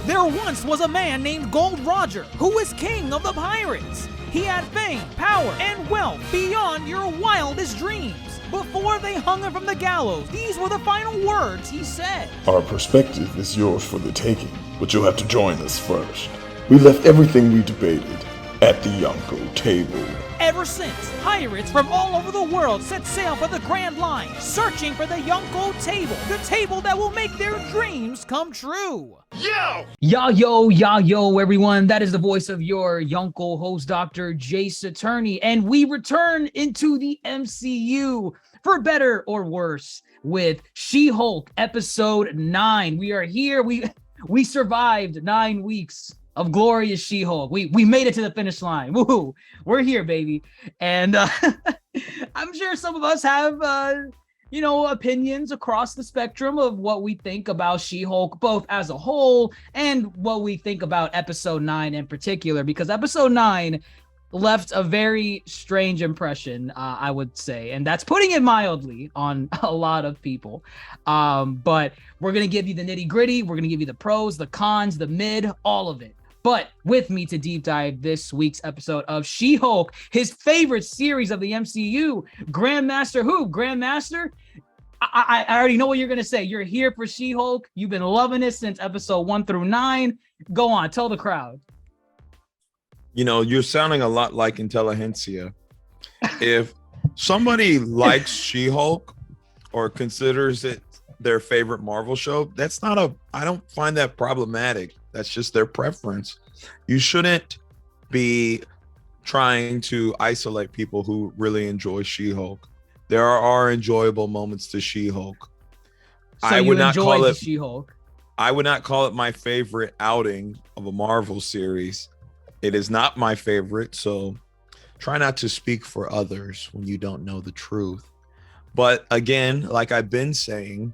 There once was a man named Gold Roger who was king of the pirates. He had fame, power, and wealth beyond your wildest dreams. Before they hung him from the gallows, these were the final words he said. Our perspective is yours for the taking, but you'll have to join us first. We left everything we debated at the Yonko table. Ever since, pirates from all over the world set sail for the Grand Line, searching for the Yonko table, the table that will make their dreams come true. Yo, everyone. That is the voice of your Yonko host, Dr. Jay Saturni, and we return into the MCU for better or worse with She-Hulk episode 9. We are here. We survived 9 weeks of glorious She-Hulk. We made it to the finish line. Woohoo! We're here, baby. And I'm sure some of us have opinions across the spectrum of what we think about She-Hulk, both as a whole and what we think about episode 9 in particular, because episode 9 left a very strange impression, I would say, and that's putting it mildly on a lot of people. But we're going to give you the nitty gritty. We're going to give you the pros, the cons, the mid, all of it. But with me to deep dive this week's episode of She-Hulk, his favorite series of the MCU, Grandmaster who? Grandmaster? I already know what you're going to say. You're here for She-Hulk. You've been loving it since episode 1 through 9. Go on, tell the crowd. You know, you're sounding a lot like Intelligentsia. If somebody likes She-Hulk or considers it their favorite Marvel show, I don't find that problematic. That's just their preference. You shouldn't be trying to isolate people who really enjoy She-Hulk. There are enjoyable moments to She-Hulk. So I would not call it She-Hulk. I would not call it my favorite outing of a Marvel series. It is not my favorite, so try not to speak for others when you don't know the truth. But again, like I've been saying,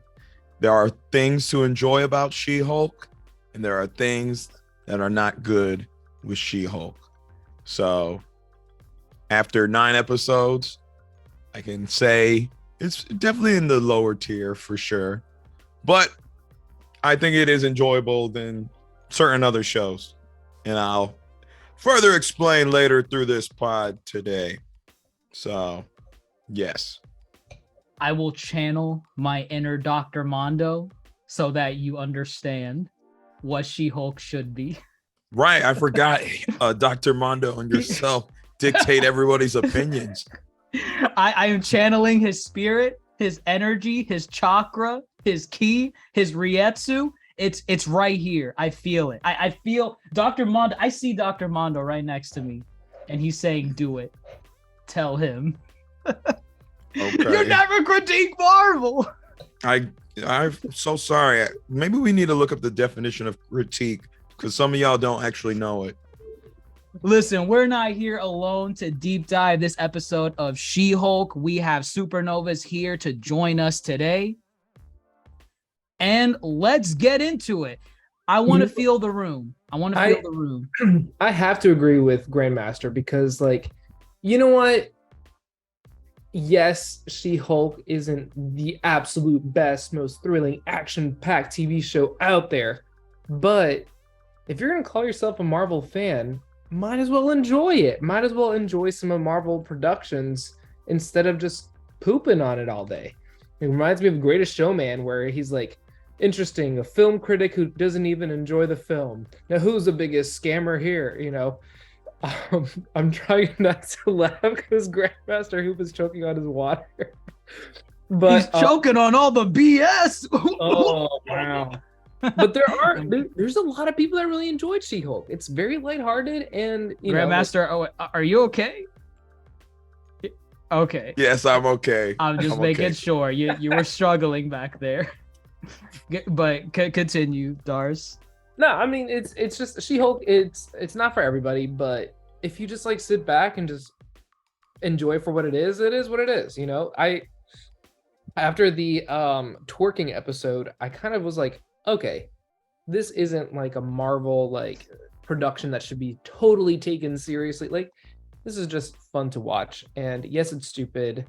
there are things to enjoy about She-Hulk, and there are things that are not good with She-Hulk. So after 9 episodes, I can say it's definitely in the lower tier for sure. But I think it is enjoyable than certain other shows. And I'll further explain later through this pod today. So, yes. I will channel my inner Dr. Mondo so that you understand what She-Hulk should be. Right, I forgot Dr. Mondo and yourself dictate everybody's opinions. I am channeling his spirit, his energy, his chakra, his ki, his Rietsu. It's right here. I feel it. I feel Dr. Mondo. I see Dr. Mondo right next to me, and he's saying, "Do it. Tell him." Okay. You never critique Marvel. I'm so sorry. Maybe we need to look up the definition of critique because some of y'all don't actually know it. Listen, we're not here alone to deep dive this episode of She-Hulk. We have Supernovas here to join us today. And let's get into it. I want to feel the room. I have to agree with Grandmaster because, you know what? Yes, She-Hulk isn't the absolute best, most thrilling, action-packed TV show out there. But if you're going to call yourself a Marvel fan, might as well enjoy it. Might as well enjoy some of Marvel productions instead of just pooping on it all day. It reminds me of Greatest Showman, where he's like, interesting, a film critic who doesn't even enjoy the film. Now, who's the biggest scammer here? I'm trying not to laugh because Grandmaster Hoop is choking on his water. But he's choking on all the BS. Oh, wow. But there's a lot of people that really enjoyed She-Hulk. It's very lighthearted and Grandmaster, are you okay? Okay. Yes, I'm okay. I'm just making sure you were struggling back there. But continue, Dars. No, I mean it's just She-Hulk. It's not for everybody, but if you just sit back and just enjoy for what it is what it is. After the twerking episode, I kind of was like, okay, this isn't like a Marvel production that should be totally taken seriously. This is just fun to watch. And yes, it's stupid.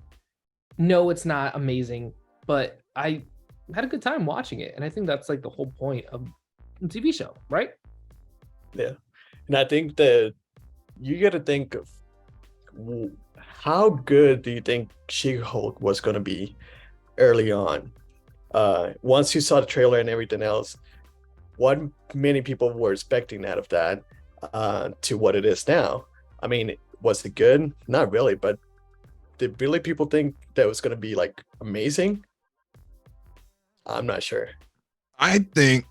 No, it's not amazing, but I had a good time watching it. And I think that's the whole point of TV show, right? Yeah, and I think that you got to think of how good do you think She-Hulk was going to be early on? Once you saw the trailer and everything else, what many people were expecting out of that to what it is now. I mean, was it good? Not really, but did really people think that was going to be like amazing? I'm not sure. I think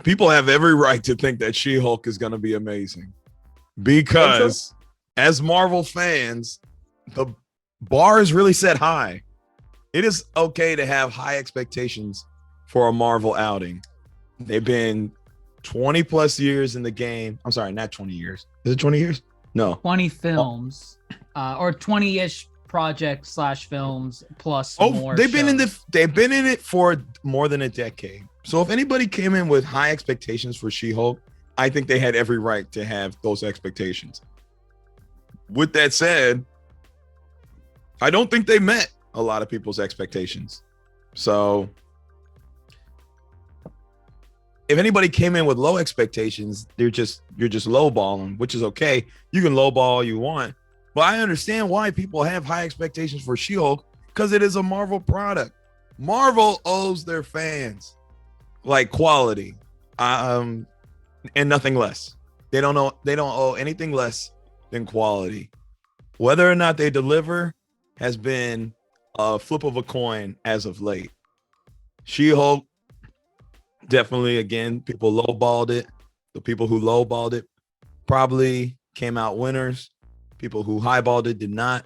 people have every right to think that She-Hulk is going to be amazing because as Marvel fans, the bar is really set high. It is okay to have high expectations for a Marvel outing. They've been 20 plus years in the game. I'm sorry, not 20 years. Is it 20 years? No. 20 films or 20-ish projects / films plus more. They've been in it for more than a decade. So if anybody came in with high expectations for She-Hulk, I think they had every right to have those expectations. With that said, I don't think they met a lot of people's expectations. So if anybody came in with low expectations, you're just lowballing, which is okay. You can lowball all you want, but I understand why people have high expectations for She-Hulk because it is a Marvel product. Marvel owes their fans like quality, and nothing less. They don't owe anything less than quality. Whether or not they deliver has been a flip of a coin as of late. She-Hulk, definitely, again, people lowballed it. The people who lowballed it probably came out winners. People who highballed it did not.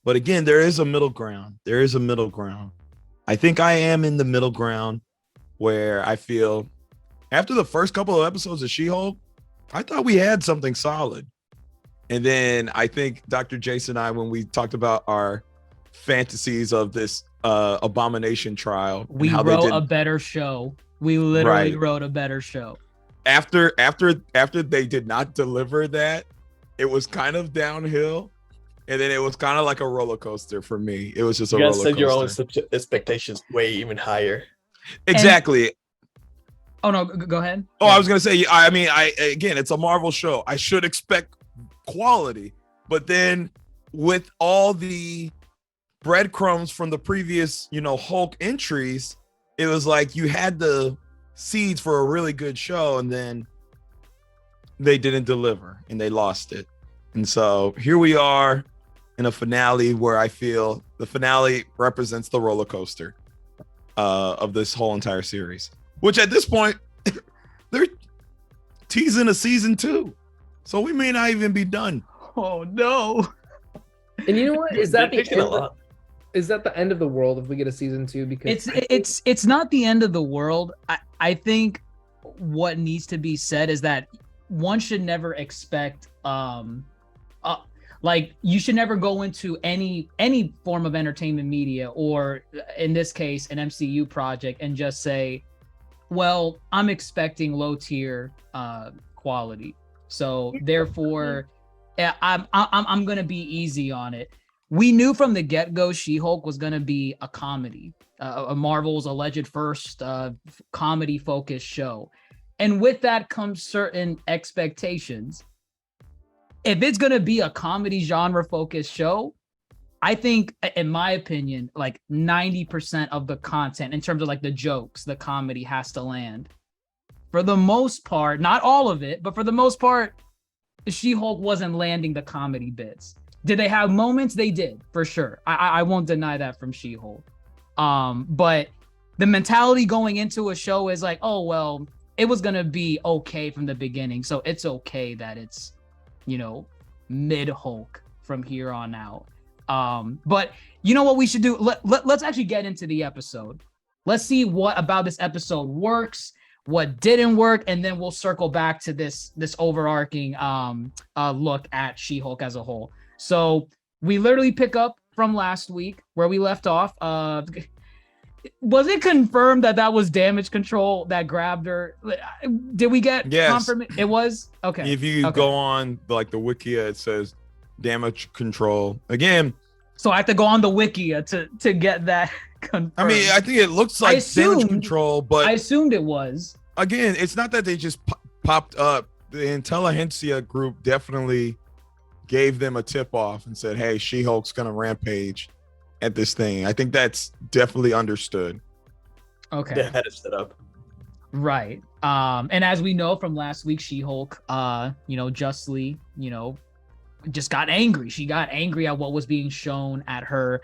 But again, there is a middle ground. I think I am in the middle ground where I feel after the first couple of episodes of She-Hulk, I thought we had something solid. And then I think Dr. Jason and I, when we talked about our fantasies of this Abomination trial, we wrote a better show. We literally wrote a better show. After they did not deliver that, it was kind of downhill, and then it was kind of like a roller coaster for me. It was just a roller coaster. You guys set your own expectations way even higher. Exactly. Oh no, go ahead. Oh, I was gonna say, I mean, again, it's a Marvel show. I should expect quality, but then with all the breadcrumbs from the previous, Hulk entries, it was like you had the seeds for a really good show, and then they didn't deliver and they lost it. And so here we are in a finale where I feel the finale represents the roller coaster of this whole entire series, which at this point they're teasing a season 2, so we may not even be done. Oh no. And you know what, is that the end of the world if we get a season 2? Because it's not the end of the world. I think what needs to be said is that one should never expect like you should never go into any form of entertainment media, or in this case an MCU project, and just say, well, I'm expecting low tier quality, so therefore I'm gonna be easy on it. We knew from the get-go She-Hulk was gonna be a comedy, a Marvel's alleged first comedy focused show. And with that comes certain expectations. If it's going to be a comedy genre focused show, I think, in my opinion, like 90% of the content in terms of like the jokes, the comedy has to land. For the most part, not all of it, but for the most part, She-Hulk wasn't landing the comedy bits. Did they have moments? They did, for sure. I won't deny that from She-Hulk. But the mentality going into a show is like, oh, well, it was going to be okay from the beginning, so it's okay that it's, mid-Hulk from here on out. But you know what we should do? Let's actually get into the episode. Let's see what about this episode works, what didn't work, and then we'll circle back to this overarching look at She-Hulk as a whole. So we literally pick up from last week where we left off. Was it confirmed that was Damage Control that grabbed her? Did we get confirmation? It was? Okay. If you go on like the Wikia, it says Damage Control. Again. So I have to go on the Wikia to get that confirmed. I mean, I think it looks like Damage Control, but I assumed it was. again, it's not that they just popped up. The Intelligentsia group definitely gave them a tip off and said, hey, She-Hulk's gonna rampage at this thing. I think that's definitely understood. Okay. They had it set up. Right. And as we know from last week, She-Hulk, justly, just got angry. She got angry at what was being shown at her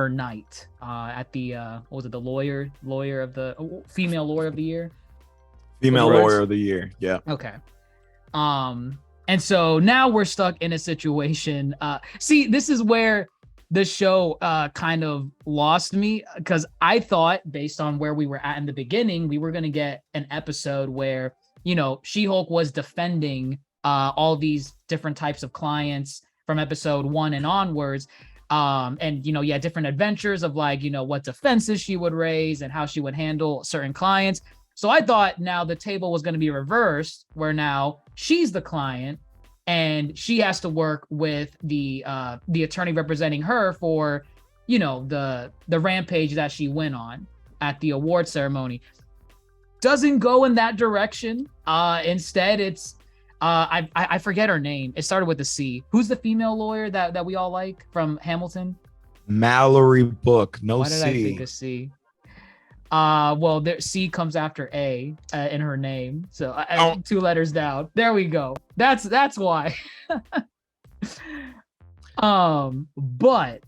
night. At the what was it, the female lawyer of the year? Female Right. lawyer of the year. Yeah. Okay. And so now we're stuck in a situation. See, this is where the show kind of lost me, because I thought, based on where we were at in the beginning, we were going to get an episode where, She-Hulk was defending all these different types of clients from episode 1 and onwards. And different adventures of what defenses she would raise and how she would handle certain clients. So I thought now the table was going to be reversed, where now she's the client and she has to work with the attorney representing her for, the rampage that she went on at the award ceremony. Doesn't go in that direction. Instead, it's I forget her name. It started with a C. Who's the female lawyer that we all like from Hamilton? Mallory Book. No Why did I C. think of C? There C comes after A in her name, so 2 letters down. There we go. That's why. But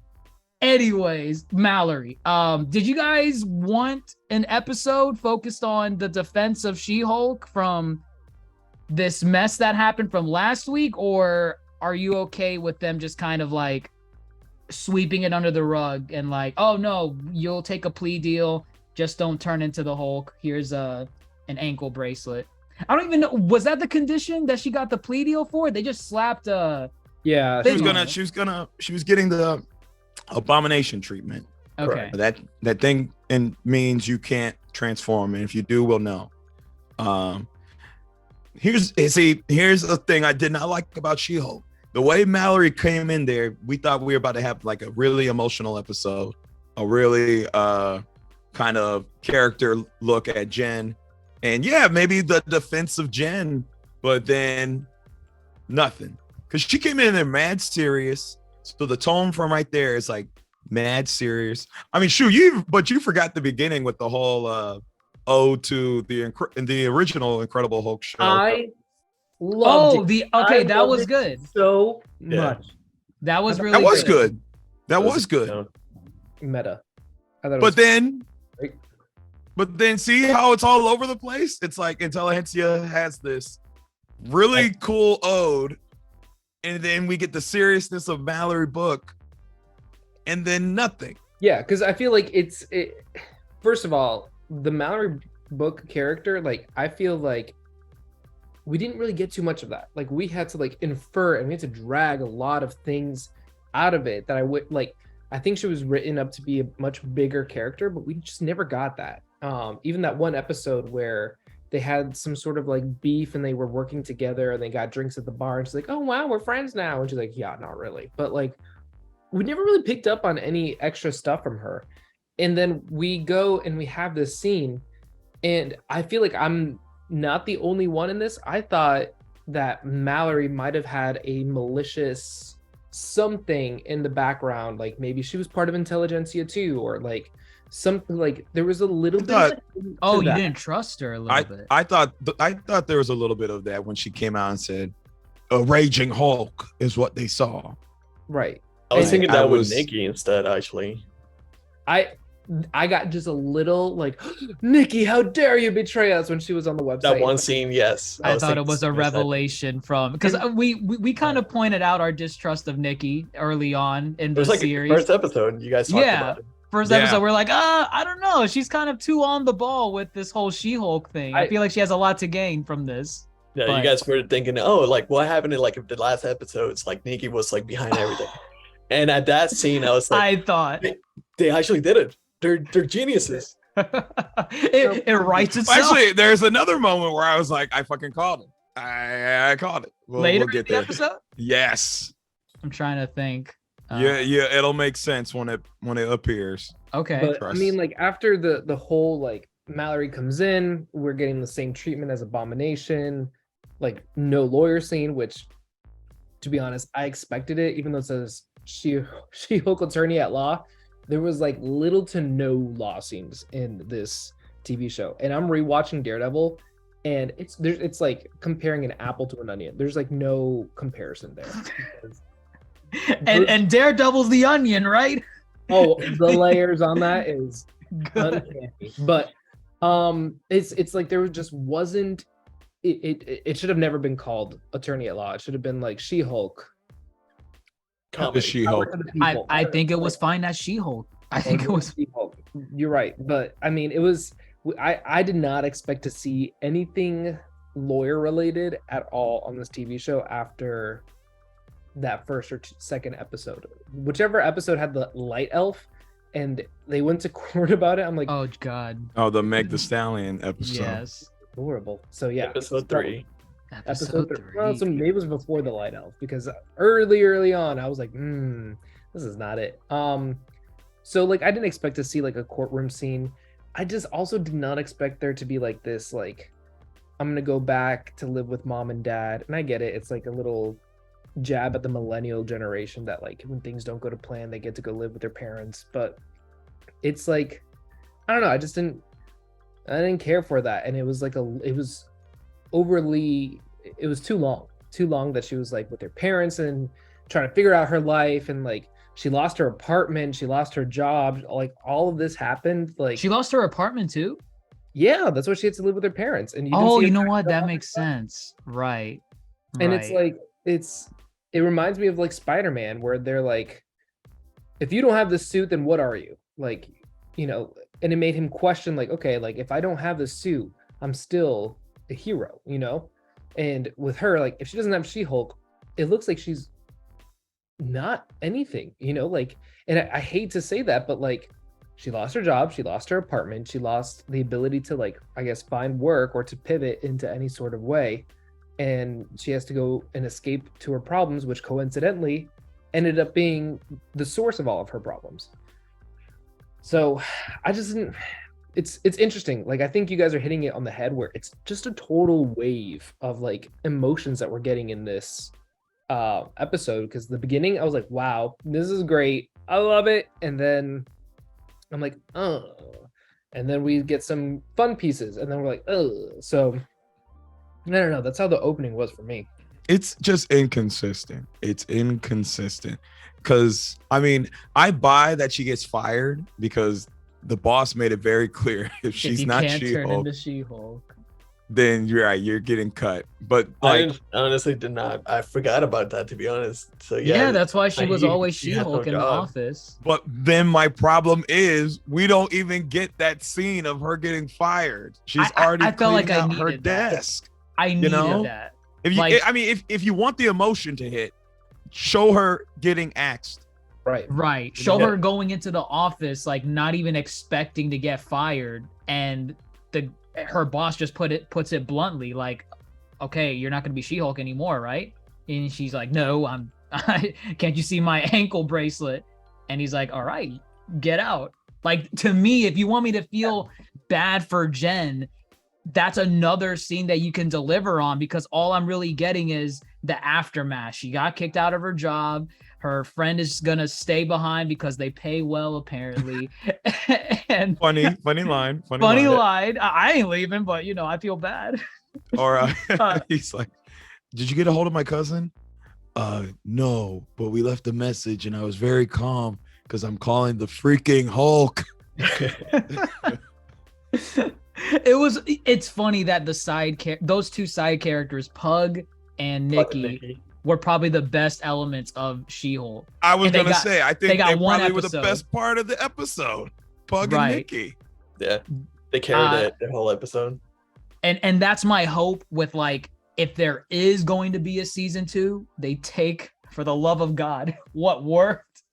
anyways, Mallory. Did you guys want an episode focused on the defense of She-Hulk from this mess that happened from last week, or are you okay with them just kind of sweeping it under the rug and oh no, you'll take a plea deal, just don't turn into the Hulk. Here's an ankle bracelet. I don't even know, was that the condition that she got the plea deal for? They just slapped Yeah, She was getting the abomination treatment. okay. That thing means you can't transform, and if you do, we'll know. Here's the thing I did not like about She-Hulk. The way Mallory came in there, we thought we were about to have a really emotional episode, a really kind of character look at Jen, and maybe the defense of Jen, but then nothing, because she came in there mad serious. So the tone from right there is mad serious. I mean, you forgot the beginning with the whole ode to the original Incredible Hulk show. I loved it. I that loved was it good. so Yeah. much. That was really That was good. That was good. Meta. I thought it But was then, great. see how it's all over the place? It's like Intelligentsia has this really cool ode, and then we get the seriousness of Mallory Book, and then nothing. Yeah, because I feel like first of all, the Mallory Book character, I feel like we didn't really get too much of that. We had to infer, and we had to drag a lot of things out of it that I think she was written up to be a much bigger character, but we just never got that. Even that one episode where they had some sort of beef and they were working together and they got drinks at the bar, and she's like, oh wow, we're friends now, and she's like, yeah, not really. But we never really picked up on any extra stuff from her. And then we go and we have this scene, and I feel like I'm not the only one in this. I thought that Mallory might have had a malicious something in the background, maybe she was part of Intelligentsia too, or something there was a little bit. You didn't trust her a little bit. I thought there was a little bit of that when she came out and said, "A raging Hulk is what they saw." Right. I was thinking that was was Nikki instead, actually. I got just a little Nikki, how dare you betray us, when she was on the website. That one scene, yes. I thought it was a revelation because we kind of pointed out our distrust of Nikki early on in It the was series. first episode you guys talked about it. First Yeah. episode, we're like, I don't know. She's kind of too on the ball with this whole She-Hulk thing. I feel like she has a lot to gain from this. Yeah, But- you guys were thinking, what happened in the last episodes? Nikki was behind everything. And at that scene, I was I thought they actually did it. They're geniuses. it writes itself. Actually, there's another moment where I was like, I fucking called it. I called it. Later we'll get in the there. episode. Yes. I'm trying to think. Yeah, it'll make sense when it appears. Okay. But I mean, after the whole Mallory comes in, we're getting the same treatment as Abomination, like no lawyer scene, which, to be honest, I expected it, even though it says She-Hulk attorney at law. There was like little to no law scenes in this TV show, and I'm rewatching Daredevil, and it's like comparing an apple to an onion. There's like no comparison there. And Daredevil's the onion, right? Oh, the layers on that is Good. uncanny. But it's like there just wasn't it should have never been called Attorney at Law. It should have been like She-Hulk. The Comedy. She-Hulk. I think it was fine as She-Hulk. I think it was. She-Hulk. You're right, but I mean, it was. I did not expect to see anything lawyer related at all on this TV show after that first or second episode. Whichever episode had the light elf, and they went to court about it. I'm like, Oh God. Oh, the Meg the Stallion episode. Yes. horrible. So yeah, Episode 3. Episode 3. Well, so maybe it was before the light elf, because early on I was like, this is not it. So like I didn't expect to see like a courtroom scene. I just also did not expect there to be like this, like, I'm gonna go back to live with mom and dad. And I get it, it's like a little jab at the millennial generation that like when things don't go to plan, they get to go live with their parents. But it's like, I don't know, I didn't care for that. And it was like it was too long that she was like with her parents and trying to figure out her life, and like she lost her apartment, she lost her job, like all of this happened. Like She lost her apartment too? yeah, that's why she had to live with her parents. And You know what? That makes sense. Right. And it's like it reminds me of like Spider-Man, where they're like, if you don't have the suit, then what are you? Like, you know, and it made him question, like, okay, like if I don't have the suit, I'm still a hero, you know? And with her, like if she doesn't have She-Hulk, it looks like she's not anything, you know? Like, and I hate to say that, but like she lost her job, she lost her apartment, she lost the ability to, like, I guess, find work or to pivot into any sort of way. And she has to go and escape to her problems, which coincidentally ended up being the source of all of her problems. So I just didn't, it's interesting. Like, I think you guys are hitting it on the head, where it's just a total wave of like emotions that we're getting in this episode. Because the beginning, I was like, wow, this is great, I love it. And then I'm like, oh, and then we get some fun pieces, and then we're like, oh. So I don't know, that's how the opening was for me. It's just inconsistent. It's inconsistent. Because, I mean, I buy that she gets fired because the boss made it very clear if she's you not can't turn She-Hulk, into She-Hulk. then you're right, you're getting cut. But like, I honestly did not. I forgot about that, to be honest. So yeah, That's why she was always she had no She-Hulk in the job. office. but then my problem is we don't even get that scene of her getting fired. She's already I felt like cleaning I out her needed that. desk. I needed know? that. If you, Like- I mean, if you want the emotion to hit, show her getting axed. Right. Right. Show Yeah. her going into the office, like not even expecting to get fired, and her boss just puts it bluntly, like, okay, you're not gonna be She-Hulk anymore, right? And she's like, no, can't you see my ankle bracelet? And he's like, all right, get out. Like, to me, if you want me to feel bad for Jen, that's another scene that you can deliver on, because all I'm really getting is the aftermath. She got kicked out of her job. Her friend is gonna stay behind because they pay well, apparently. And Funny line. funny line. I ain't leaving, but you know, I feel bad. Or he's like, did you get a hold of my cousin? No, but we left a message and I was very calm because I'm calling the freaking Hulk. It's funny that those two side characters, Pug and Nikki, were probably the best elements of She-Hulk. I was And they gonna got- say, I they think got they one probably were the episode. best part of the episode. Pug Right. and Nikki. Yeah, they carried Uh, the whole episode. And that's my hope with, like, if there is going to be a season 2, they take, for the love of God, what worked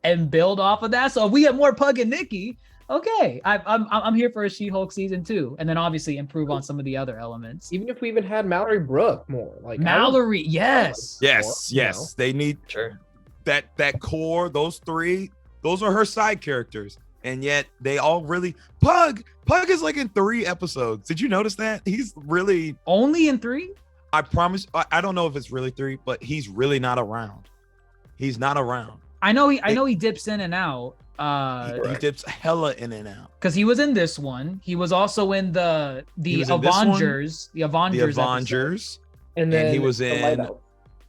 and build off of that. So if we get more Pug and Nikki, okay, I'm here for a She-Hulk season 2, and then obviously improve on some of the other elements. Even if we even had Mallory Brooke more, like Mallory, yes. Yes, you yes. They need Sure. that core, those three, those are her side characters. and yet they all really Pug is like in 3 episodes. Did you notice that? He's really Only in 3? I promise I don't know if it's really 3, but he's really not around. He's not around. I know he dips in and out. He dips hella in and out. Because he was in this one. He was also in the He was in this one, Avengers. The Avengers. The episode. Avengers. And then he was the in Light Elf.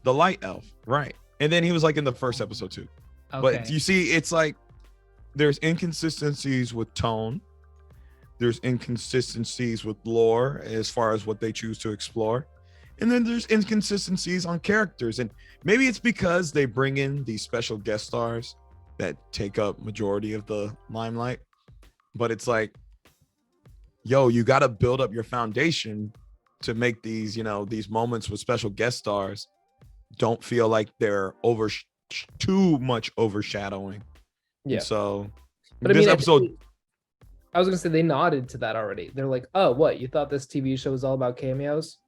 The Light Elf, right? And then he was like in the first episode too. Okay. But you see, it's like there's inconsistencies with tone. There's inconsistencies with lore as far as what they choose to explore. And then there's inconsistencies on characters. And maybe it's because they bring in these special guest stars that take up majority of the limelight. But it's like, yo, you got to build up your foundation to make these, these moments with special guest stars don't feel like they're too much overshadowing. Yeah. And so But this I episode, was gonna say they nodded to that already. They're like, "Oh, what? You thought this TV show was all about cameos?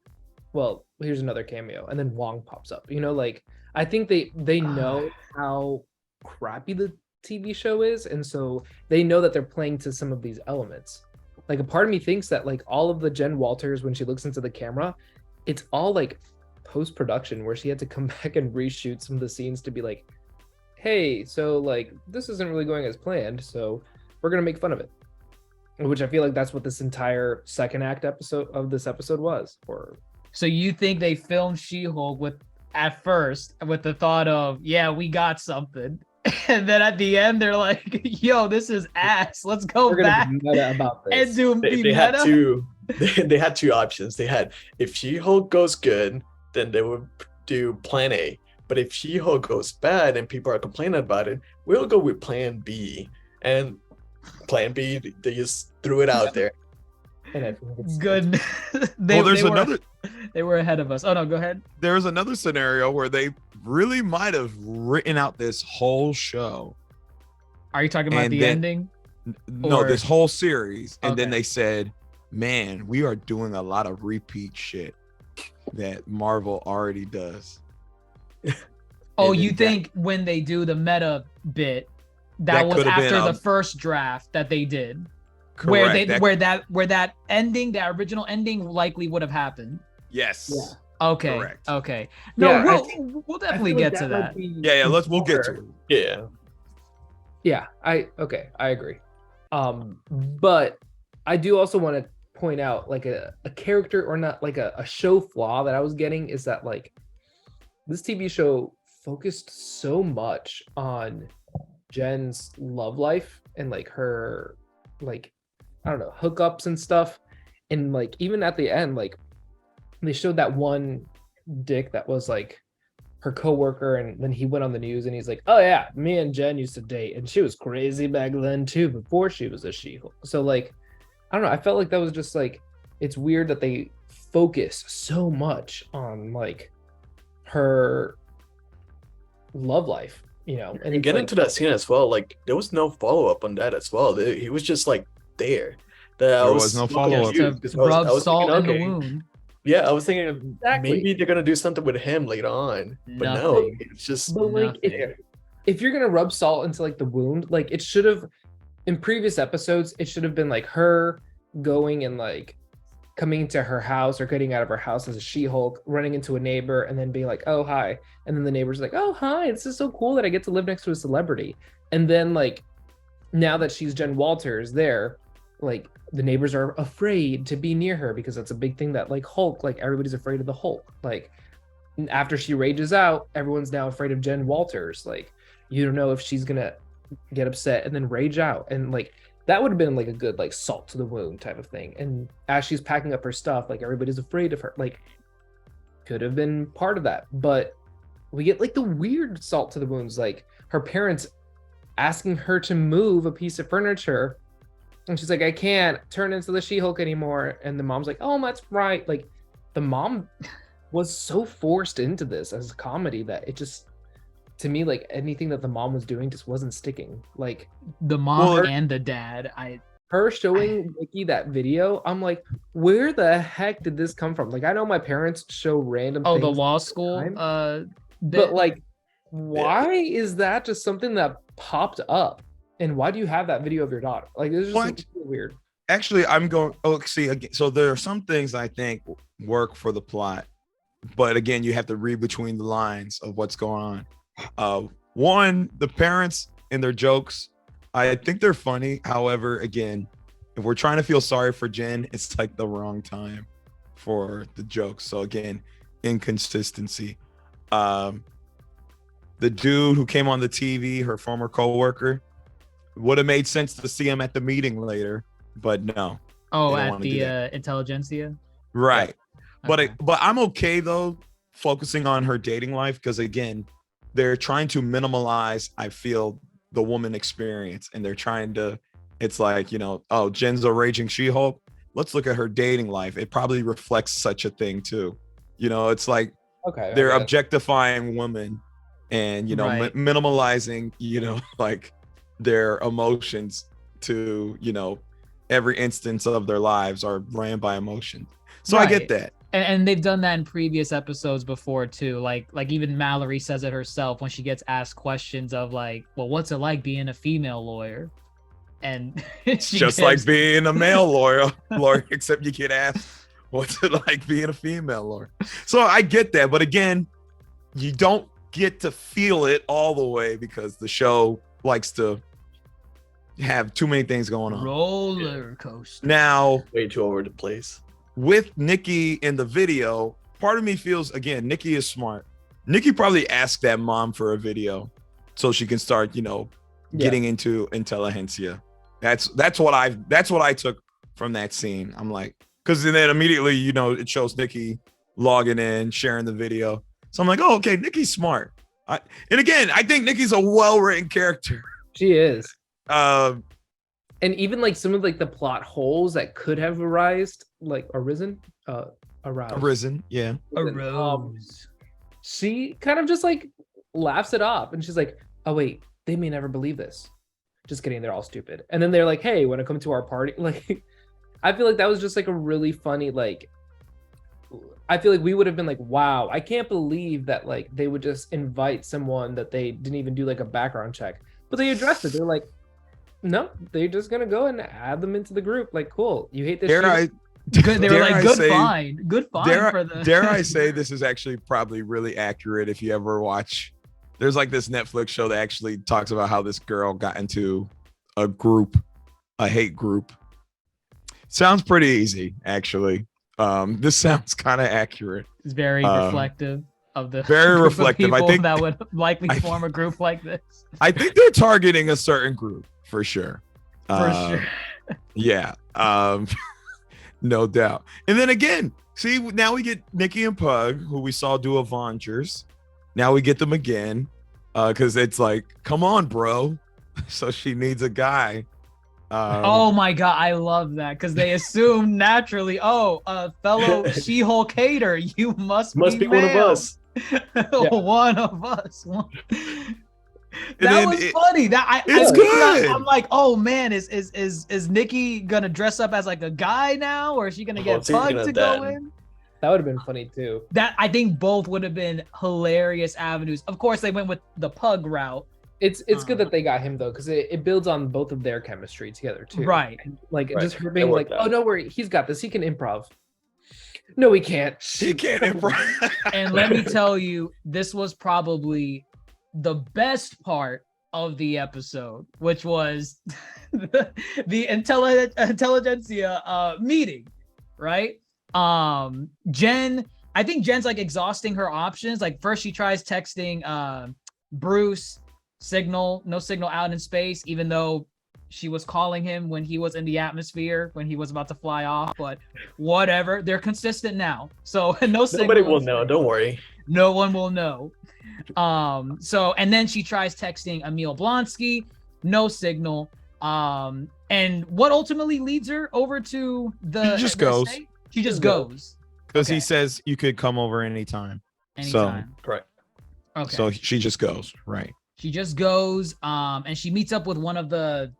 Well, here's another cameo." And then Wong pops up. Like I think they know how crappy the TV show is, and so they know that they're playing to some of these elements. Like a part of me thinks that like all of the Jen Walters, when she looks into the camera, it's all like post-production where she had to come back and reshoot some of the scenes to be like, hey, so like this isn't really going as planned, so we're gonna make fun of it. Which I feel like that's what this entire second act episode of this episode was. So you think they filmed She-Hulk at first with the thought of, yeah, we got something. And then at the end, they're like, yo, this is ass. Let's go we're back gonna be meta about this. and do They be had meta. two. They had 2 options. They had, if She-Hulk goes good, then they would do Plan A. But if She-Hulk goes bad and people are complaining about it, we'll go with Plan B. And Plan B, they just threw it out there. And I think it's Good. They were ahead of us. Oh no, go ahead. there's another scenario where they really might have written out this whole show. Are you talking about And the then- ending? No, Or- this whole series. And then Okay. they said, man, we are doing a lot of repeat shit that Marvel already does. Oh, And you then think when they do the meta bit, that That was could have after been, the first draft that they did, Correct. where that ending, that original ending, likely would have happened. Yes. Okay. Correct. Okay. No, Yeah, I we'll I definitely feel like get to might that. be Yeah, we'll get to it. Yeah. Yeah, I agree. But I do also want to point out like a character, or not like a show flaw that I was getting, is that like this TV show focused so much on Jen's love life and like her like, I don't know, hookups and stuff. And like even at the end, like they showed that one dick that was like her coworker, and then he went on the news and he's like, oh yeah, me and Jen used to date and she was crazy back then too, before she was a She-Hulk. So like, I don't know, I felt like that was just like, it's weird that they focus so much on like her love life, and And it's get like, into that scene as well. Like there was no follow-up on that as well. He was just like there. There was no follow-up. To rub salt in the wound. Yeah, I was thinking Exactly. maybe they're gonna do something with him later on, but no, Nothing. it's just But like, Nothing. if you're gonna rub salt into like the wound, like it should have, in previous episodes, it should have been like her going and like coming into her house or getting out of her house as a She-Hulk, running into a neighbor and then being like, oh hi, and then the neighbor's like, oh hi, this is so cool that I get to live next to a celebrity. And then like, now that she's Jen Walters there, like the neighbors are afraid to be near her because that's a big thing that like Hulk, like everybody's afraid of the Hulk. Like after she rages out, everyone's now afraid of Jen Walters. Like you don't know if she's gonna get upset and then rage out, and like that would have been like a good like salt to the wound type of thing. And as she's packing up her stuff, like everybody's afraid of her, like could have been part of that. But we get like the weird salt to the wounds, like her parents asking her to move a piece of furniture, and she's like, I can't turn into the She-Hulk anymore. And the mom's like, oh, that's right. Like the mom was so forced into this as a comedy that it just, to me, like anything that the mom was doing just wasn't sticking. Like The mom Well, and the dad. her showing Nikki that video, I'm like, where the heck did this come from? Like, I know my parents show random Oh, things, the law school time. bit. but like, why is that just something that popped up? And why do you have that video of your daughter? Like, this is just What? weird. Actually, I'm going. Oh, see, again, so there are some things I think work for the plot, but again, you have to read between the lines of what's going on. One, the parents and their jokes, I think they're funny. However, again, if we're trying to feel sorry for Jen, it's like the wrong time for the jokes. So again, inconsistency. The dude who came on the TV, her former coworker, would have made sense to see him at the meeting later, but no. Oh, They don't at wanna do the that. Intelligentsia. Right. But Okay. but I'm okay though focusing on her dating life because again, they're trying to minimalize, I feel, the woman experience, and they're trying to. It's like, oh, Jen's a raging She-Hulk. Let's look at her dating life. It probably reflects such a thing too. It's like Okay. they're okay. objectifying women and Right. minimalizing like their emotions to every instance of their lives are ran by emotion. So I get Right. that. And they've done that in previous episodes before too. Like even Mallory says it herself when she gets asked questions of like, well, what's it like being a female lawyer? And she Just like gives- being a male lawyer, except you get asked what's it like being a female lawyer. So I get that, but again, you don't get to feel it all the way because the show likes to have too many things going on. roller coaster. Now, Way too over the place. with Nikki in the video, part of me feels, again, Nikki is smart. Nikki probably asked that mom for a video so she can start, getting into intelligentsia. That's what I took from that scene. I'm like, because then immediately, it shows Nikki logging in, sharing the video. So I'm like, oh, okay, Nikki's smart. And again, I think Nikki's a well-written character. She is. Um, And even like some of like the plot holes that could have aroused. Arisen, yeah. Arose. She kind of just like laughs it off and she's like, oh wait, they may never believe this. Just kidding, they're all stupid. And then they're like, hey, want to come to our party? Like, I feel like that was just like a really funny, like, I feel like we would have been like, wow, I can't believe that like they would just invite someone that they didn't even do like a background check. But they addressed it. They're like, no, they're just gonna go and add them into the group. Like, cool. You hate this Dare shit? Good. They were Dare like, I good say- find. Good find for the. Dare I say this is actually probably really accurate if you ever watch. There's like this Netflix show that actually talks about how this girl got into a hate group. Sounds pretty easy, actually. This sounds kind of accurate. It's very reflective of the very group of reflective. I people think- that would likely I- form a group like this. I think they're targeting a certain group for sure. For sure. Yeah. No doubt. And then again, see, now we get Nikki and Pug, who we saw do Avengers. Now we get them again. Because it's like, come on, bro. So she needs a guy. Oh my god, I love that because they assume naturally, oh, a fellow She-Hulk hater, you must Must be one of male. us. One of us. And That then was funny. it's good. I'm like, oh man, is Nikki gonna dress up as like a guy now, or is she gonna get speaking Pug of to go that, in? That would have been funny too. That I think both would have been hilarious avenues. Of course, they went with the Pug route, It's good that they got him though, because it builds on both of their chemistry together too. right? Like Right. just her It being like, worked oh out. no worry, he's got this. He can improv. No, he can't. She can't improv. And let me tell you, this was probably the best part of the episode, which was the intelligentsia meeting, right? Jen, I think Jen's like exhausting her options. Like first she tries texting Bruce, no signal out in space, even though she was calling him when he was in the atmosphere, when he was about to fly off, but whatever. They're consistent now. So no signal. Nobody in will know. space. Don't worry. No one will know. So and then she tries texting Emil Blonsky, no signal. And what ultimately leads her over to the She just the goes. estate? She just Just goes. Because Okay. he says you could come over anytime. Anytime. Correct. Okay. So she just goes. Right. She just goes, and she meets up with one of the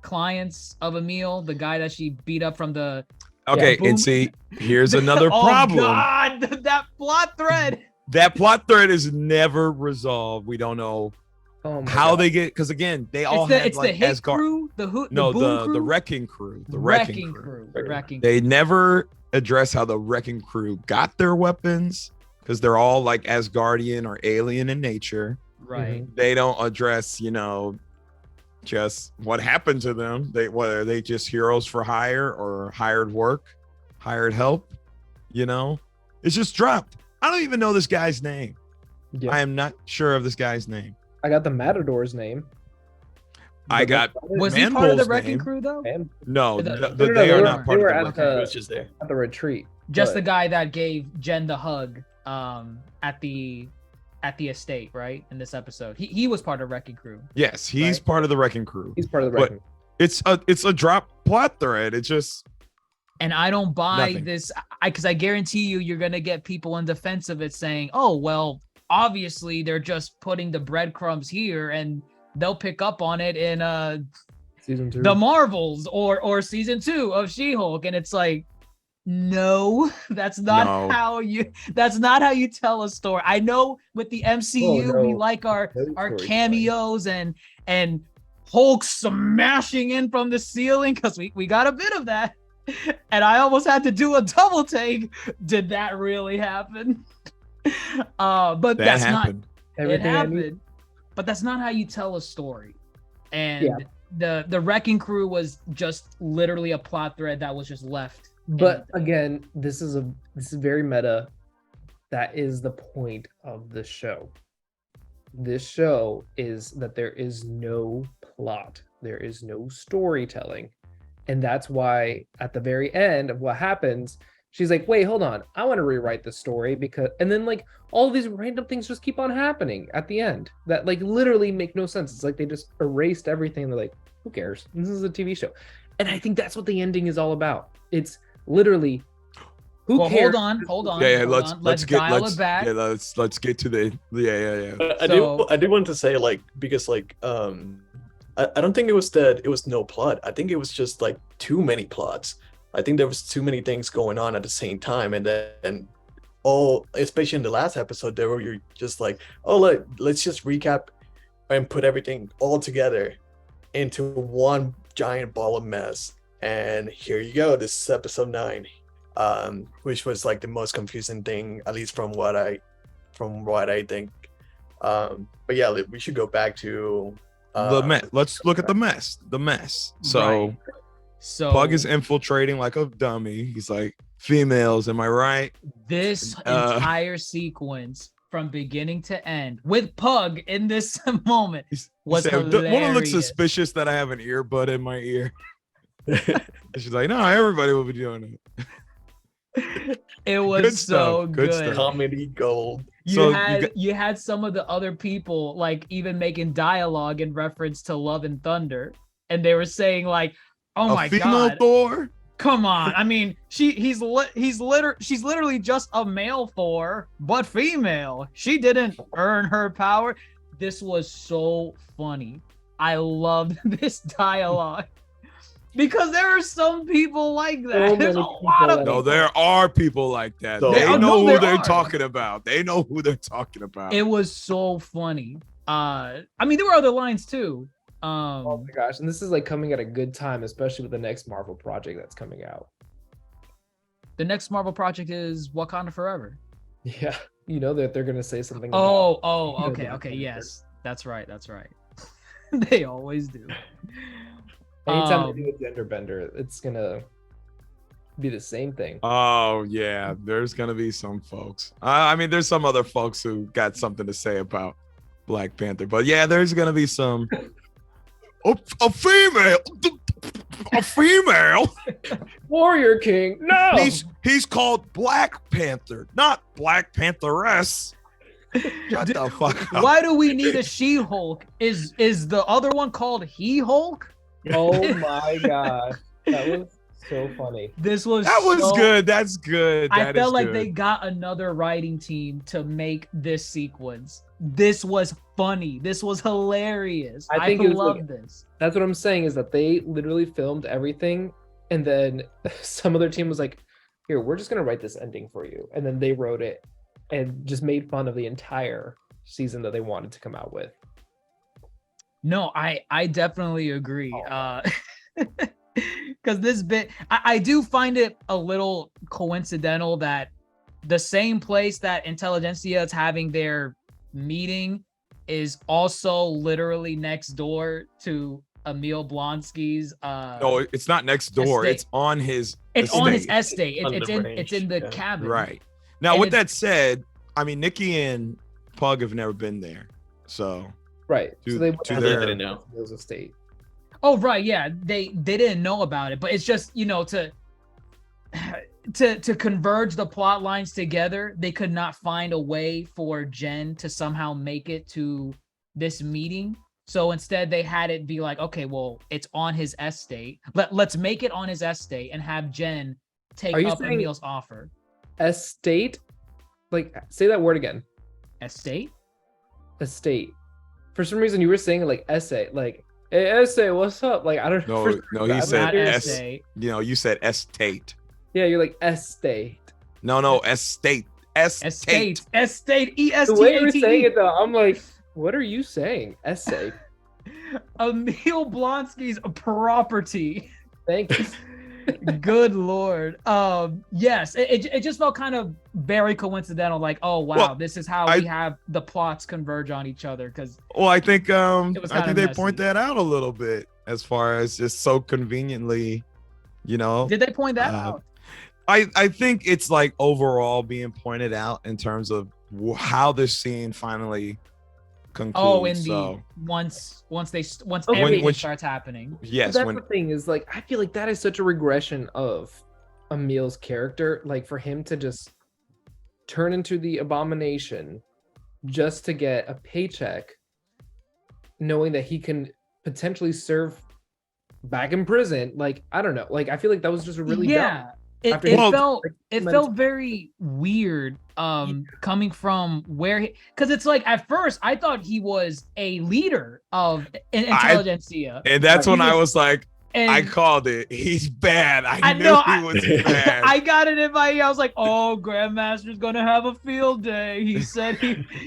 clients of Emil, the guy that she beat up from the. Okay. boom. And see, here's another Oh, problem. God, that plot thread. That plot thread is never resolved. We don't know Oh my How God. they get, because again, they all had It's the like hit Asgard. crew, the No, boom the crew? wrecking crew. The Wrecking crew. The wrecking They crew. never address how the wrecking crew got their weapons because they're all like Asgardian or alien in nature. Right. They don't address, just what happened to them. Whether are they just heroes for hire or hired work, hired help, it's just dropped. I don't even know this guy's name. Yeah. I am not sure of this guy's name. I got the Matador's name. I got Was he part of the Manbull's wrecking name. crew though? And No, No, they are not part they were of the at wrecking. the- It was just there. at the retreat. Just but- the guy that gave Jen the hug at the estate, right? In this episode. He was part of wrecking crew. Yes, he's Right. part of the wrecking crew. He's part of the But- wrecking. It's a drop plot thread. It's just And I don't buy Nothing. this because I guarantee you're gonna get people in defense of it saying, "Oh, well, obviously they're just putting the breadcrumbs here, and they'll pick up on it in Season 2. the Marvels or season 2 of She-Hulk." And it's like, no, that's not No. that's not how you tell a story. I know with the MCU, Oh, we no. like our No storytelling. cameos and Hulk smashing in from the ceiling because we got a bit of that. And I almost had to do a double take. Did that really happen? But that that's happened. not it Everything I need- happened. But that's not how you tell a story. And Yeah. the wrecking crew was just literally a plot thread that was just left. But again, this is very meta. That is the point of the show. This show is that there is no plot. There is no storytelling. And that's why at the very end of what happens, she's like, wait, hold on. I want to rewrite the story and then like all these random things just keep on happening at the end that like literally make no sense. It's like they just erased everything. They're like, who cares? This is a TV show. And I think that's what the ending is all about. It's literally who Well, cares? hold on. Yeah, hold on. Let's dial it back. Yeah, let's get to the yeah. I do want to say because I don't think it was that it was no plot. I think it was just like too many plots. I think there was too many things going on at the same time, and then especially in the last episode, there were you're just like, oh, let's just recap and put everything all together into one giant ball of mess. And here you go. This is episode 9, which was like the most confusing thing, at least from what I think. But yeah, we should go back to The mess. Let's look at the mess. The mess. So Right. So Pug is infiltrating like a dummy. He's like, females, am I right? this Uh, entire sequence from beginning to end with Pug in this moment He was said, "Won't it look hilarious. suspicious that I have an earbud in my ear?" And she's like, no, everybody will be doing it. It was Good so stuff, good good. stuff. comedy gold. You So you had got- you had some of the other people like even making dialogue in reference to Love and Thunder, and they were saying like, "Oh A my female god, Thor? come on!" I mean, she's literally just a male Thor, but female. She didn't earn her power. This was so funny. I loved this dialogue. Because there are some people like that. So There's a many lot people of like No, there are people like that. So- They Oh, know no, who there they're are. talking about. They know who they're talking about. It was so funny. I mean, there were other lines too. Oh my gosh. And this is like coming at a good time, especially with the next Marvel project that's coming out. The next Marvel project is Wakanda Forever. Yeah. You know that they're gonna say something about Okay, Black okay, Panther. yes. That's right. They always do. anytime they do a gender bender, it's gonna be the same thing. Oh yeah, there's gonna be some folks. I mean, there's some other folks who got something to say about Black Panther, but yeah, there's gonna be some. A female, a female. Warrior King, no. He's called Black Panther, not Black Pantheress. Shut the fuck up. Why do we need a She-Hulk? Is the other one called He-Hulk? Oh my gosh, that was so funny. This was That was so- good. That's good. I That felt is like good. they got another writing team to make this sequence. This was funny. This was hilarious. I I think it was love like- this. That's what I'm saying is that they literally filmed everything, and then some other team was like, "Here, we're just gonna write this ending for you," and then they wrote it and just made fun of the entire season that they wanted to come out with. No, I definitely agree. Because this bit, I do find it a little coincidental that the same place that Intelligentsia is having their meeting is also literally next door to Emil Blonsky's. No, it's not next door. estate. It's on his. It's on his estate. estate. On It's the in range, it's in the yeah. cabin. Right. Now, And with it's- that said, I mean, Nikki and Pug have never been there, so Right. To- so they to went their- to Didn't know. Bill's estate. Oh right, yeah. They didn't know about it, but it's just to converge the plot lines together, they could not find a way for Jen to somehow make it to this meeting. So instead they had it be like, okay, well, it's on his estate. Let's make it on his estate and have Jen take Are you up saying- Emil's offer. Estate? Like, say that word again. Estate? Estate. For some reason, you were saying like essay. Like, hey, essay, what's up? Like, I don't know. No, he said Not S. estate. You said estate. Yeah, you're like estate. No, estate. Estate. Estate. The way you were saying ESTATE. it though, I'm like, what are you saying? Essay. Emil Blonsky's property. Thank you. Good lord. Yes, it just felt kind of very coincidental. Like, oh wow, Well, this is how we have the plots converge on each other. Because Well, I think was I kinda think they messy. point that out a little bit as far as just so conveniently, did they point that Uh, out? I think it's like overall being pointed out in terms of how this scene finally concludes. Oh, in the so once Okay. everything When- starts happening. yes, That's when the thing is like I feel like that is such a regression of Emil's character. Like for him to just turn into the abomination just to get a paycheck, knowing that he can potentially serve back in prison. Like I don't know. Like I feel like that was just really dumb. Yeah. It, After it Well, felt like, it minutes- felt very weird coming from where he, because it's like at first I thought he was a leader of intelligentsia. and that's He when I was- was like, and I called it. He's bad. I I knew know, he was bad. I got it in my ear. I was like, oh, Grandmaster's gonna have a field day. He said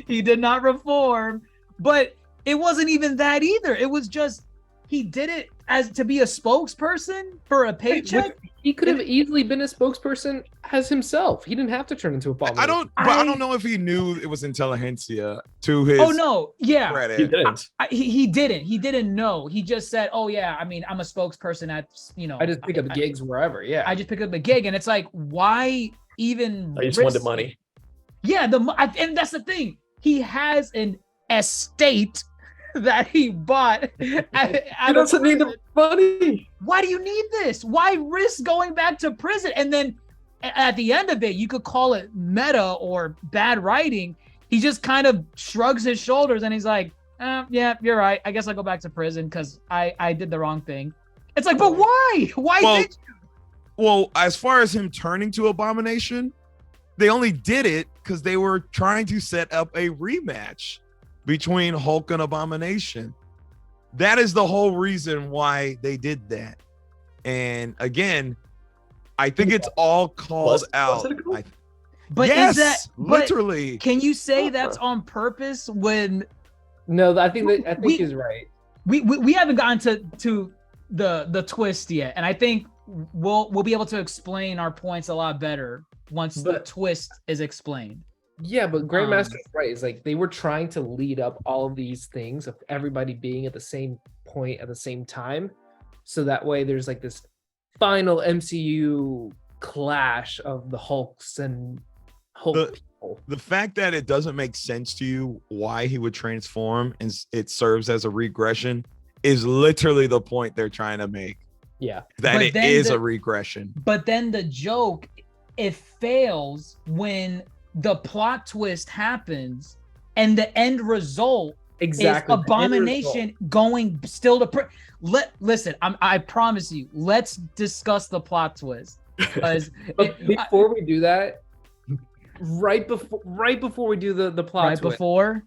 he did not reform. But it wasn't even that either. It was just he did it as to be a spokesperson for a paycheck. He could have easily been a spokesperson as himself. He didn't have to turn into a abomination. I don't know if he knew it was intelligentsia to his Oh no, yeah. credit. He didn't. He didn't. He didn't know. He just said, "Oh yeah, I mean, I'm a spokesperson at I just pick up gigs wherever. Yeah. I just pick up a gig," and it's like, why even? I just wanted risk- money. Yeah, and that's the thing. He has an estate that he bought. He doesn't need the money. Why do you need this? Why risk going back to prison? And then at the end of it, you could call it meta or bad writing. He just kind of shrugs his shoulders and he's like, yeah, you're right. I guess I'll go back to prison because I did the wrong thing. It's like, but why? Why Well, did you? Well, as far as him turning to Abomination, they only did it because they were trying to set up a rematch between Hulk and Abomination. That is the whole reason why they did that. And again, I think it's all called Was out. it a goal? But yes, is that but literally. can you say that's on purpose when No, I think We- he's right. we haven't gotten to the twist yet, and I think we'll be able to explain our points a lot better once the But- twist is explained. Yeah, but Grandmaster's right. It's like they were trying to lead up all of these things of everybody being at the same point at the same time. So that way there's like this final MCU clash of the Hulks and Hulk The- people. The fact that it doesn't make sense to you why he would transform and it serves as a regression is literally the point they're trying to make. Yeah. That But it then is the- a regression. But then the joke, it fails when the plot twist happens and the end result Exactly. is Abomination going still to listen. I promise you. Let's discuss the plot twist. Because But before we do that, right before we do the plot right twist, before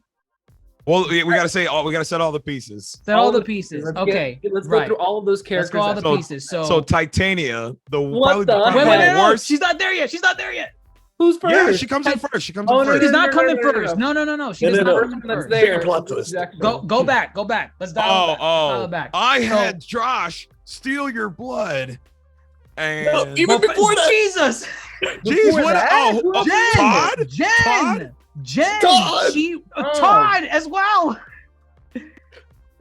Well, we gotta say we gotta set all the pieces. set all the pieces. let's Okay, let's right. go through all of those Let's characters. go all the that- pieces. So, So Titania, What the wait, heck? no, worst. she's not there yet. She's not there yet. Who's first? Yeah, she comes in first. She comes Oh, in no, first. She's no, not no, coming no, no, first. no. No. She No, does no, not no. come That's first. there. Big plot twist. Go back. Let's dial Oh, it back. I So- had Josh steal your blood. And No, even before that. Jesus. Jeez, Before what? that? Oh, Todd? Jen, Todd? she Oh. Todd as well.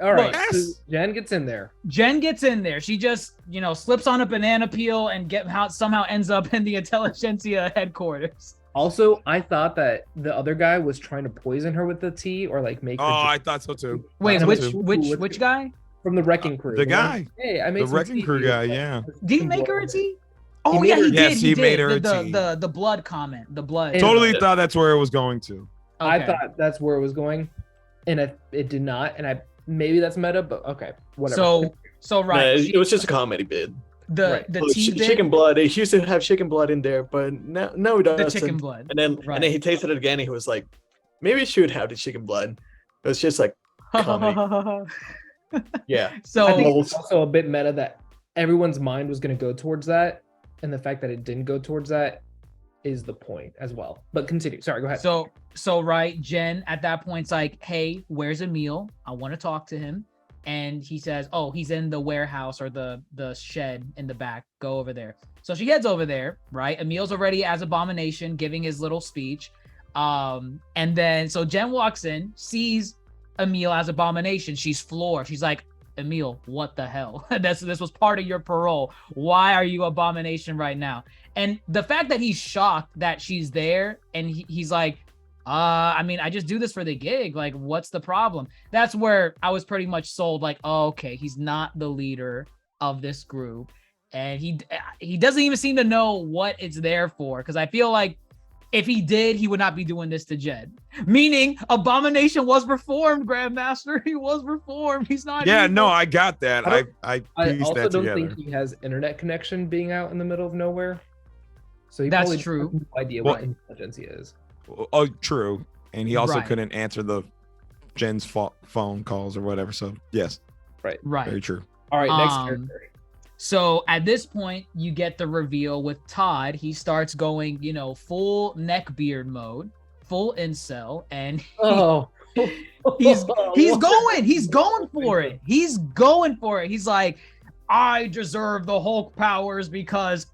All right. Yes. So Jen gets in there. Jen gets in there. She just, slips on a banana peel and somehow ends up in the Intelligentsia headquarters. Also, I thought that the other guy was trying to poison her with the tea or like make her Oh, I drink thought so too. Wait, Thought which so too. which guy? from the wrecking crew. The guy. Hey, I made The some wrecking tea crew for you. guy, yeah. Did he make her a tea? Oh made yeah, her- he did. Yes, he did. made her a the, tea. The blood comment. The blood. And- Totally thought that's where it was going to. I Okay. thought that's where it was going, and it did not. And maybe that's meta, but okay, whatever. So No, right. it was just a comedy bit. the Oh, tea bit, chicken blood. He used to have chicken blood in there, but no, he doesn't. the chicken blood. And then Right. he tasted it again. And he was like, maybe I should have the chicken blood. It was just like, comedy. yeah. So I think Oh. it's also a bit meta that everyone's mind was going to go towards that, and the fact that it didn't go towards that is the point as well. But continue. Sorry, go ahead. So right, Jen at that point's like, hey, where's Emil? I want to talk to him. And he says, oh, he's in the warehouse or the shed in the back. Go over there. So she heads over there, right? Emil's already as Abomination giving his little speech. And then so Jen walks in, sees Emil as Abomination. She's floored. She's like, Emil, what the hell? This was part of your parole. Why are you Abomination right now? And the fact that he's shocked that she's there and he's like, I mean, I just do this for the gig. Like, what's the problem? That's where I was pretty much sold. Like, oh, okay, he's not the leader of this group, and he doesn't even seem to know what it's there for. Because I feel like if he did, he would not be doing this to Jed. Meaning, Abomination was reformed, Grandmaster. He was reformed. He's not. Yeah, evil. no, I got that. I I I pieced also that don't together. think he has internet connection being out in the middle of nowhere. So he That's probably true. has no idea Well- what intelligentsia is. Oh, true. And he also Right. couldn't answer the Jen's phone calls or whatever. So yes, Right. very true. All right, next Um, character. So at this point, you get the reveal with Todd. He starts going, full neckbeard mode, full incel, and Oh, he's What? going. He's going for it. He's going for it. He's like, I deserve the Hulk powers because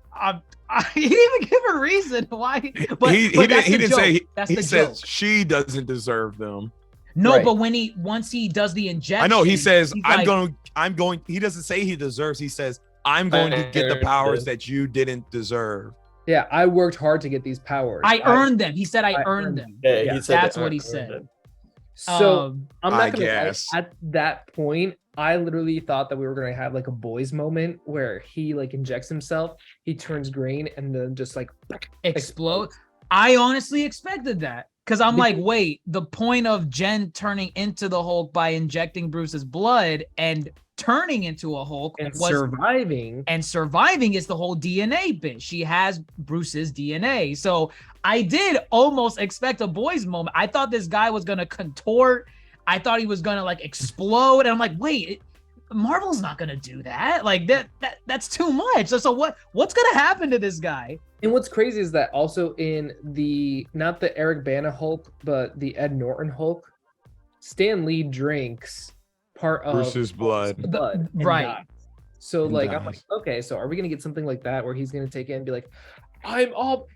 he didn't even give a reason why. But he but that's the didn't joke. say That's he the says joke. she doesn't deserve them. No, Right. but once he does the injection, I know he says he's I'm like, going. He doesn't say he deserves. He says I'm going to get the powers Earned. that you didn't deserve. Yeah, I worked hard to get these powers. I earned them. He said I I earned earned them. Yeah, Yeah, he said that's that- what he said. So I'm I not gonna lie, guess. at that point, I literally thought that we were gonna have like a boys moment where he like injects himself, he turns green, and then just like Explode. I honestly expected that because I'm like, wait, the point of Jen turning into the Hulk by injecting Bruce's blood and turning into a Hulk and was surviving. and surviving is the whole DNA bit. She has Bruce's DNA. So I did almost expect a boys moment. I thought this guy was gonna contort. I thought he was gonna like explode. And I'm like, wait, Marvel's not gonna do that. Like that's too much. So what's gonna happen to this guy? And what's crazy is that also in the not the Eric Bana Hulk, but the Ed Norton Hulk, Stan Lee drinks part of Bruce's blood. Hulk's blood and Right. dies. So And like I'm dies. like, okay, so are we gonna get something like that where he's gonna take it and be like, I'm all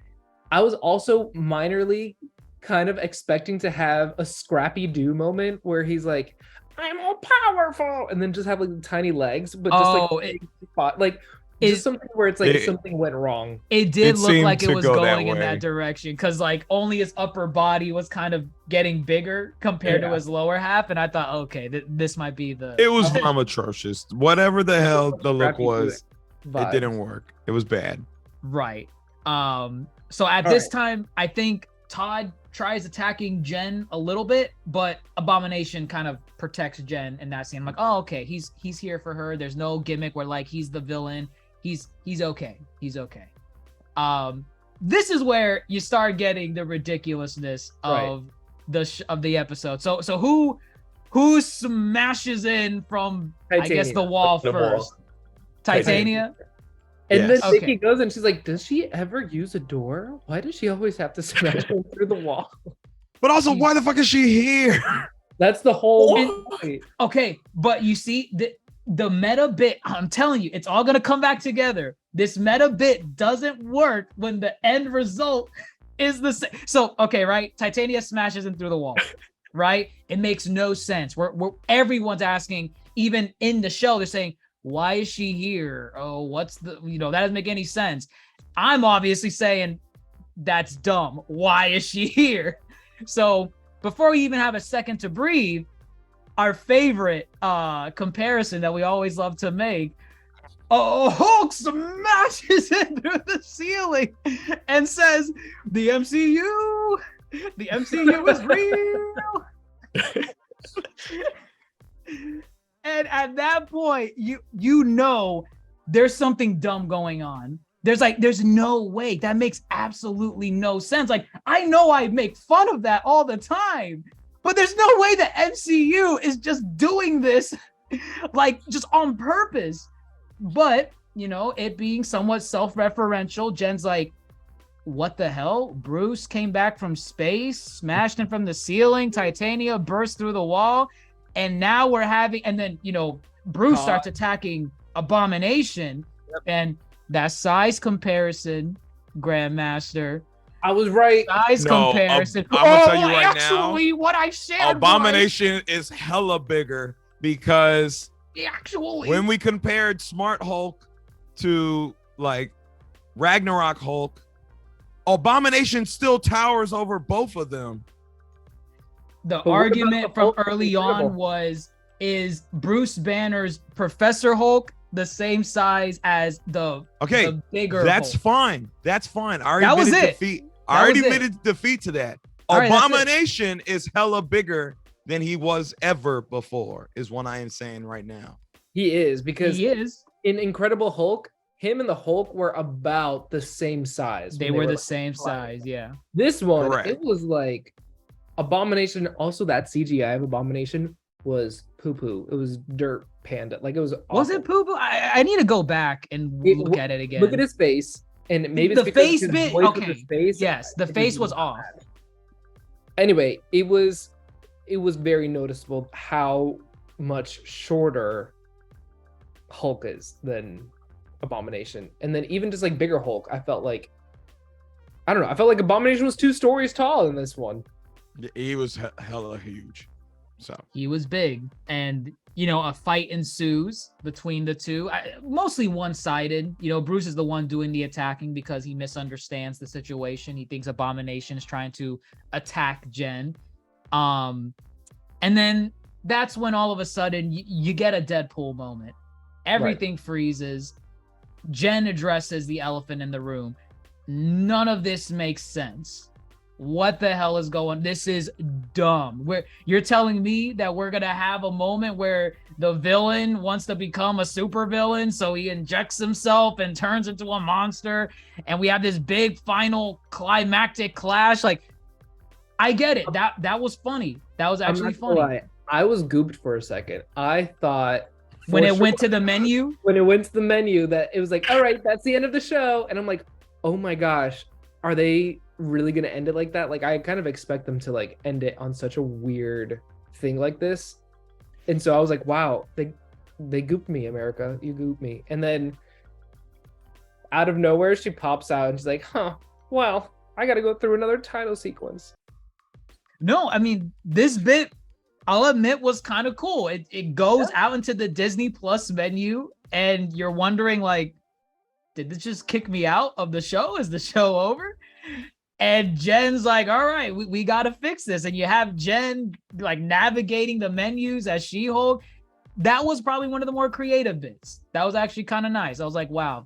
I was also minorly kind of expecting to have a Scrappy Doo moment where he's like, I'm all powerful, and then just have like tiny legs, but just Oh, like it- big spot, like it- just something where it's like it- something went wrong. It did It look seemed like it to was go that going in way. that direction because like only his upper body was kind of getting bigger compared to Yeah. his lower half, and I thought, okay, this might be the. It was atrocious. Whatever the hell the look Scrappy Doo was, it vibes. didn't work. It was bad. Right. So at All this right. time, I think Todd tries attacking Jen a little bit, but Abomination kind of protects Jen in that scene. I'm like, oh, okay, he's here for her. There's no gimmick where like he's the villain. He's okay. He's okay. This is where you start getting the ridiculousness of the episode. So who smashes in from I guess the Titania. wall The wall. first? Titania. And Yes. then Okay. Nikki goes and she's like, does she ever use a door? Why does she always have to smash them through the wall? But also, why the fuck is she here? That's the whole And- point. Okay, but you see the meta bit, I'm telling you, it's all gonna come back together. This meta bit doesn't work when the end result is the same. So, okay, right? Titania smashes him through the wall, right? It makes no sense. We're everyone's asking, even in the show, they're saying, why is she here? Oh, what's that doesn't make any sense. I'm obviously saying that's dumb. Why is she here? So before we even have a second to breathe, our favorite comparison that we always love to make, Hulk smashes it through the ceiling and says, the MCU is real. And at that point, you know there's something dumb going on. There's no way. That makes absolutely no sense. Like, I know I make fun of that all the time, but there's no way the MCU is just doing this like just on purpose. But, it being somewhat self-referential, Jen's like, what the hell? Bruce came back from space, smashed him from the ceiling, Titania burst through the wall, and now we're having, and then, Bruce starts attacking Abomination, and that size comparison, Grandmaster. I was right. Size No, comparison. I'm gonna tell you right now, actually, what I shared Abomination is hella bigger because was, actually, when we compared Smart Hulk to like Ragnarok Hulk, Abomination still towers over both of them. the But what argument about the from Hulk early Incredible? on is Bruce Banner's Professor Hulk the same size as the bigger That's Hulk? fine. That's fine. I already That was admitted it. defeat. That I already was it. admitted defeat to that. All right, that's it. Abomination is hella bigger than he was ever before, is what I am saying right now. He is, because He is. in Incredible Hulk, him and the Hulk were about the same size. They when were the like, same flying. size, yeah. This one, Correct. it was like Abomination. Also, that CGI of Abomination was poo poo. It was dirt panda. Like, it was. Was awful. it poo poo? I need to go back and It- look at it again. Look at his face, and maybe The it's because face his bit- voice with okay. his face. Yes, the it face was bad. off. Anyway, it was very noticeable how much shorter Hulk is than Abomination, and then even just like bigger Hulk, I felt like Abomination was 2 stories tall in this one. He was hella huge. So He was big, and a fight ensues between the two, mostly one-sided. Bruce is the one doing the attacking because he misunderstands the situation. He thinks Abomination is trying to attack Jen, and then that's when all of a sudden you get a Deadpool moment. Everything freezes. Jen addresses the elephant in the room. None of this makes sense. What the hell is going? This is dumb. You're telling me that we're gonna have a moment where the villain wants to become a super villain, so he injects himself and turns into a monster, and we have this big final climactic clash. Like, I get it. That was funny. That was actually I'm not gonna funny. lie, I was gooped for a second. I thought When for it sure- went to the menu, when it went to the menu, that it was like, all right, that's the end of the show, and I'm like, oh my gosh, are they really gonna end it like that? Like, I kind of expect them to like end it on such a weird thing like this, and so I was like, wow, they gooped me, America, you gooped me. And then out of nowhere, she pops out and she's like, huh, well, I gotta go through another title sequence. no, I mean, this bit, I'll admit, was kind of cool. It goes out into the Disney Plus menu, and you're wondering, like, did this just kick me out of the show? Is the show over? And Jen's like, all right, we got to fix this. And you have Jen like navigating the menus as She-Hulk. That was probably one of the more creative bits. That was actually kind of nice. I was like, wow,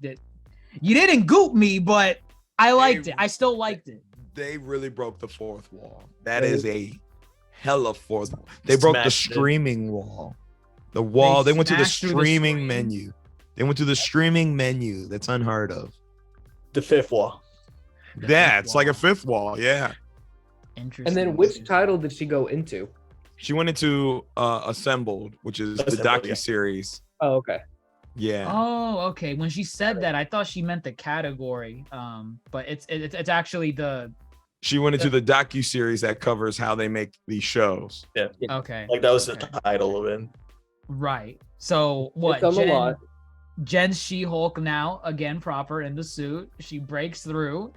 you didn't goop me, but I liked it. I still liked it. they really broke the fourth wall. That is a hella fourth wall. They broke the Smashed it. streaming wall. The wall. They went to the smashed through the streaming screen. menu. They went to the streaming menu. That's unheard of. The 5th wall. Yeah, it's like a fifth wall. Yeah. Interesting. And then which title did she go into? She went into Assembled, which is the Assembled, yeah. docu-series. Oh, okay. Yeah. Oh, okay. When she said that, I thought she meant the category. But it's actually the She went into the docu-series that covers how they make these shows. Yeah. okay. Like that was okay. the title of it. Right. So what? It's on the lot. Jen's She-Hulk now, again, proper in the suit. She breaks through.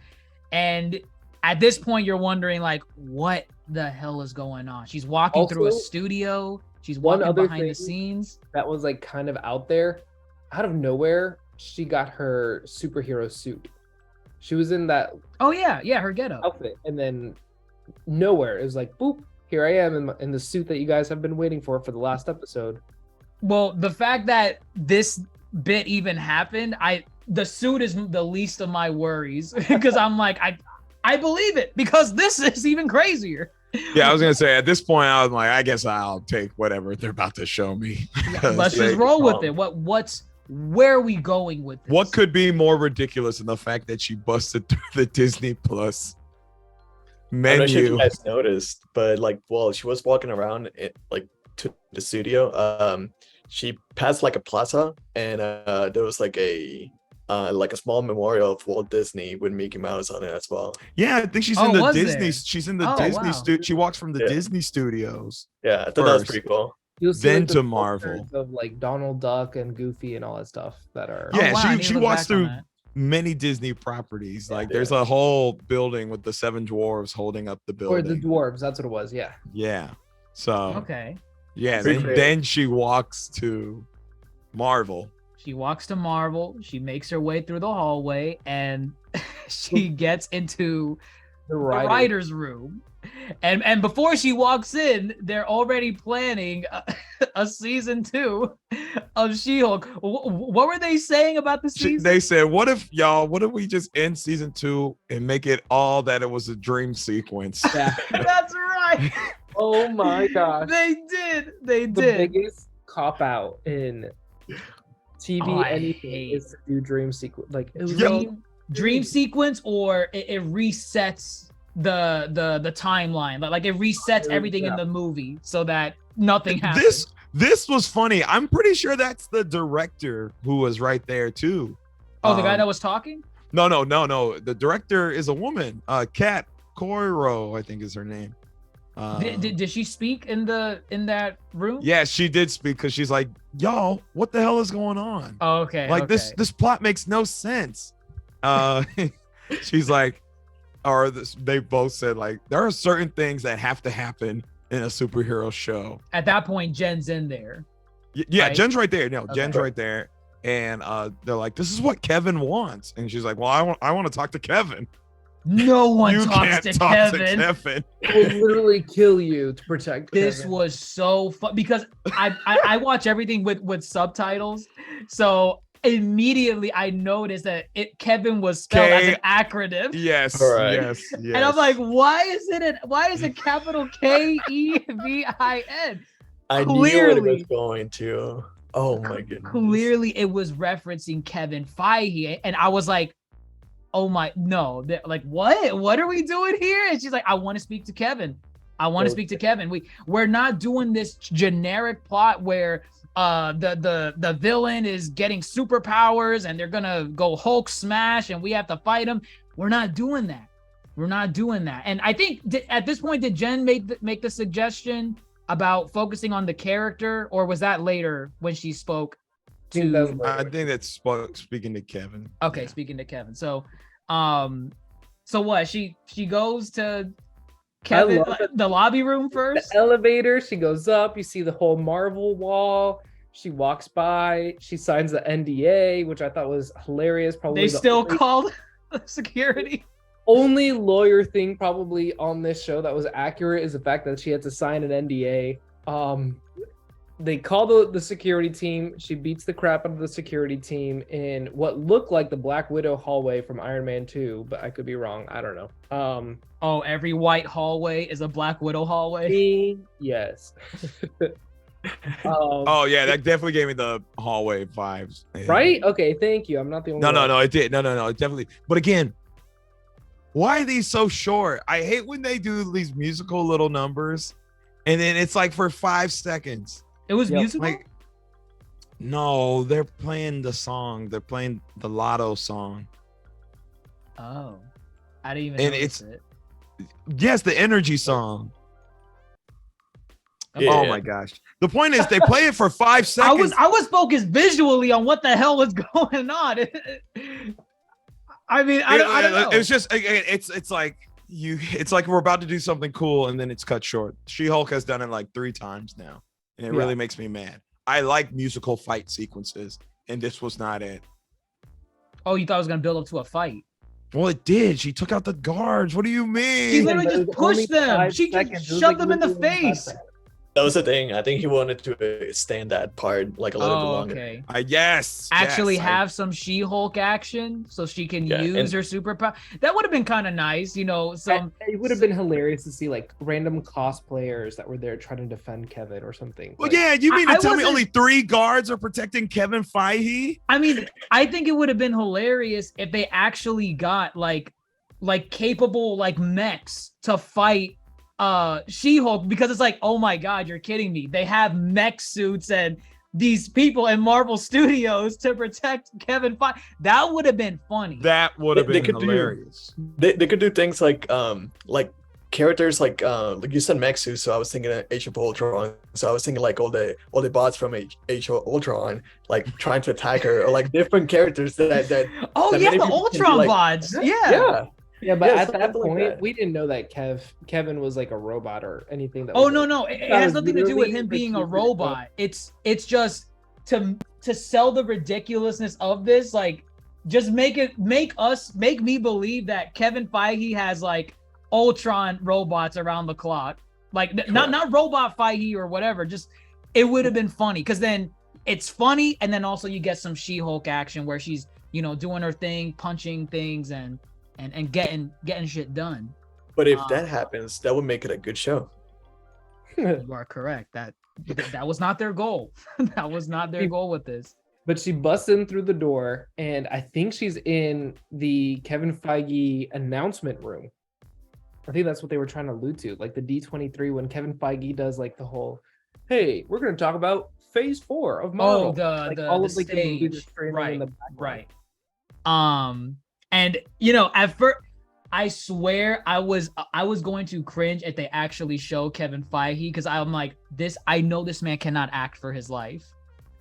And at this point, you're wondering, like, what the hell is going on? She's walking through a Also, studio. She's one walking other behind the thing- scenes. That was like kind of out there. Out of nowhere, she got her superhero suit. She was in that Oh, yeah. Yeah, her getup. outfit, and then nowhere it was like, boop, here I am in the suit that you guys have been waiting for the last episode. Well, the fact that this bit even happened, the suit is the least of my worries because I'm like, I believe it because this is even crazier. Yeah, I was gonna say at this point, I was like, I guess I'll take whatever they're about to show me. Let's just roll with it. Where are we going with this? What could be more ridiculous than the fact that she busted through the Disney Plus I'm not sure if you menu? guys noticed, but like while she was walking around like to the studio, she passed like a plaza, and there was like a small memorial of Walt Disney with Mickey Mouse on it as well. Yeah, I think she's Oh, in the was Disney. there? She's in the Oh, Disney wow. studio. She walks from the Yeah. Disney studios. Yeah, I thought that was First. pretty cool. You'll see Then like, the to posters Marvel. of like Donald Duck and Goofy and all that stuff that are. Yeah, wow, I didn't she look walks back on through that. many Disney properties. Like there's Yeah. a whole building with the 7 dwarves holding up the Or building. the dwarves, that's what it was. Yeah. Yeah. So Okay. yeah, Pretty then, creative. then she walks to Marvel. She walks to Marvel. She makes her way through the hallway and she gets into The the writer. writer's room. And before she walks in, they're already planning a season 2 of She-Hulk. What were they saying about the season? They said, what if we just end season 2 and make it all that it was a dream sequence? Yeah. That's right. Oh my gosh. They did. They The did. biggest cop out in TV Oh, I anything hate- is to do dream sequence. Like it was Dream sequence, or it resets the timeline. Like it resets everything in Yeah. the movie so that nothing happens. This was funny. I'm pretty sure that's the director who was right there too. Oh, the guy Um, that was talking? No. The director is a woman. Kat Coiro, I think is her name. Did she speak in that room? Yeah, she did speak because she's like, y'all, what the hell is going on? Oh, okay. Like okay. this plot makes no sense. She's like, they both said like there are certain things that have to happen in a superhero show. At that point, Jen's in there. Yeah, Right. Jen's right there. No, Jen's Okay. right there. And they're like, this is what Kevin wants. And she's like, well, I want to talk to Kevin. No one You talks can't to talk Kevin. to Kevin. will literally kill you to protect. This Kevin. was so fun because I watch everything with subtitles, so immediately I noticed that Kevin was spelled as an acronym, Yes, Correct. yes, yes. and I'm like, why is it capital KEVIN? I knew what it was Clearly. going to. Oh my goodness. Clearly, it was referencing Kevin Feige, and I was like, oh my, no, like what are we doing here? And she's like, I want to speak to Kevin. I want to speak to Kevin. We're not doing this generic plot where the villain is getting superpowers and they're gonna go Hulk smash and we have to fight him. We're not doing that. We're not doing that. And I think at this point, did Jen make the suggestion about focusing on the character, or was that later when she spoke think that was to? later. I think that's speaking to Kevin. Okay, Yeah. speaking to Kevin. So what? She goes to Kevin, love it. the lobby room first. The elevator, she goes up, you see the whole Marvel wall. She walks by, she signs the NDA, which I thought was hilarious. Probably They the still only, called security. only lawyer thing probably on this show that was accurate is the fact that she had to sign an NDA. They call the security team. She beats the crap out of the security team in what looked like the Black Widow hallway from Iron Man 2, but I could be wrong. I don't know. Oh, every white hallway is a Black Widow hallway. Yes. Oh yeah, that definitely gave me the hallway vibes. Yeah. Right? Okay, thank you. I'm not the only one. No, it did. No, it definitely. But again, why are these so short? I hate when they do these musical little numbers, and then it's like for 5 seconds. It was Yep. musical. Like, No, they're playing the song. They're playing the Lotto song. Oh, I didn't even And notice it. Yes, the energy song. Okay. Yeah. Oh my gosh. The point is they play it for 5 seconds. I was focused visually on what the hell was going on. I mean, I don't know. It's just it's like it's like we're about to do something cool and then it's cut short. She-Hulk has done it like 3 times now, and it Yeah. really makes me mad. I like musical fight sequences, and this was not it. Oh, you thought it was gonna build up to a fight? Well, it did. She took out the guards. What do you She mean? literally But it just was only pushed them. 5 She seconds. just It was shoved like them in the literally 5 face. seconds. That was the thing. I think he wanted to stand that part like a little bit Oh, longer. okay. Yes. Actually yes, have some She-Hulk action so she can Yeah, use and- her superpower. That would have been kind of nice, you know. Some It would have been hilarious to see like random cosplayers that were there trying to defend Kevin or something. Well, Like, yeah, you mean to I tell me wasn't- only 3 guards are protecting Kevin Feige? I mean, I think it would have been hilarious if they actually got like capable like mechs to fight She-Hulk, because it's like, oh my god, you're kidding me. They have mech suits and these people in Marvel Studios to protect Kevin Feige. That would have been funny. That would have They been could do- hilarious. They could do things like characters like you said Mexu, so I was thinking of Age of Ultron. So I was thinking like all the bots from Age of Ultron like trying to attack her, or like different characters that Oh that yeah, many the people can be Ultron like, bots. Yeah. yeah. yeah, but Yeah, at that something like point, that. we didn't know that Kevin was like a robot or anything. That Oh was, no, like- no, it that has was nothing to do with literally him being a recruited, bro. robot. It's just to sell the ridiculousness of this, like just make me believe that Kevin Feige has like Ultron robots around the clock. Like not robot Feige or whatever, just it would have been funny, because then it's funny, and then also you get some She-Hulk action where she's, you know, doing her thing, punching things and getting shit done. But if Um, that happens, that would make it a good show. You are correct. That was not their goal. That was not their goal with this. But she busts in through the door, and I think she's in the Kevin Feige announcement room. I think that's what they were trying to allude to, like the D23 when Kevin Feige does like the whole, "Hey, we're going to talk about Phase 4 of Marvel." Oh, like the all of like the movie stage, that's trailing right, in the background. right. And you know, at first, I swear I was going to cringe if they actually show Kevin Feige, because I'm like, I know this man cannot act for his life.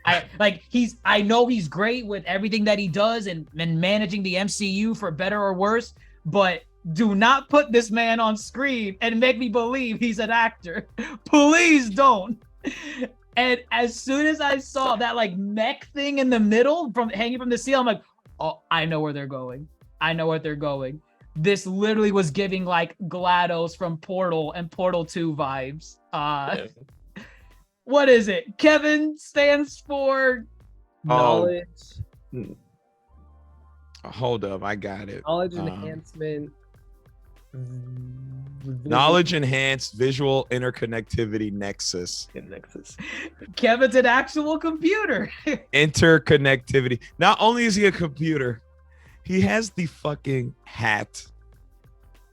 I know he's great with everything that he does and managing the MCU for better or worse, but do not put this man on screen and make me believe he's an actor. Please don't. And as soon as I saw that like mech thing in the middle from hanging from the ceiling, I'm like, oh, I know where they're going. I know what they're going. This literally was giving like GLaDOS from Portal and Portal 2 vibes. Yeah. What is it? Kevin stands for Knowledge, Hold up, I got it. knowledge Um, enhancement, Knowledge enhanced visual interconnectivity nexus. In Nexus. Kevin's an actual computer. Interconnectivity. Not only is he a computer, he has the fucking hat.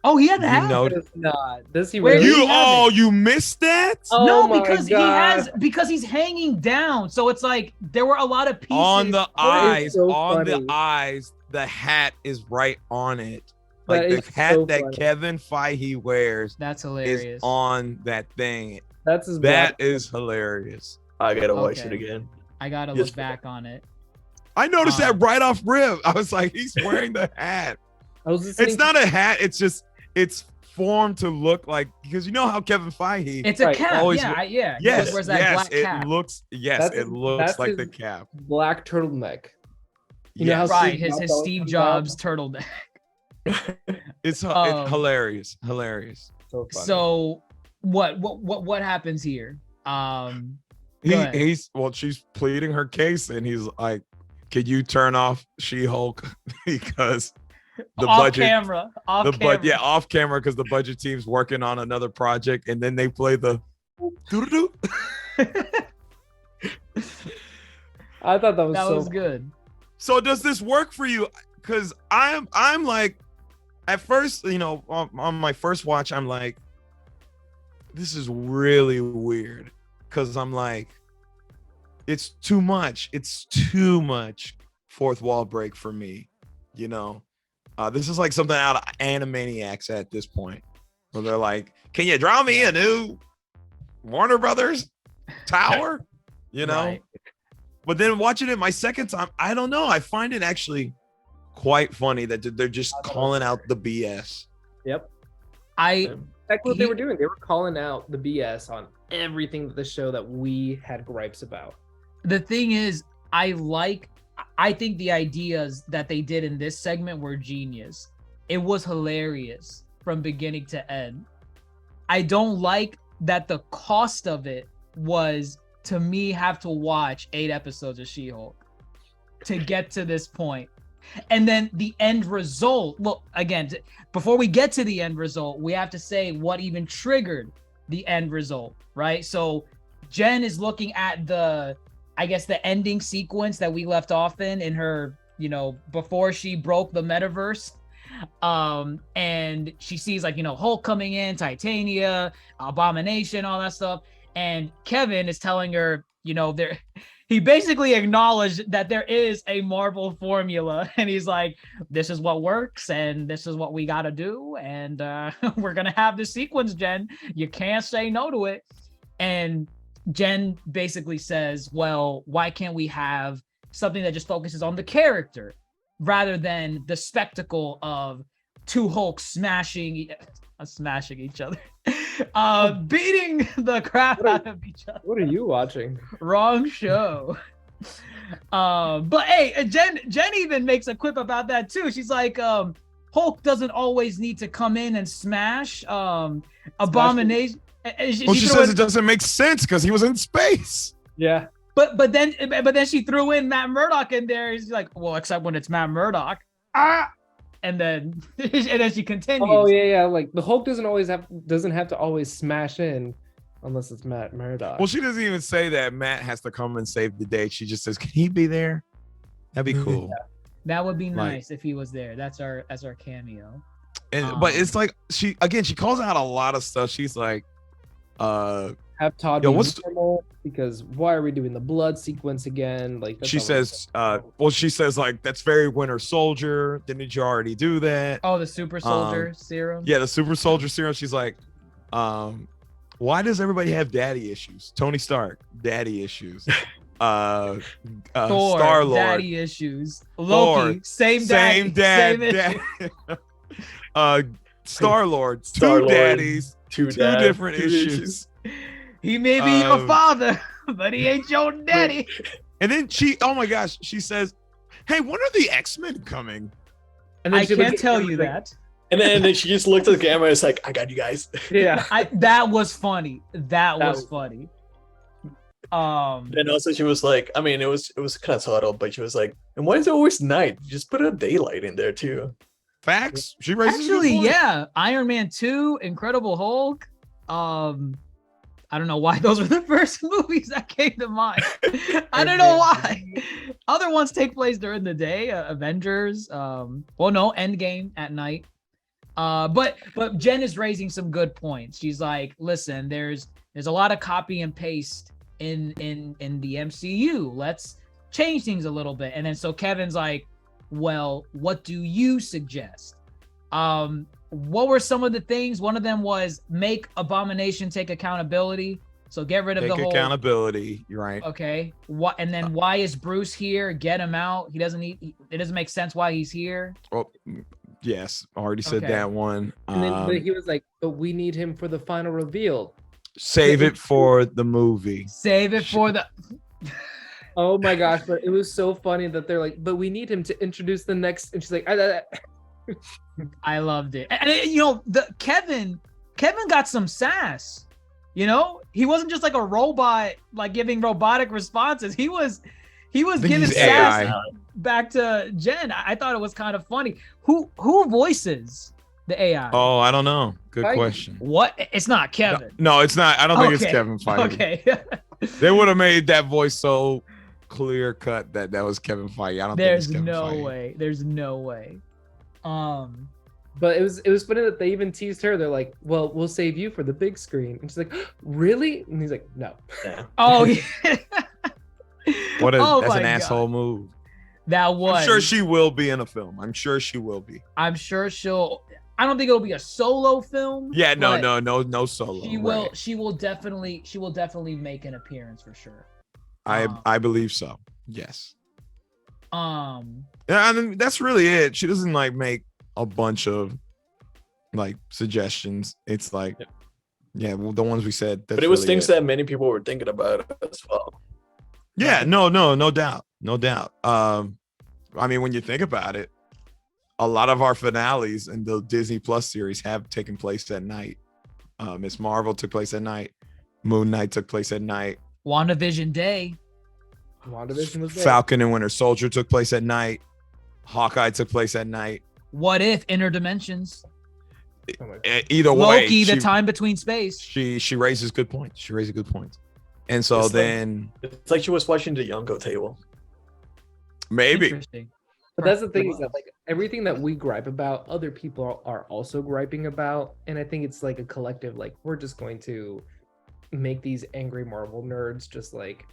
Oh, he had the You hat? know- Does not. Does he Where really? did he You have it? you missed that? Oh No, my because God. because he's hanging down. So it's like there were a lot of pieces. On the eyes, so on funny. the eyes, the hat is right on it. That Like the is hat so that funny. Kevin Feige wears That's is hilarious. on that thing. That's his That black- is hilarious. I gotta watch it Okay. again. I gotta Yes. look back on it. I noticed Um, that right off rip. I was like, he's wearing the hat. I was listening It's not a hat. It's just it's formed to look like, because you know how Kevin Feige. It's a Right, cap. always Yeah, yeah. He yes, always wears that yes, black it cap. looks. Yes, That's it his- looks that's like the his- cap. black turtleneck. You know how Yes. Right, Steve his Jobs always Steve comes Jobs out? turtleneck. It's Um, hilarious, hilarious. So funny. So what happens here? Go ahead. She's pleading her case, and he's like, "Can you turn off She-Hulk because the off budget, camera, off the camera. yeah, off camera because the budget team's working on another project," and then they play the doo-doo-doo. I thought that was That so was good. So does this work for you? Because I'm like, at first, you know, on my first watch, I'm like, this is really weird. Because I'm like, it's too much. It's too much fourth wall break for me. You know, this is like something out of Animaniacs at this point, where they're like, "Can you draw me a new Warner Brothers tower?" You know. Right. But then watching it my second time, I don't know. I find it actually quite funny that they're just calling out the BS. Yep. I That's what they He- were doing. They were calling out the BS on everything that the show that we had gripes about. the thing is, I think the ideas that they did in this segment were genius. It was hilarious from beginning to end. I don't like that the cost of it was, to me, have to watch 8 episodes of She-Hulk to get to this point. And then the end result, well, again, before we get to the end result, we have to say what even triggered the end result, right? So Jen is looking at the ending sequence that we left off in her, before she broke the metaverse. And she sees Hulk coming in, Titania, Abomination, all that stuff. And Kevin is telling her, he basically acknowledged that there is a Marvel formula, and he's like, this is what works and this is what we got to do. And we're going to have this sequence, Jen. You can't say no to it. And Jen basically says, well, why can't we have something that just focuses on the character rather than the spectacle of two Hulks smashing each other, beating the crap out of each other. What are you watching? Wrong show. But hey, Jen even makes a quip about that too. She's like, Hulk doesn't always need to come in and smash. Abomination. She says it doesn't make sense because he was in space. Yeah. But then she threw in Matt Murdock in there. She's like, well, except when it's Matt Murdock. And then she continues. Oh yeah. Like the Hulk doesn't have to always smash in unless it's Matt Murdock. Well, she doesn't even say that Matt has to come and save the day. She just says, "Can he be there? That'd be cool." That would be Like- nice if he was there. That's our cameo. But it's like she calls out a lot of stuff. She's like, Have Todd Yo, be what's- normal, because why are we doing the blood sequence again? Like that's she not what says, she says like, that's very Winter Soldier. Didn't you already do that? Oh, the super soldier serum. Yeah, the super soldier serum. She's like, why does everybody have daddy issues? Tony Stark, daddy issues. Thor, Star-Lord, daddy issues. Loki, Thor, same daddy, same dad. same issue. Star-Lord, two Star-Lord, daddies, two dads, different two issues. He may be your father, but he ain't your daddy. And then oh my gosh, she says, hey, when are the X-Men coming? And then I she looks can't at tell him you like, that. And then she just looked at the camera and is like, I got you guys. Yeah. That was funny. That was was- funny. And also she was like, I mean, it was kind of subtle, but she was like, and why is it always night? Just put a daylight in there too. Facts. She raises a good Actually, point. yeah. Iron Man 2, Incredible Hulk. I don't know why those were the first movies that came to mind. I don't know why. Other ones take place during the day. Avengers. Endgame at night. But Jen is raising some good points. She's like, listen, there's a lot of copy and paste in the MCU. Let's change things a little bit. And then so Kevin's like, well, what do you suggest? What were some of the things? One of them was make Abomination take accountability. So get rid of Take the whole accountability. You're right. Okay. What? And then why is Bruce here? Get him out. It doesn't make sense why he's here. Well, yes, already said Okay. that one. And then but he was like, but we need him for the final reveal. Save it for the movie. Save it for the. Oh my gosh, but it was so funny that they're like, but we need him to introduce the next, and she's like, I loved it. And the Kevin got some sass. He wasn't just like a robot, like giving robotic responses. He was think giving he's sass AI. back to Jen. I thought it was kind of funny. Who voices the AI? Oh, I don't know. Good Feige. question. What? It's not Kevin. No, it's not. I don't think it's Okay. Kevin Feige. Okay. They would have made that voice so clear cut that was Kevin Feige. I don't There's think it's Kevin no Feige. way. There's no way. but it was funny that they even teased her. They're like, well, we'll save you for the big screen, and she's like, really? And he's like, no. Yeah. Oh yeah. What a Oh that's my an God. asshole move. That was. I'm sure she will be in a film. I'm sure she will be. I'm sure she'll. I don't think it'll be a solo film. Yeah, but no solo. She will. right. She will definitely. She will definitely make an appearance for sure. I believe so. Yes. Um. Yeah, I mean that's really it. She doesn't like make a bunch of like suggestions. It's like, yeah, well, the ones we said. That's But it was really things that many people were thinking about as well. Yeah, no doubt, no doubt. I mean, when you think about it, a lot of our finales in the Disney Plus series have taken place at night. Miss Marvel took place at night. Moon Knight took place at night. WandaVision Day. WandaVision was there. Falcon and Winter Soldier took place at night. Hawkeye took place at night. What if Interdimensions? Oh my God. Either way, Loki, the time between space. she raises good points. She raises good points. And so It's like- then It's like she was watching the Yonko table. maybe Interesting. But that's the thing is that like everything that we gripe about, other people are also griping about, and I think it's like a collective. Like we're just going to make these angry Marvel nerds just like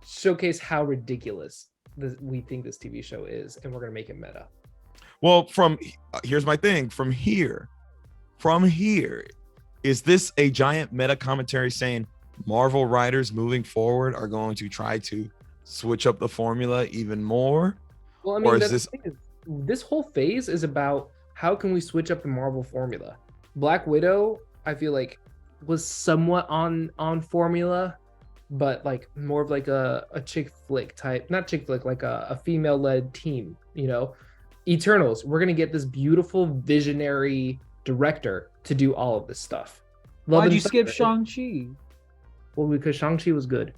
showcase how ridiculous we think this TV show is, and we're gonna make it meta. Well, here's my thing. From here, is this a giant meta commentary saying Marvel writers moving forward are going to try to switch up the formula even more? Well, I Or mean, is that's this- the thing is, this whole phase is about how can we switch up the Marvel formula. Black Widow, I feel like, was somewhat on formula, but like more of like a chick flick type, not chick flick, like a female led team. You know, Eternals, we're gonna get this beautiful visionary director to do all of this stuff. Love Why'd and you skip Thunder- Shang-Chi? Well, because Shang-Chi was good.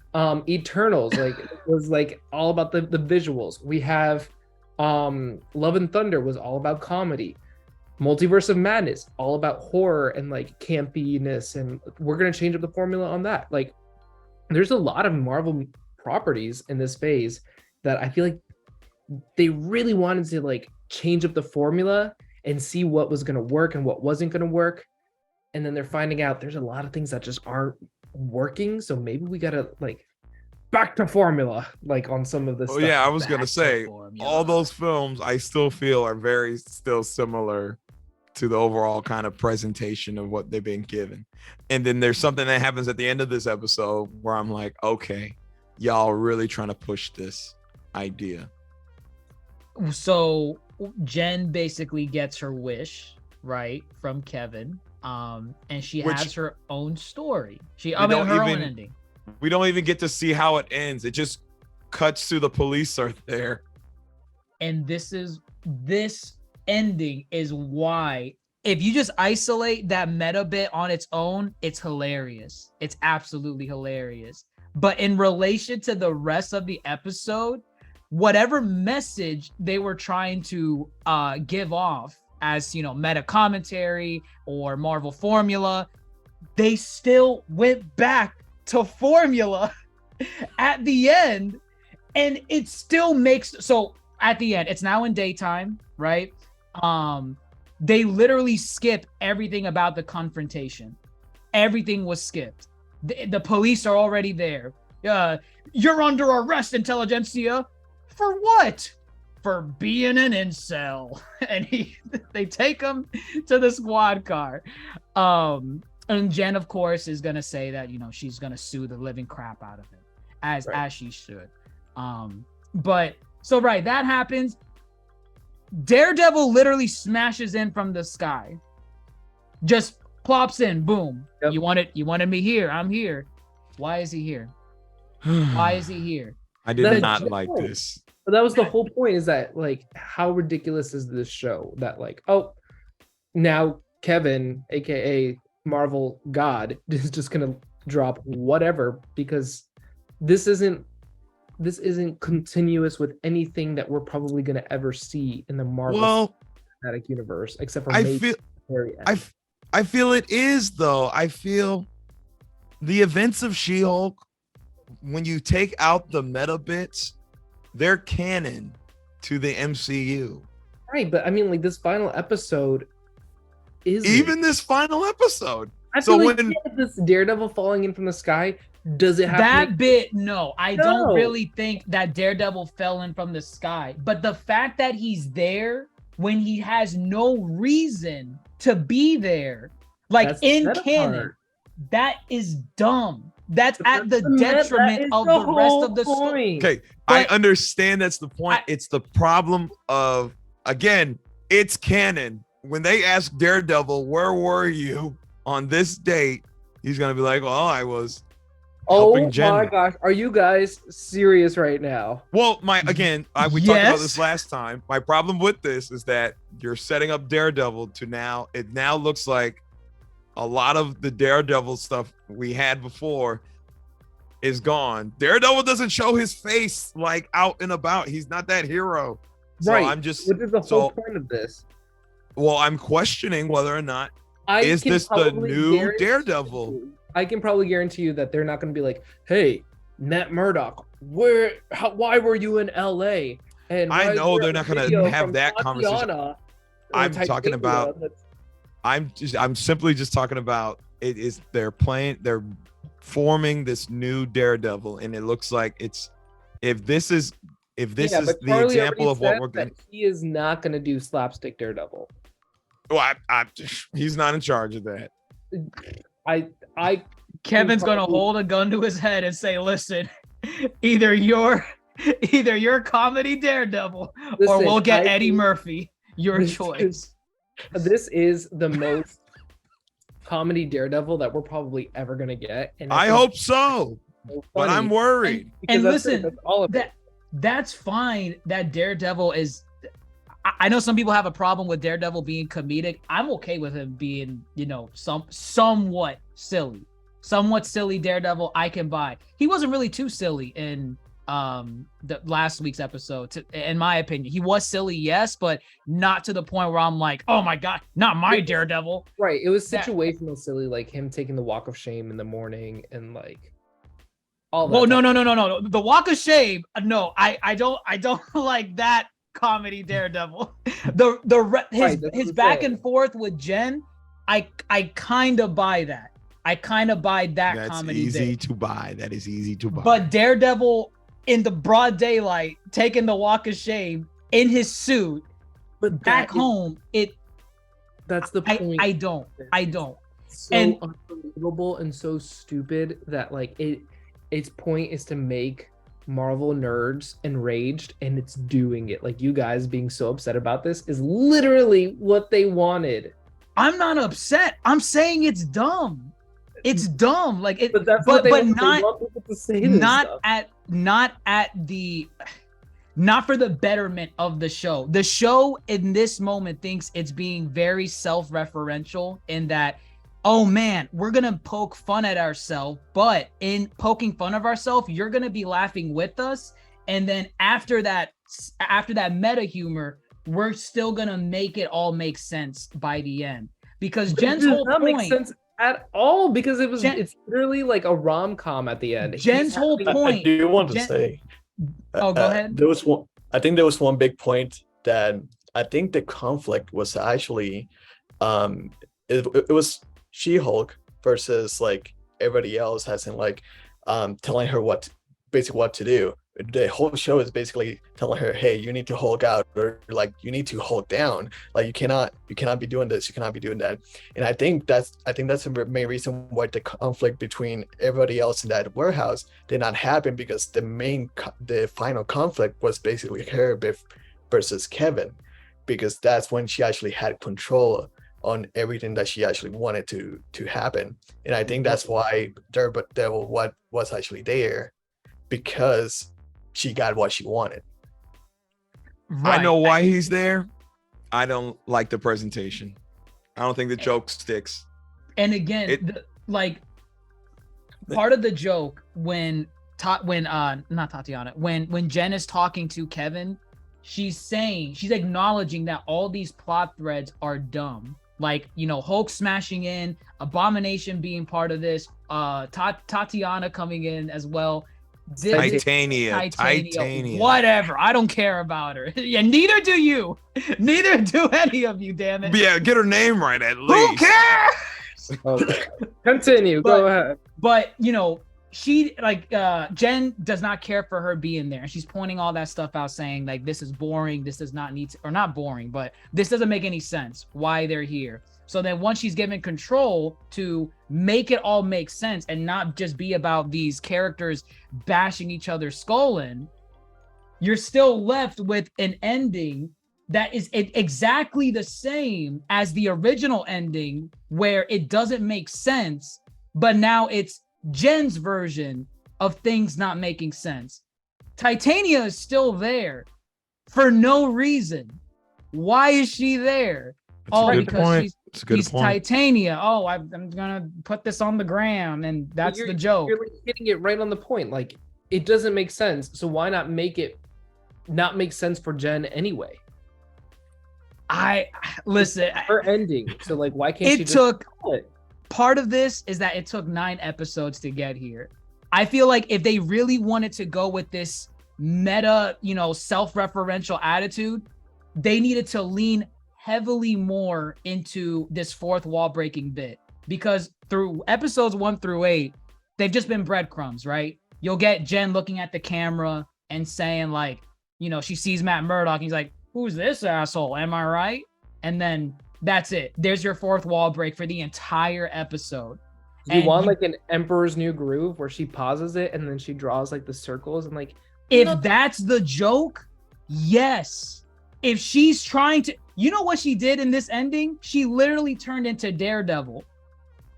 Eternals, like was like all about the visuals. We have Love and Thunder was all about comedy. Multiverse of Madness, all about horror and like campiness, and we're gonna change up the formula on that. Like there's a lot of Marvel properties in this phase that I feel like they really wanted to like change up the formula and see what was gonna work and what wasn't gonna work. And then they're finding out there's a lot of things that just aren't working, so maybe we gotta like back to formula like on some of this Oh stuff. yeah, I was gonna Back to say formula. all those films I still feel are very still similar to the overall kind of presentation of what they've been given. And then there's something that happens at the end of this episode where I'm like, okay, y'all really trying to push this idea. So Jen basically gets her wish, right, from Kevin. And she Which- has her own story. We Her don't own even- ending. We don't even get to see how it ends. It just cuts to the police are there. And this ending is why, if you just isolate that meta bit on its own, it's hilarious. It's absolutely hilarious. But in relation to the rest of the episode, whatever message they were trying to give off as, meta commentary or Marvel formula, they still went back to formula at the end, and it still makes so at the end, it's now in daytime, right? They literally skip everything about the confrontation. Everything was skipped. The police are already there. You're under arrest, intelligentsia. For what? For being an incel. And they take him to the squad car. And Jen, of course, is gonna say that she's gonna sue the living crap out of him, as she should. But so right, that happens. Daredevil literally smashes in from the sky, just plops in, boom. Yep. You wanted me here. I'm here. Why is he here? Why is he here? I did That's not just like cool. this. But that was the whole point, is that like how ridiculous is this show that like, oh, now Kevin, aka Marvel God, is just gonna drop whatever because this isn't continuous with anything that we're probably gonna ever see in the Marvel Well, Cinematic Universe, except for I maybe feel the very end. I feel it is though. I feel the events of She-Hulk, when you take out the meta bits, they're canon to the MCU. Right, but I mean, like this final episode is Even this final episode. I so feel like when- this Daredevil falling in from the sky Does it have That to make bit, no, I No. don't really think that Daredevil fell in from the sky. But the fact that he's there when he has no reason to be there, like That's in the meta canon, part. that is dumb. That's But at the that's meta- that detriment is of the rest whole of the story. point. Okay, I But- understand that's the point. I- It's the problem of, again, it's canon. When they ask Daredevil, where were you on this date? He's gonna be like, well, I was Oh helping my Jen. gosh, are you guys serious right now? Well, we talked about Yes. this last time. My problem with this is that you're setting up Daredevil to now. It now looks like a lot of the Daredevil stuff we had before is gone. Daredevil doesn't show his face like out and about. He's not that hero. So Right. I'm just What is the so whole point of this? well, I'm questioning whether or not Is this the new Daredevil? I can probably guarantee you that they're not going to be like, "Hey, Matt Murdock, why were you in LA?" And I why is know there they're a not gonna video have from that conversation. Tatiana or I'm talking Titania about- that's- I'm simply just talking about it is they're forming this new Daredevil, and it looks like if this is Yeah, the but Charlie example already of what said we're going that he is not going to do slapstick Daredevil. well, he's not in charge of that. I Kevin's gonna Probably- hold a gun to his head and say, "Listen, either you're comedy Daredevil, or Listen, we'll get I Eddie think Murphy. Your this choice." This is the most comedy Daredevil that we're probably ever going to get. And I think hope so, it's so but I'm funny worried. because And that's it, listen, that's all of it. That's fine that Daredevil is. I know some people have a problem with Daredevil being comedic. I'm okay with him being, somewhat silly Daredevil. I can buy. He wasn't really too silly in the last week's episode, in my opinion. He was silly, yes, but not to the point where I'm like, oh my god, not my Daredevil. Right. It was that- situational silly, like him taking the walk of shame in the morning and like all that. Well, no. type- The Walk of Shame. No, I don't like that comedy Daredevil. Right, that's His what back I'm saying. and forth with Jen, I kind of buy that. I kind of buy that That's comedy. easy there. to buy. That is easy to buy. But Daredevil in the broad daylight, taking the Walk of Shame in his suit But back that is- home, that's the point. I don't. so and- unbelievable and so stupid that like its point is to make Marvel nerds enraged, and it's doing it. Like, you guys being so upset about this is literally what they wanted. I'm not upset. I'm saying it's dumb. It's dumb. Like it, But that's but what they but want. not They want people to say this stuff. not for the betterment of the show. The show in this moment thinks it's being very self-referential in that, oh man, we're gonna poke fun at ourselves, but in poking fun of ourselves, you're gonna be laughing with us, and then after that meta humor, we're still gonna make it all make sense by the end. Because But Jen's it does whole not make point, sense at all, because Jen- it's literally like a rom-com at the end. Jen's He's whole having- I point- do want to Jen- say. Oh, go ahead. There was one. I think there was one big point that I think the conflict was actually, it was She-Hulk versus like everybody else, as in like, telling her basically what to do. The whole show is basically telling her, hey, you need to Hulk out, or like you need to Hulk down. Like you cannot be doing this, you cannot be doing that. And I think that's the main reason why the conflict between everybody else in that warehouse did not happen, because the final conflict was basically her versus Kevin, because that's when she actually had control on everything that she actually wanted to happen. And I think that's why Daredevil was actually there, because she got what she wanted. I know Right. why he's there. I don't like the presentation. I don't think the joke sticks. And again, part of the joke when not Tatiana, when Jen is talking to Kevin, she's acknowledging that all these plot threads are dumb. Like, Hulk smashing in, Abomination being part of this, Tatiana coming in as well. Titania. Whatever. I don't care about her. Yeah, neither do you. Neither do any of you, damn it. Yeah, get her name right at Who least. cares? Okay. Continue. Go ahead. But she like Jen does not care for her being there, and she's pointing all that stuff out, saying like this is boring, this does not need to, or not boring, but this doesn't make any sense why they're here. So then once she's given control to make it all make sense and not just be about these characters bashing each other's skull in, you're still left with an ending that is exactly the same as the original ending, where it doesn't make sense, but now it's Jen's version of things not making sense. Titania is still there for no reason. Why is she there? That's a good point. It's a good she's point. Titania. Oh, I'm gonna put this on the gram, and that's the joke. You're like hitting it right on the point. Like, it doesn't make sense. So why not make it not make sense for Jen anyway? I listen. Her ending. So like, why can't she It just took call it? part of this is that it took 9 episodes to get here. I feel like if they really wanted to go with this meta, self-referential attitude, they needed to lean heavily more into this fourth wall breaking bit, because through episodes 1 through 8, they've just been breadcrumbs, right? You'll get Jen looking at the camera and saying like, she sees Matt Murdock and he's like, who's this asshole? Am I right? And then that's it. There's your fourth wall break for the entire episode. Do you want like an Emperor's New Groove where she pauses it and then she draws like the circles and like, if that's the joke, yes. If she's trying to, what she did in this ending? She literally turned into Daredevil.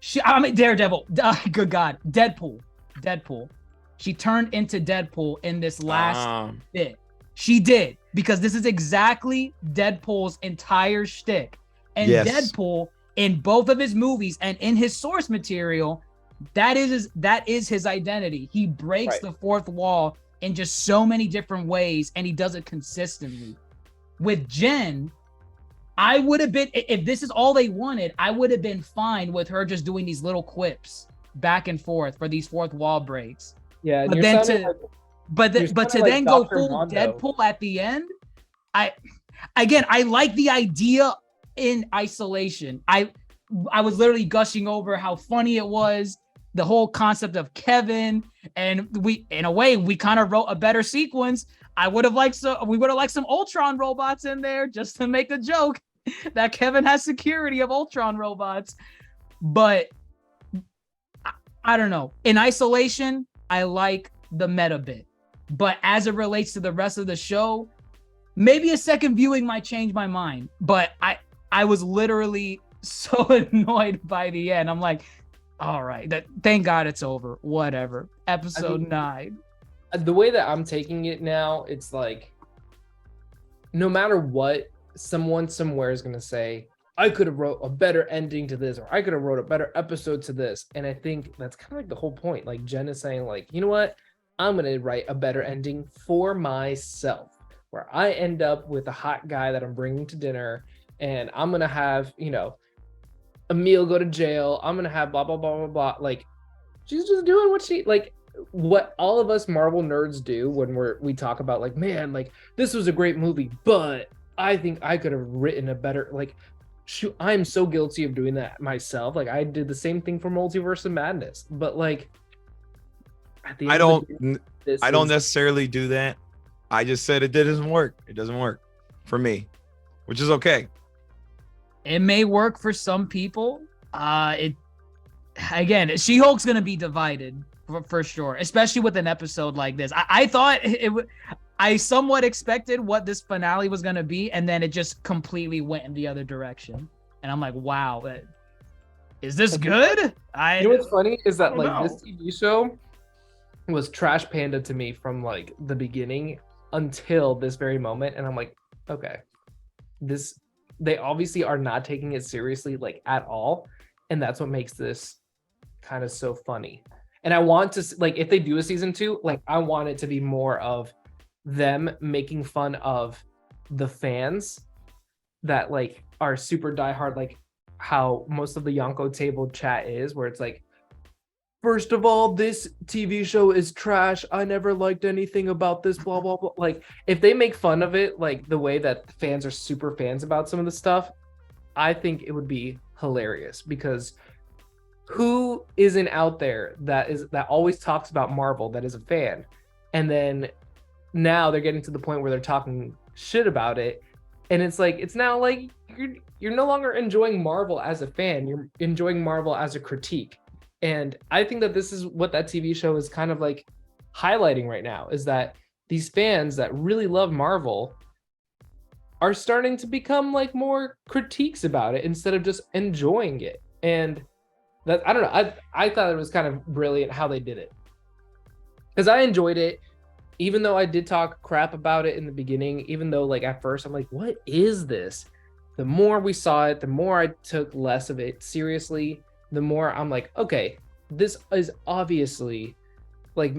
Daredevil. Good God, Deadpool. She turned into Deadpool in this last bit. She did, because this is exactly Deadpool's entire shtick. And Yes. Deadpool, in both of his movies and in his source material, that is his identity. He breaks Right. the fourth wall in just so many different ways, and he does it consistently. With Jen, I would have been, if this is all they wanted, I would have been fine with her just doing these little quips back and forth for these fourth wall breaks. yeah. And But you're then sounding to- like- But You're to sounding like then go Dr. full Mondo. Deadpool at the end, I like the idea in isolation. I was literally gushing over how funny it was, the whole concept of Kevin, and we kind of wrote a better sequence. We would have liked some Ultron robots in there just to make a joke that Kevin has security of Ultron robots. But I don't know. In isolation, I like the meta bit. But as it relates to the rest of the show, maybe a second viewing might change my mind. But I was literally so annoyed by the end. I'm like, all right, thank God it's over. Whatever. Episode 9. The way that I'm taking it now, it's like, no matter what, someone somewhere is gonna say, I could have wrote a better ending to this, or I could have wrote a better episode to this. And I think that's kind of like the whole point. Like Jen is saying, like, you know what? I'm gonna write a better ending for myself, where I end up with a hot guy that I'm bringing to dinner, and I'm gonna have, Emil go to jail. I'm gonna have blah blah blah blah blah. Like, she's just doing what all of us Marvel nerds do when we talk about like, man, like this was a great movie, but I think I could have written a better, like, shoot, I'm so guilty of doing that myself. Like I did the same thing for Multiverse of Madness, but like at the end I of the don't day, this I don't is- necessarily do that. I just said it doesn't work. It doesn't work for me, which is okay. It may work for some people. She-Hulk's gonna be divided for sure, especially with an episode like this. I thought it would. I somewhat expected what this finale was gonna be, and then it just completely went in the other direction. And I'm like, wow, is this good? You know what's funny is that don't like know. this TV show was Trash Panda to me from like the beginning until this very moment, and I'm like, okay, they obviously are not taking it seriously like at all, and that's what makes this kind of so funny. And I want to like, if they do a season 2, like I want it to be more of them making fun of the fans that like are super diehard, like how most of the Yonko table chat is, where it's like, first of all, this TV show is trash. I never liked anything about this, blah, blah, blah. Like, if they make fun of it, like the way that fans are super fans about some of the stuff, I think it would be hilarious, because who isn't out there that always talks about Marvel that is a fan, and then now they're getting to the point where they're talking shit about it, and it's like it's now like you're no longer enjoying Marvel as a fan, you're enjoying Marvel as a critique. And I think that this is what that TV show is kind of like highlighting right now, is that these fans that really love Marvel are starting to become like more critiques about it instead of just enjoying it. And that, I don't know, I thought it was kind of brilliant how they did it, because I enjoyed it, even though I did talk crap about it in the beginning. Even though like at first I'm like, what is this? The more we saw it, the more I took less of it seriously. The more I'm like, okay, this is obviously like,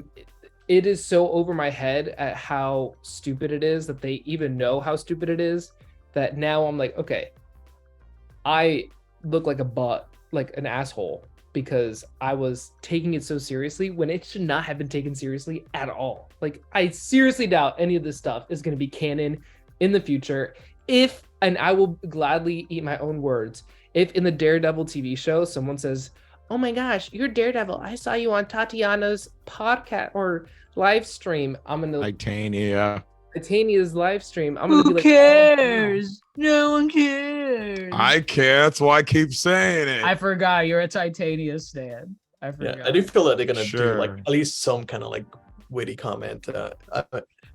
it is so over my head at how stupid it is that they even know how stupid it is, that now I'm like, okay, I look like a butt, like an asshole, because I was taking it so seriously when it should not have been taken seriously at all. Like, I seriously doubt any of this stuff is going to be canon in the future. If, and I will gladly eat my own words, if in the Daredevil TV show someone says, oh my gosh, you're Daredevil, I saw you on Tatiana's podcast or live stream, I'm gonna Titania's live stream, I'm gonna be like, Who cares? No one cares. I care. That's why I keep saying it. I forgot you're a Titania stan. I forgot. Yeah, I do feel that they're gonna Sure. do like at least some kind of like witty comment.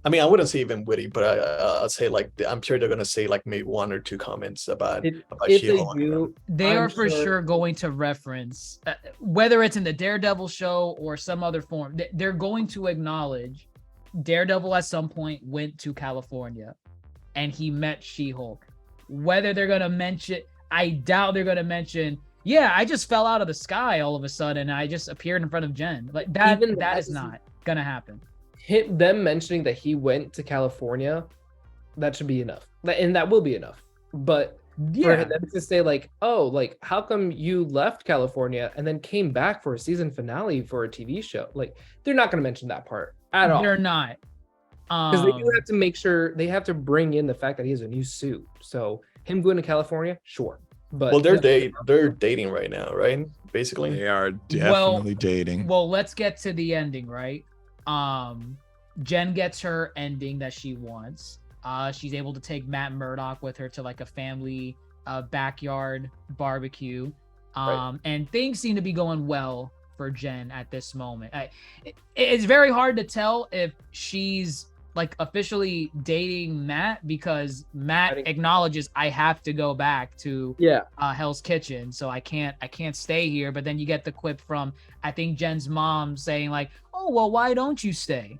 I mean, I wouldn't say even witty, but I'd say like I'm sure they're gonna say like maybe one or two comments about if She-Hulk. they do, They I'm are for sure- sure going to reference, whether it's in the Daredevil show or some other form, they're going to acknowledge Daredevil at some point went to California and he met She-Hulk. Whether they're going to mention, I doubt they're going to mention, yeah, I just fell out of the sky all of a sudden. I just appeared in front of Jen. Like that, Even that that is is- not going to happen. them mentioning that he went to California, that should be enough. And that will be enough. But for Yeah, them to say like, oh, like how come you left California and then came back for a season finale for a TV show? Like, they're not going to mention that part at all. they're not. Because they do have to make sure, they have to bring in the fact that he has a new suit. So him going to California, sure. But Well, they're dating right now, right? Basically. They are definitely dating. Well, let's get to the ending, right? Jen gets her ending that she wants. She's able to take Matt Murdock with her to like a family backyard barbecue. Right. And things seem to be going well for Jen at this moment. It's very hard to tell if she's like officially dating Matt, because Matt acknowledges I have to go back to Hell's Kitchen, so I can't stay here. But then you get the quip from, I think, Jen's mom saying like, oh well, why don't you stay?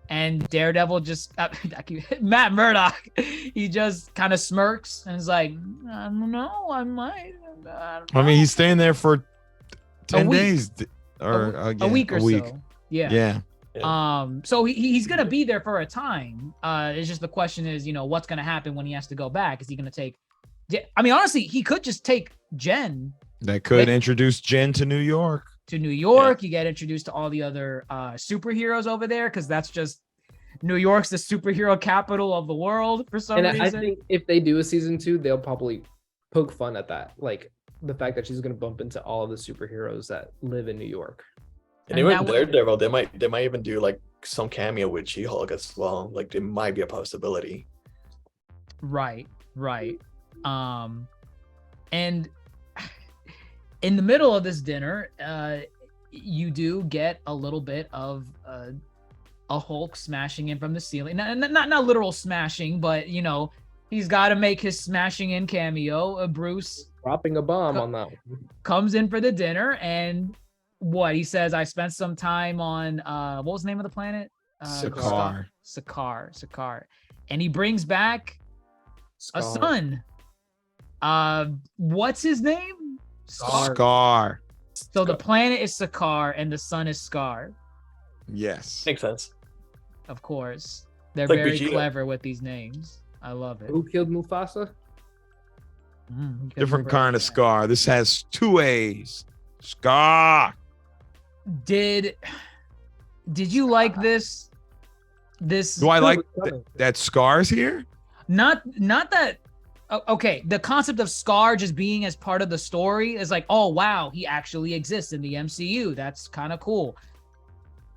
And Daredevil just Matt Murdock, he just kind of smirks and is like, I don't know, I might. I mean, he's staying there for 10 week. days or a week or so. Yeah. So he's gonna be there for a time. It's just the question is, what's gonna happen when he has to go back? Is he gonna take? I mean, honestly, he could just take Jen That could introduce Jen to New York. to New York. You get introduced to all the other superheroes over there, because that's just New York's the superhero capital of the world for some And reason. I think if they do a season 2, they'll probably poke fun at that. Like the fact that she's going to bump into all of the superheroes that live in New York. And And even that would- Daredevil, they might even do like some cameo with She-Hulk as well. Like it might be a possibility. Right. And in the middle of this dinner, you do get a little bit of a Hulk smashing in from the ceiling. Not literal smashing, but he's got to make his smashing in cameo. Bruce Dropping a bomb on that one. comes in for the dinner, and what he says, I spent some time on what was the name of the planet? Sakaar. Sakaar. And he brings back a Scar. son. What's his name? Scar. So the planet is Sakaar and the sun is Scar. Yes. Makes sense. Of course. They're Like very Vegeta. clever with these names. I love it. Who killed Mufasa? Different kind of Scar. This has 2 A's. Scar. Did you like this? Do I like that Scar's here? Not that Okay, the concept of Scar just being as part of the story is like, oh wow, he actually exists in the MCU. That's kind of cool.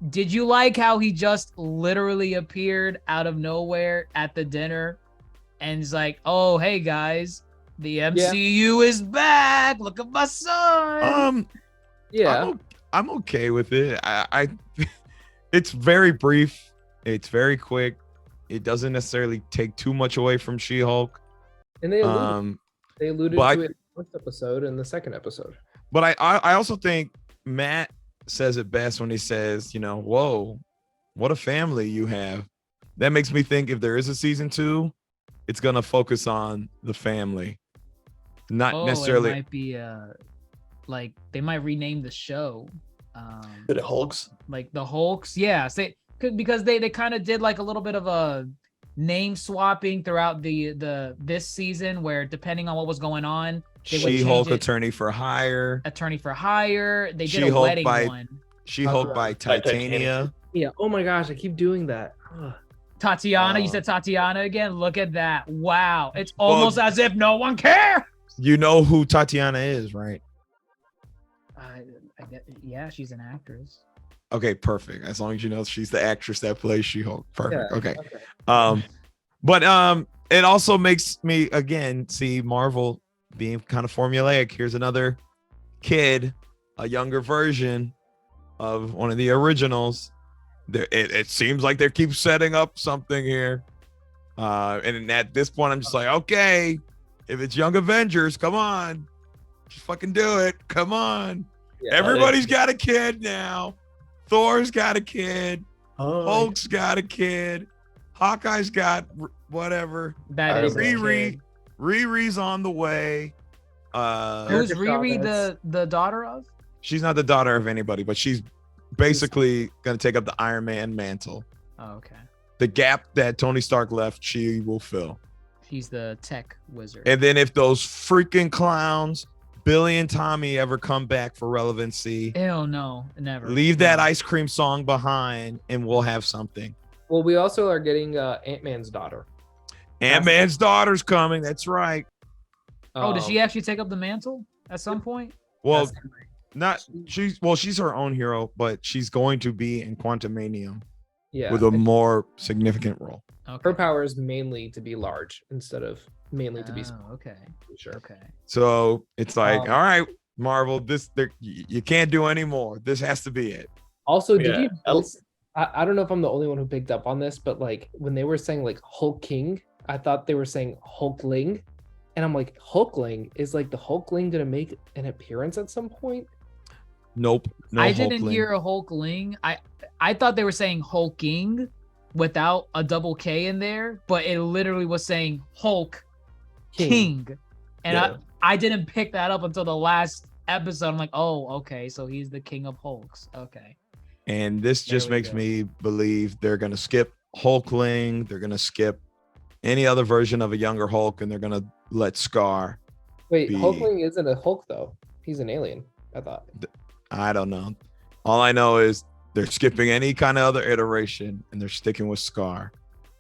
Did you like how he just literally appeared out of nowhere at the dinner and is like, oh hey guys, the MCU is back. Look at my son. Yeah. I'm okay with it. I it's very brief. It's very quick. It doesn't necessarily take too much away from She-Hulk. And they alluded but to it in the first episode and the second episode. But I also think Matt says it best when he says, whoa, what a family you have. That makes me think if there is a season 2, it's gonna focus on the family, not necessarily. It might be like they might rename the show. To the Hulks. Like the Hulks, yeah. Because they kind of did like a little bit of a name swapping throughout this season, where depending on what was going on, they would She-Hulk change it. Attorney for Hire. Attorney for Hire. They did She-Hulk a wedding by- one. She-Hulk by Titania. Yeah. Oh my gosh, I keep doing that. Ugh. Tatiana, you said Tatiana again. Look at that! Wow, it's almost as if no one cares. You know who Tatiana is, right? Yeah, she's an actress. Okay, perfect. As long as you know she's the actress that plays She-Hulk. Perfect. Yeah, Okay. But it also makes me again see Marvel being kind of formulaic. Here's another kid, a younger version of one of the originals. It seems like they keep setting up something here. And at this point, I'm just like, okay, if it's Young Avengers, come on. Just fucking do it. Come on. Yeah, Everybody's got a kid now. Thor's got a kid. Oh, Hulk's got a kid. Hawkeye's got whatever. That is a Riri. kid. Riri's on the way. Who's Erica Riri Chavez. the daughter of? She's not the daughter of anybody, but she's basically going to take up the Iron Man mantle. Oh, okay. The gap that Tony Stark left, she will fill. He's the tech wizard. And then if those freaking clowns, Billy and Tommy, ever come back for relevancy, Ew, no, never. leave that No. ice cream song behind and we'll have something. Well, we also are getting Ant-Man's daughter. Ant-Man's daughter's coming. That's right. Oh, did she Um, actually take up the mantle at some point? Well, that's- she's her own hero, but she's going to be in Quantumanium yeah. with a more significant role. Okay. Her power is mainly to be large instead of mainly to be small. Oh, okay. Sure. Okay. So it's like, Um, all right, Marvel, you can't do any more. This has to be it. Also, Yeah, did you? else- I don't know if I'm the only one who picked up on this, but like when they were saying like Hulk King, I thought they were saying Hulkling, and I'm like, Hulkling is like the Hulkling gonna make an appearance at some point? Nope. No I didn't Hulkling. hear a Hulkling. I thought they were saying Hulking without a double K in there, but it literally was saying Hulk King. And Yeah. I didn't pick that up until the last episode. I'm like, oh, okay, so he's the king of Hulks. Okay. And this There just we makes go. me believe they're going to skip Hulkling. They're going to skip any other version of a younger Hulk, and they're going to let Scar. Wait, Be- Hulkling isn't a Hulk though. He's an alien. I thought. I don't know. All I know is they're skipping any kind of other iteration, and they're sticking with Scar.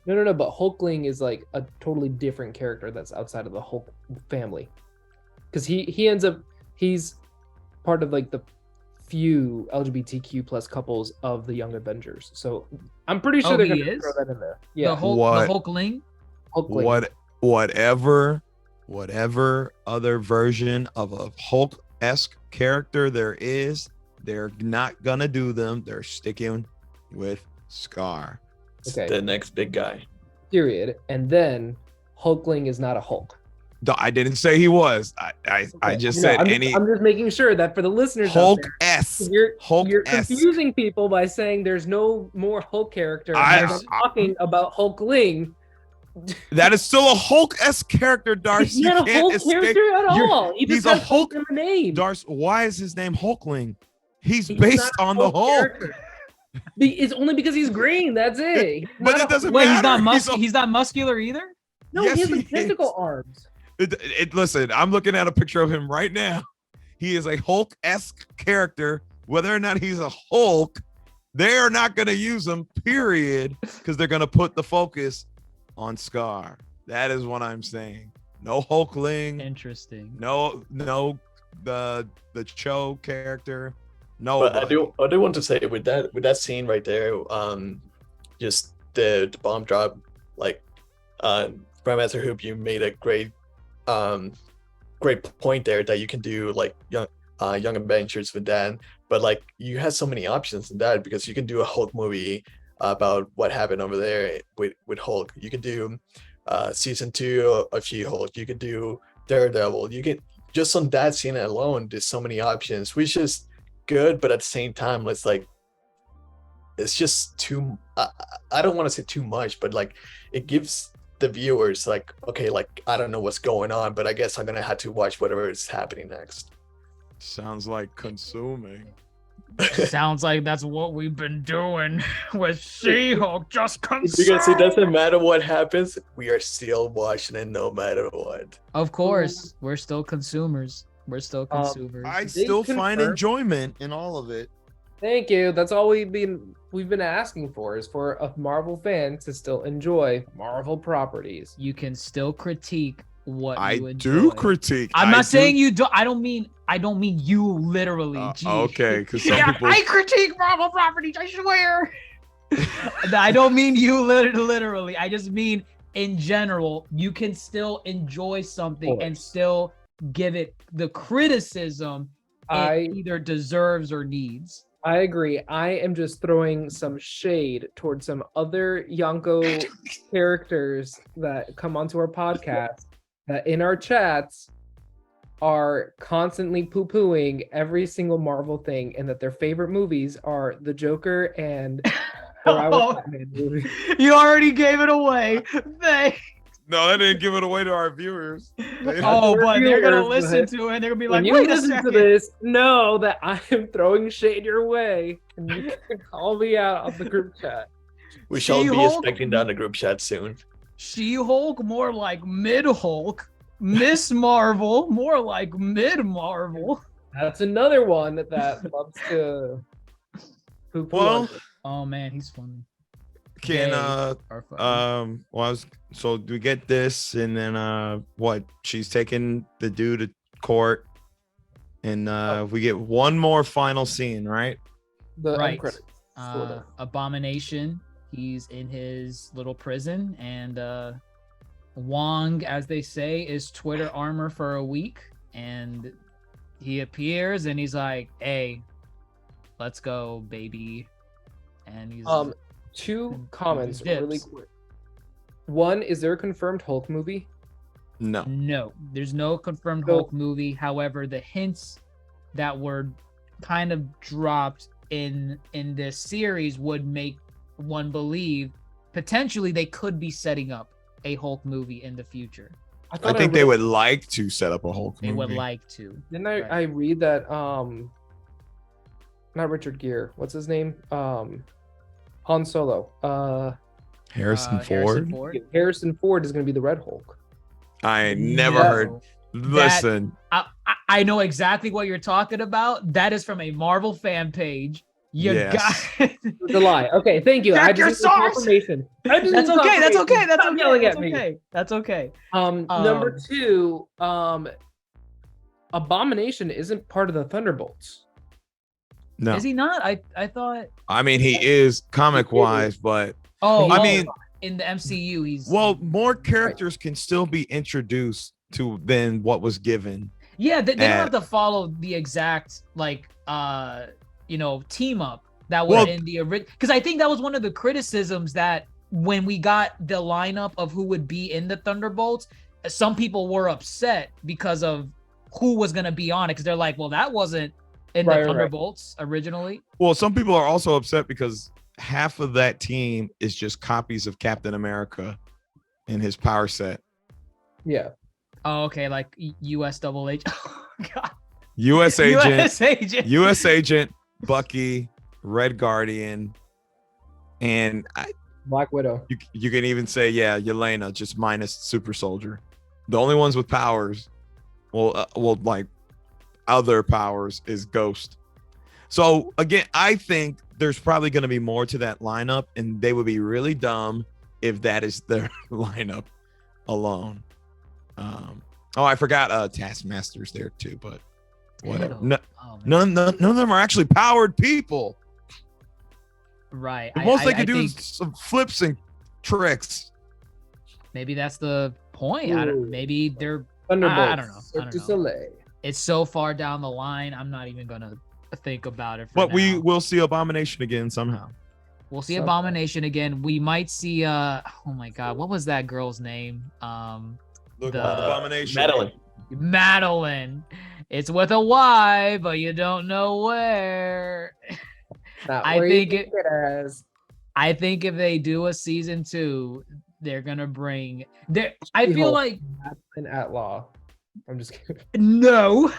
No. But Hulkling is like a totally different character that's outside of the Hulk family, because he ends up he's part of like the few LGBTQ plus couples of the Young Avengers. So I'm pretty sure Oh, they're he gonna is? throw that in there. The Yeah, Hulk, What? the Hulkling. Hulkling. Whatever other version of a Hulk-esque character there is, they're not gonna do them. They're sticking with Scar. Okay. The next big guy. Period. And then Hulkling is not a Hulk. I didn't say he was. I Okay. just No, said I'm any I'm just making sure that for the listeners out there, Hulk-esque. you're Hulk-esque. confusing people by saying there's no more Hulk character. I- I'm talking about Hulkling. That is still a Hulk-esque character, Darcy. He's You not a can't Hulk escape. character at You're- all. He he's just a has Hulk Hulk- in the name. Darcy, why is his name Hulkling? He's He's based not a on the Hulk. character. It's only because he's green. That's it. He's But not it a- doesn't Wait, matter. he's not muscular either? No, Yes, he has he like tentacle is. arms. Listen, I'm looking at a picture of him right now. He is a Hulk-esque character. Whether or not he's a Hulk, they're not going to use him, period, because they're going to put the focus on Scar. That is what I'm saying. No Hulkling. Interesting. No the Cho character. No. But I do want to say with that scene right there, just the bomb drop, like Grandmaster Hoop, you made a great point there that you can do like young adventures with that. But like you had so many options in that because you can do a Hulk movie about what happened over there with Hulk. You can do season 2 of She-Hulk. You can do Daredevil. You can just on that scene alone. There's so many options, which is good, but at the same time, it's just too. I don't want to say too much, but like it gives the viewers like, okay, like I don't know what's going on, but I guess I'm gonna have to watch whatever is happening next. Sounds like consuming. Sounds like that's what we've been doing with She-Hulk. Just Because consume. it doesn't matter what happens, we are still watching it no matter what. Of course, we're still consumers. We're still consumers. I They still find confirm- enjoyment in all of it. Thank you. That's all we've been asking for is for a Marvel fan to still enjoy Marvel properties. You can still critique what I you enjoy. do critique. I'm I not do- saying you do. I don't mean you literally. Gee. okay, because some Yeah, people. I critique Marvel properties. I swear. I don't mean you literally. I just mean in general. You can still enjoy something and still give it the criticism it either deserves or needs. I agree. I am just throwing some shade towards some other Yonko characters that come onto our podcast that in our chats are constantly poo-pooing every single Marvel thing and that their favorite movies are The Joker and Oh. Batman movie. You already gave it away. Thanks. No, that didn't give it away to our viewers. Oh, but they're gonna viewers, listen but to it and they're gonna be When like, you wait a listen to second. this, know that I am throwing shade your way and you can call me out on the group chat. We shall be She-Hulk? expecting down the group chat soon. She-Hulk, more like mid-Hulk. Miss Marvel, more like mid-Marvel. That's another one that loves to poo-poo Well, on it. Oh man, he's funny. Can They well, are funny. I was so we get this, and then what? She's taking the dude to court, and we get one more final scene, right? The end Right. credits, sort of. Abomination. He's in his little prison, and Wong, as they say, is Twitter armor for a week, and he appears and he's like, "Hey, let's go, baby." And he's Two comments dips. really quick. One, is there a confirmed Hulk movie? No. no, there's no confirmed So- Hulk movie. However, the hints that were kind of dropped in this series would make one believe potentially they could be setting up a Hulk movie in the future. I thought think they read- would like to set up a Hulk They movie. would like to. Didn't Right. I read that not Richard Gere, what's his name? Han Solo. Harrison Ford. Harrison Ford is gonna be the Red Hulk. I never No. heard. Listen, I know exactly what you're talking about. That is from a Marvel fan page. You Yes. got It's a lie. Okay, thank you. Check I your just need source. confirmation. I just That's need okay. That's confirmation. okay. That's Stop okay. yelling That's at me. okay. That's okay. Number two, Abomination isn't part of the Thunderbolts. no. Is he not? I thought. I mean, he is comic wise, but Oh, I oh, mean, in the MCU, he's well, more characters can still be introduced to than what was given. yeah. They don't and- have to follow the exact team up that were Well- in the original. Because I think that was one of the criticisms that when we got the lineup of who would be in the Thunderbolts, some people were upset because of who was going to be on it. Because they're like, well, that wasn't in Right, the right. Thunderbolts originally. Well, some people are also upset because half of that team is just copies of Captain America in his power set. Yeah. Oh, okay, like US double H. God. U.S. agent, US agent. U.S. agent, Bucky, Red Guardian, and Black Widow. you can even say, yeah, Yelena, just minus Super Soldier. The only ones with powers, like other powers, is Ghost. So again, I think there's probably going to be more to that lineup, and they would be really dumb if that is their lineup alone. Oh, I forgot Taskmaster's there too, but whatever. Ew. No, Oh, man. none of them are actually powered people. Right. The most they I can do think is some flips and tricks. maybe that's the point. I Ooh. don't. Maybe they're. Thunderbolts. I don't know. Cirque du Soleil. It's so far down the line. I'm not even gonna think about it. For But we now. will see Abomination again somehow. We'll see Something. Abomination again. We might see. Oh my God, what was that girl's name? Look, The- Abomination. Madeline. Madeline. It's with a Y, but you don't know where. Not I where you think it- as. I think if they do a season 2, they're gonna bring. I feel She-Hulk. like An Outlaw. I'm just kidding. no,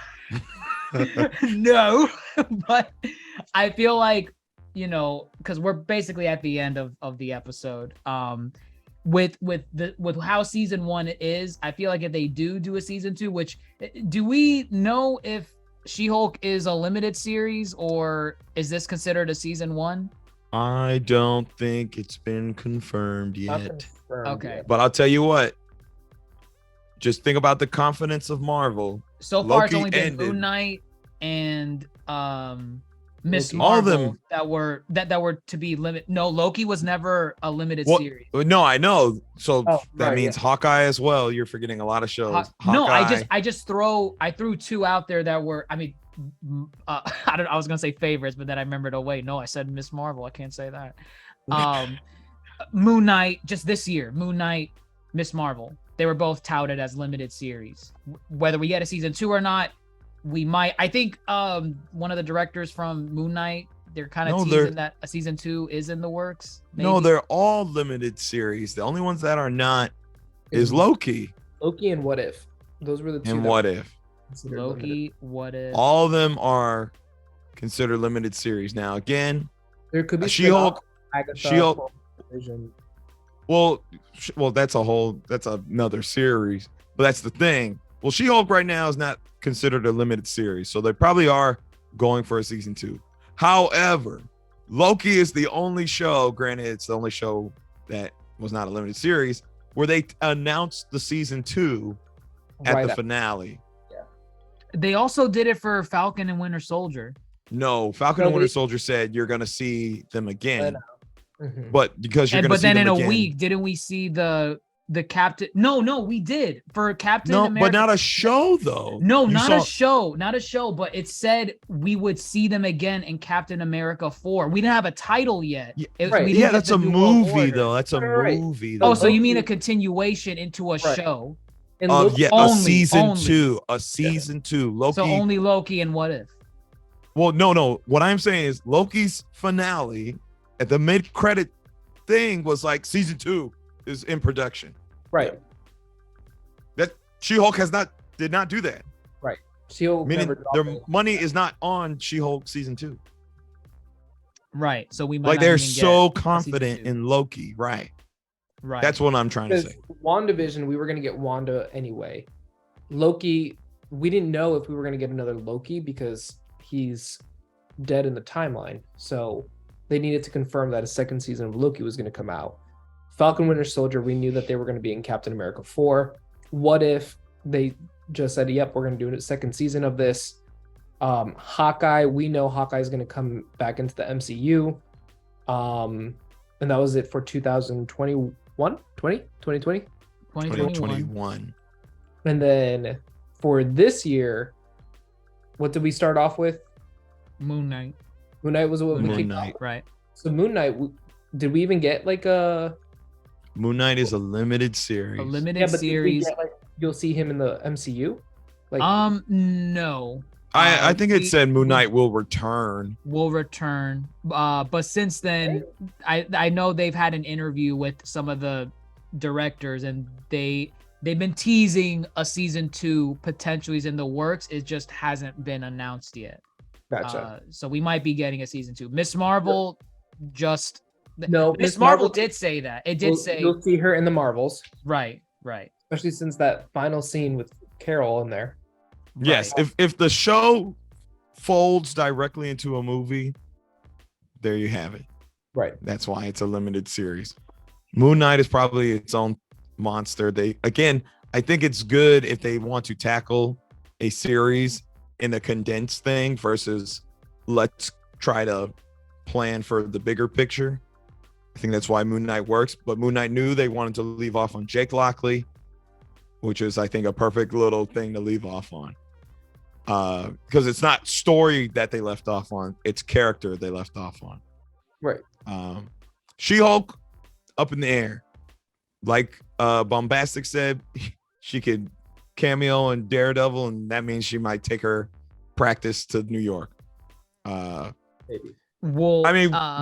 no, but I feel like because we're basically at the end of the episode. With how season 1 is, I feel like if they do a season 2, which do we know if She-Hulk is a limited series or is this considered a season 1? I don't think it's been confirmed Not yet. confirmed Okay. yet. But I'll tell you what. Just think about the confidence of Marvel. So far, it's Loki only been ended. Moon Knight and Miss Loki. Marvel All of them. that were to be limit. No, Loki was never a limited Well, series. No, I know. So Oh, that right, means yeah. Hawkeye as well. You're forgetting a lot of shows. No, Hawkeye. I threw 2 out there that were. I mean, I was gonna say favorites, but then I remembered. Oh wait, no, I said Miss Marvel. I can't say that. Moon Knight, just this year, Moon Knight, Miss Marvel. They were both touted as limited series. Whether we get a season 2 or not, we might. I think one of the directors from Moon Knight, they're kind of No, they're- teasing that a season 2 is in the works. No, maybe. they're all limited series. The only ones that are not is Loki Loki and What If. Those were the two. and that What were If. considered Loki. limited. What if? All of them are considered limited series. Now, again, There could be She-Hulk. spin-off, Agatha, She-Hulk- Vision. well, that's another series. But that's the thing. Well, She-Hulk right now is not considered a limited series, so they probably are going for a season 2. However, Loki is the only show. Granted, it's the only show that was not a limited series where they announced the season 2 at Right the up. finale. They also did it for Falcon and Winter Soldier. No, Falcon No, and Winter they- Soldier said you're gonna see them again, Mhm. but because you're And gonna but see then them in a again. week, didn't we see the Captain? No, we did for Captain No, America. but not a show though. No, You not saw- a show, but it said we would see them again in Captain America 4. We didn't have a title yet. Yeah, right. we didn't Yeah, get that's the a New World movie Order. though. That's a Right. movie. Oh, Though. so you mean a Loki- continuation into a Right. show? And Of Loki- yeah, a Only- season only. 2, a season 2. Loki. So only Loki and What If? Well, no. What I'm saying is Loki's finale at the mid-credit thing was like season 2 is in production. right. That She-Hulk did not do that. She-Hulk Meaning never dropped their it. money is not on She-Hulk season 2. Right. So we might Like not they're even so get a confident season 2. in Loki, right? Right. That's what I'm trying to Because say. WandaVision, we were gonna get Wanda anyway. Loki, we didn't know if we were gonna get another Loki because he's dead in the timeline. So they needed to confirm that a second season of Loki was gonna come out. Falcon Winter Soldier, we knew that they were gonna be in Captain America 4. What if they just said, "Yep, we're gonna do a second season of this"? Hawkeye, we know Hawkeye is gonna come back into the MCU. And that was it for 2021, 2020. 2021. 2021. And then for this year, what did we start off with? Moon Knight. Moon Knight was what we Moon kicked Knight. off. Right. So Moon Knight, did we even get like a Moon Knight is a limited series. A limited yeah? But did we series. get, like, you'll see him in the MCU. Like No. I think it we- said Moon Knight will return. Will return. But since then, I know they've had an interview with some of the directors, and they've been teasing a season 2 potentially is in the works. It just hasn't been announced yet. gotcha. So we might be getting a season 2. Miss Marvel just No, Miss Marvel did say that. It did say you'll see her in the Marvels, right. especially since that final scene with Carol in there. Yes, right. if the show folds directly into a movie, there you have it. Right. That's why it's a limited series. Moon Knight is probably its own monster. I think it's good if they want to tackle a series in a condensed thing versus let's try to plan for the bigger picture. I think that's why Moon Knight works, but Moon Knight knew they wanted to leave off on Jake Lockley, which is, I think, a perfect little thing to leave off on. Because it's not story that they left off on, it's character they left off on. Right. She-Hulk, up in the air. Like Bombastic said, she could cameo in Daredevil, and that means she might take her practice to New York. Maybe. Well, I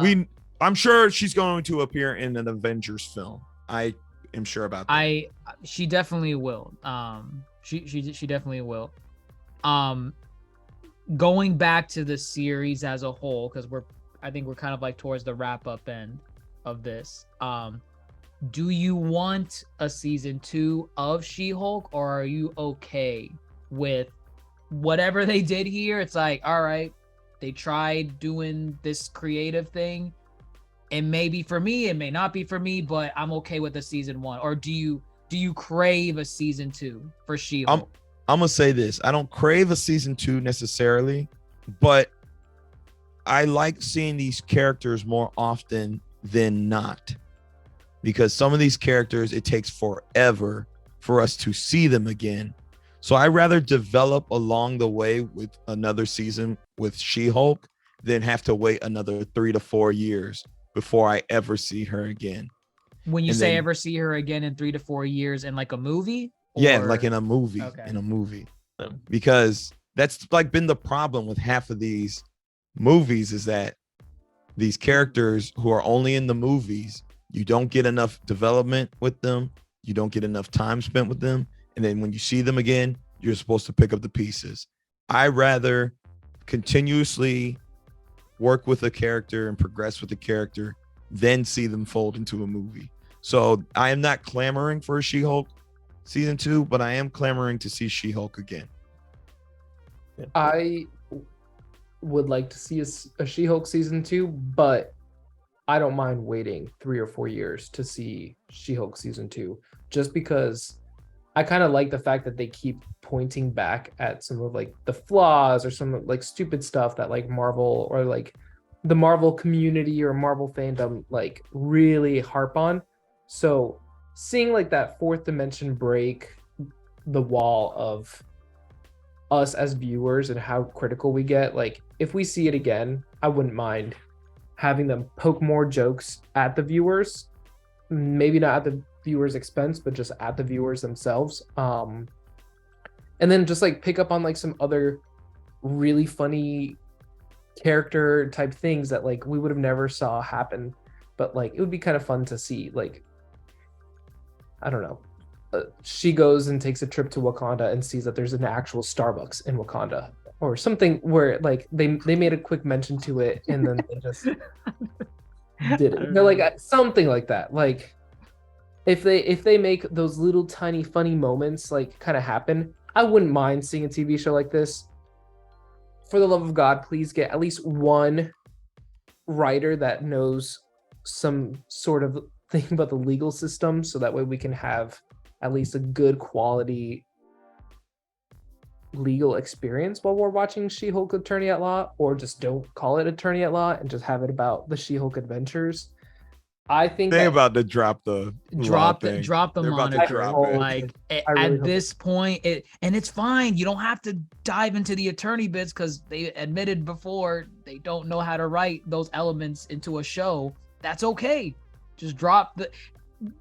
mean, I'm sure she's going to appear in an Avengers film. I am sure about that. She definitely will. She definitely will. Going back to the series as a whole, because I think we're kind of like towards the wrap up end of this. Do you want a season 2 of She-Hulk, or are you okay with whatever they did here? It's like, all right, they tried doing this creative thing. It may be for me, it may not be for me, but I'm okay with a season 1. Or do you crave a season 2 for She-Hulk? I'm gonna say this. I don't crave a season 2 necessarily, but I like seeing these characters more often than not. Because some of these characters, it takes forever for us to see them again. So I rather develop along the way with another season with She-Hulk than have to wait another 3 to 4 years before I ever see her again. When you And say then- ever see her again in 3 to 4 years in like a movie? Yeah, Or- like in a movie. Okay. In a movie. Yeah. Because that's like been the problem with half of these movies, is that these characters who are only in the movies, you don't get enough development with them, you don't get enough time spent with them, and then when you see them again, you're supposed to pick up the pieces. I rather continuously work with a character and progress with the character than see them fold into a movie. So I am not clamoring for a She-Hulk season 2, but I am clamoring to see She-Hulk again. Yeah. I would like to see a She-Hulk season 2, but I don't mind waiting 3 or 4 years to see She-Hulk season 2, just because I kind of like the fact that they keep pointing back at some of like the flaws or some like stupid stuff that like Marvel or like the Marvel community or Marvel fandom like really harp on. So seeing like that fourth dimension break the wall of us as viewers and how critical we get, like if we see it again, I wouldn't mind having them poke more jokes at the viewers, maybe not at the viewers' expense, but just at the viewers themselves. And then just like pick up on like some other really funny character type things that like we would have never saw happen, but like it would be kind of fun to see. Like, I don't know. She goes and takes a trip to Wakanda and sees that there's an actual Starbucks in Wakanda or something where like they made a quick mention to it and then they just did it. They're like something like that. Like if they make those little tiny funny moments like kind of happen, I wouldn't mind seeing a TV show like this. For the love of God, please get at least one writer that knows some sort of thing about the legal system, so that way we can have at least a good quality legal experience while we're watching She-Hulk Attorney at Law, or just don't call it Attorney at Law and just have it about the She-Hulk adventures. I think They're that about to drop the drop thing. the drop the They're about to moniker. drop it. Like I really at hope this point, and it's fine. You don't have to dive into the attorney bits because they admitted before they don't know how to write those elements into a show. That's okay. Just drop the.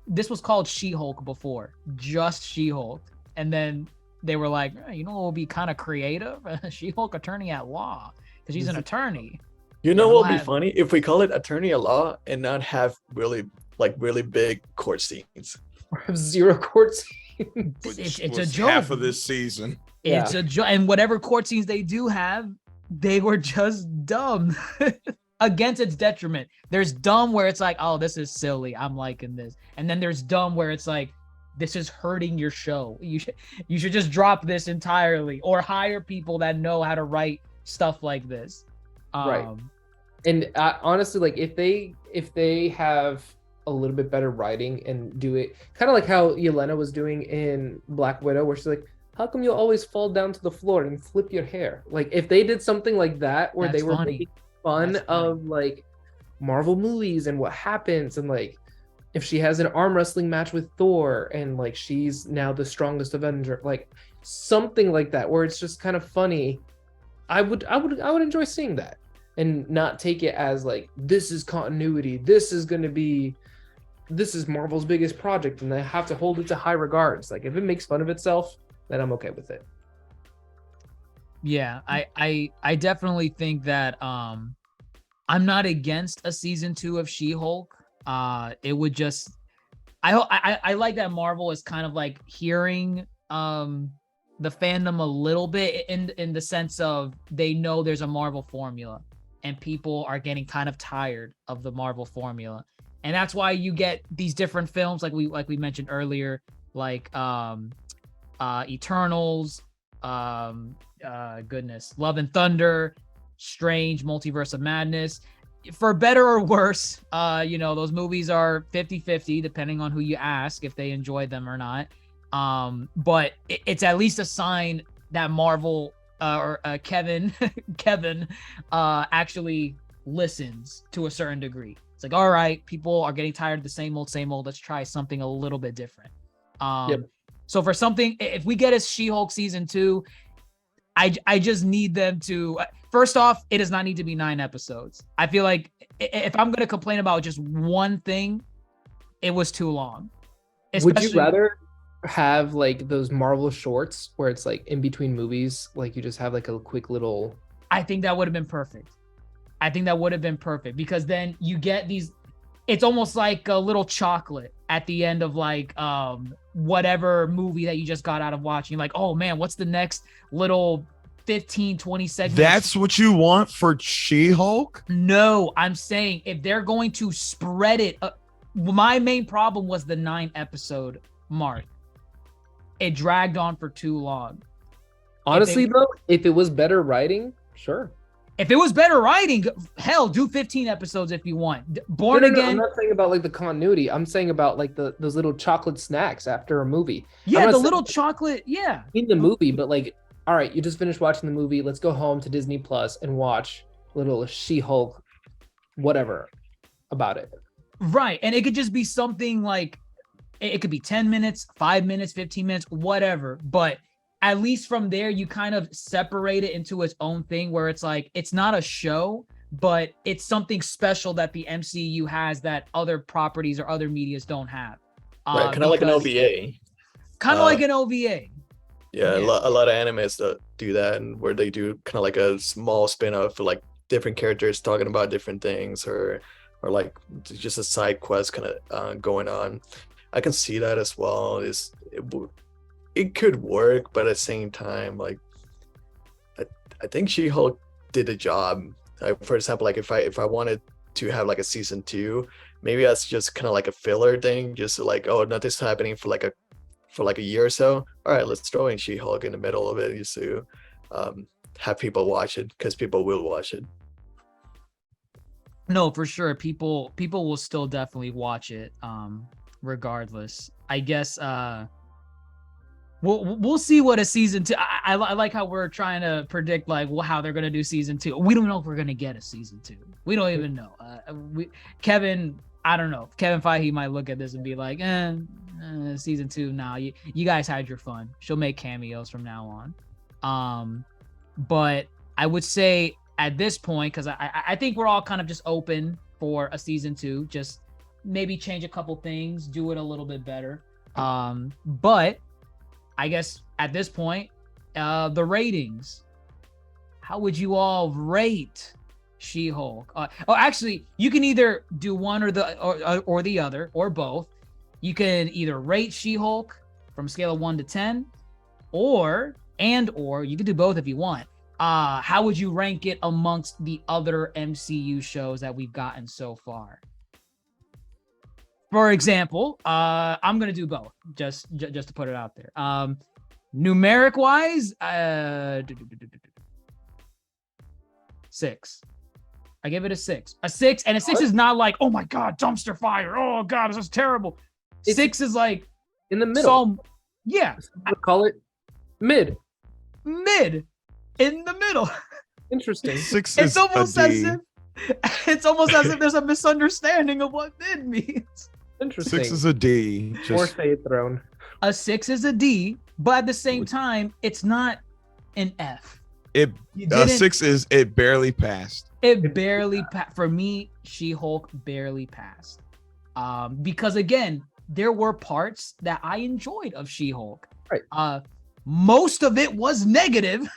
This was called She-Hulk before, just She-Hulk, and then they were like, you know, what would be kind of creative? She-Hulk Attorney at Law, because she's an attorney. You know Yeah, what would be we'll funny if we call it Attorney at Law and not have really big court scenes. have zero court scenes. Which It's a was joke. half of this season. It's a joke, and whatever court scenes they do have, they were just dumb. Against its detriment. There's dumb where it's like, oh, this is silly, I'm liking this, and then there's dumb where it's like, this is hurting your show. You should just drop this entirely, or hire people that know how to write stuff like this. Right. And honestly, like if they have a little bit better writing and do it kind of like how Yelena was doing in Black Widow, where she's like, how come you always fall down to the floor and flip your hair? Like if they did something like that where That's they were funny. making fun That's funny. of like Marvel movies and what happens, and like if she has an arm wrestling match with Thor and like she's now the strongest Avenger, like something like that where it's just kind of funny. I would enjoy seeing that and not take it as like this is continuity. This is Marvel's biggest project and they have to hold it to high regards. Like if it makes fun of itself, then I'm okay with it. Yeah, I definitely think that I'm not against a season 2 of She-Hulk. It would just I like that Marvel is kind of like hearing the fandom a little bit in the sense of they know there's a Marvel formula and people are getting kind of tired of the Marvel formula. And that's why you get these different films like we mentioned earlier, like Eternals, Love and Thunder, Strange, Multiverse of Madness. For better or worse, those movies are 50-50 depending on who you ask if they enjoyed them or not. But it's at least a sign that Marvel or Kevin actually listens to a certain degree. It's like, all right, people are getting tired of the same old. Let's try something a little bit different. Yep. So for something, if we get a She-Hulk season 2, I just need them to. First off, it does not need to be 9 episodes. I feel like if I'm going to complain about just one thing, it was too long. Would you rather have like those Marvel shorts where it's like in between movies, like you just have like a quick little? I think that would have been perfect. Because then you get these, it's almost like a little chocolate at the end of like whatever movie that you just got out of watching. Like, oh man, what's the next little 15-20 segments? That's what you want for She-Hulk? No, I'm saying if they're going to spread it, my main problem was the 9 episode mark. It dragged on for too long. Honestly, though, if it was better writing, sure. If it was better writing, hell, do 15 episodes if you want. Born Again. I'm not saying about like the continuity. I'm saying about like those little chocolate snacks after a movie. Yeah, the little chocolate. Yeah. In the movie, but like, all right, you just finished watching the movie. Let's go home to Disney Plus and watch little She-Hulk, whatever about it. Right. And it could just be something like, it could be 10 minutes, 5 minutes, 15 minutes, whatever. But at least from there, you kind of separate it into its own thing where it's like, it's not a show, but it's something special that the MCU has that other properties or other medias don't have. Right, kind of like an OVA. Kind of like an OVA. Yeah, a lot of animes that do that, and where they do kind of like a small spin-off for like different characters talking about different things, or just a side quest kind of going on. I can see that as well. It could work, but at the same time, like I think She-Hulk did a job. For example, like if I wanted to have like a season 2, maybe that's just kind of like a filler thing, just like, oh, nothing's happening for like a year or so. All right, let's throw in She-Hulk in the middle of it just to have people watch it, because people will watch it. No, for sure. People will still definitely watch it, regardless. I guess we'll see what a season 2. I like how we're trying to predict like how they're gonna do season 2. We don't know if we're gonna get a season 2. We don't even know. Kevin, I don't know. Kevin Feige might look at this and be like, season 2. Nah, you guys had your fun. She'll make cameos from now on. But I would say at this point, because I think we're all kind of just open for a season 2. Just maybe change a couple things, do it a little bit better. But I guess at this point, the ratings. How would you all rate She-Hulk? Actually, you can either do one or the other, or both. You can either rate She-Hulk from a scale of 1 to 10, or you can do both if you want. How would you rank it amongst the other MCU shows that we've gotten so far? For example, I'm gonna do both, just to put it out there. Numeric wise, 6. I give it a 6. A 6, and a 6 is not like, oh my god, dumpster fire. Oh god, this is terrible. It's 6 is like in the middle. Yeah, I would call it mid. mid, in the middle. Interesting. 6 It's is almost a as D. if it's almost as if there's a misunderstanding of what mid means. Interesting. 6 is a D. Or Just Fade Throne. A 6 is a D, but at the same time, it's not an F. it. You didn't, 6 is it barely passed. it barely for me. She-Hulk barely passed. Because again, there were parts that I enjoyed of She-Hulk. Right. Most of it was negative,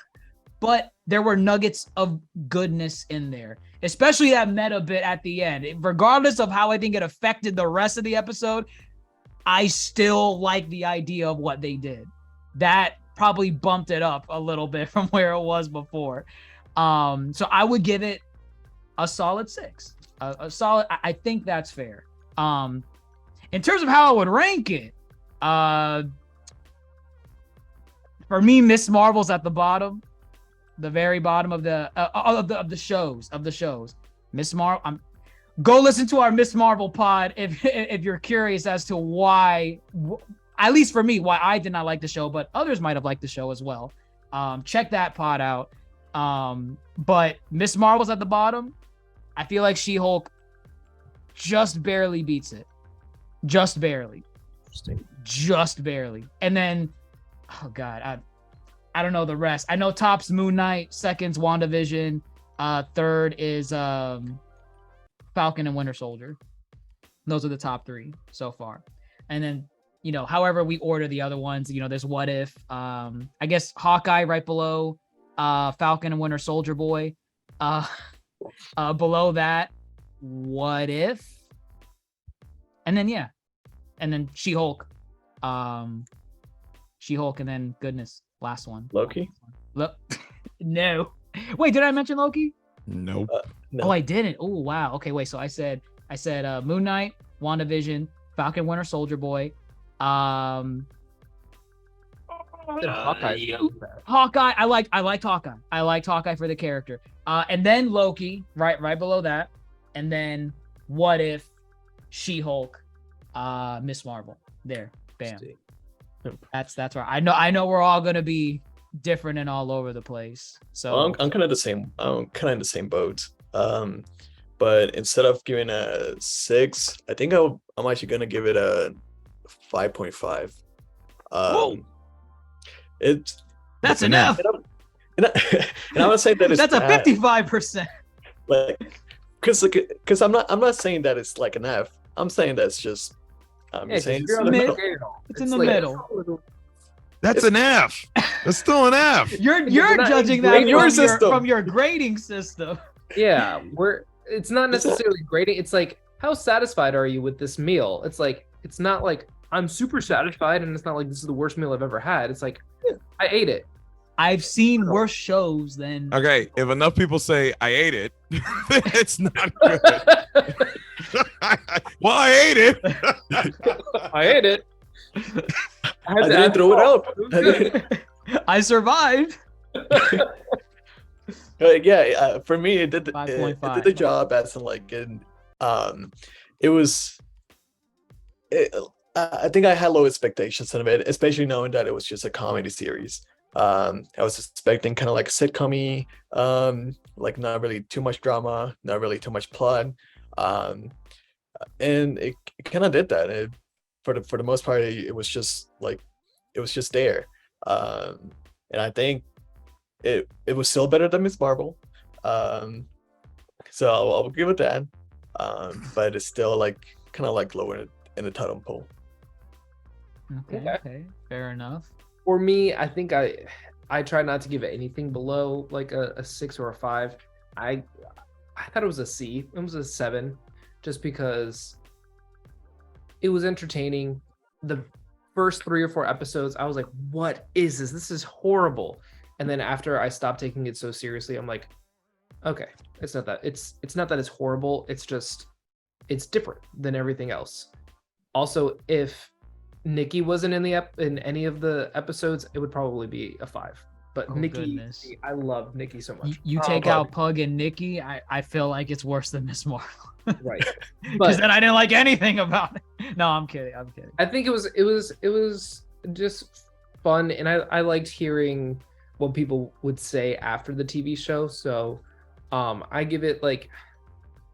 but there were nuggets of goodness in there, especially that meta bit at the end. Regardless of how I think it affected the rest of the episode, I still like the idea of what they did. That probably bumped it up a little bit from where it was before. So I would give it a solid 6. A solid. I think that's fair. In terms of how I would rank it, for me, Miss Marvel's at the bottom, the very bottom of the shows. Miss Marvel. Go listen to our Miss Marvel pod if you're curious as to why, at least for me, why I did not like the show, but others might have liked the show as well. Check that pod out. But Miss Marvel's at the bottom. I feel like She-Hulk just barely beats it. Just barely. Interesting. Just barely. And then, oh God, I don't know the rest. I know top's Moon Knight, second's WandaVision, third is Falcon and Winter Soldier. Those are the top 3 so far. And then, however we order the other ones, there's What If, I guess Hawkeye right below Falcon and Winter Soldier Boy. Below that, What If? And then and then She-Hulk. She-Hulk, and then goodness, last one. Loki? Look, no. Wait, did I mention Loki? Nope. No. Oh, I didn't. Oh, wow. Okay, wait. So I said Moon Knight, WandaVision, Falcon, Winter Soldier Boy, Hawkeye. Hawkeye. I liked Hawkeye. I liked Hawkeye for the character. And then Loki, right below that, and then What If, She-Hulk, Miss Marvel. There, bam. That's right. I know we're all gonna be different and all over the place. So Well, I'm kind of the same. I'm kind of in the same boat. But instead of giving a 6, I think I'm actually gonna give it a 5.5. that's enough. And I'm not saying that it's That's a bad, 55%. like, because I'm not saying that it's like an F. I'm saying that's just. I'm Yeah, saying you're it's on in the the middle. scale. It's in the like- middle. That's an F. That's still an F. You're not judging in that your from system. from your grading system. Yeah, it's not necessarily grading. It's like, how satisfied are you with this meal? It's like, it's not like I'm super satisfied, and it's not like this is the worst meal I've ever had. It's like, I ate it. I've seen worse shows than Okay, if enough people say I ate it, it's not good. Well, I ate it. I ate it. I didn't throw it up. It was good. I survived. Yeah, for me, it did the 5.5. it did the job as in like it was. I think I had low expectations of it, especially knowing that it was just a comedy series. I was expecting kind of like sitcom-y, like not really too much drama, not really too much plot, and it kind of did that. For the most part, it was just there, and I think it was still better than Miss Marvel, so I'll give it that, but it's still like kind of like lower in the totem pole. Okay, fair enough. For me, I think I try not to give it anything below like a 6 or a 5. I thought it was a C. It was a 7, just because it was entertaining. The first 3 or 4 episodes, I was like, "What is this? This is horrible." And then after I stopped taking it so seriously, I'm like, "Okay, it's not that it's horrible. It's just it's different than everything else." Also, if Nikki wasn't in any of the episodes, it would probably be a 5. But Oh, Nikki, goodness. I love Nikki so much. You take out Pug and Nikki, I feel like it's worse than Miss Marvel. Right. Because But then I didn't like anything about it. No, I'm kidding. I'm kidding. I think it was just fun, and I liked hearing what people would say after the TV show. So I give it like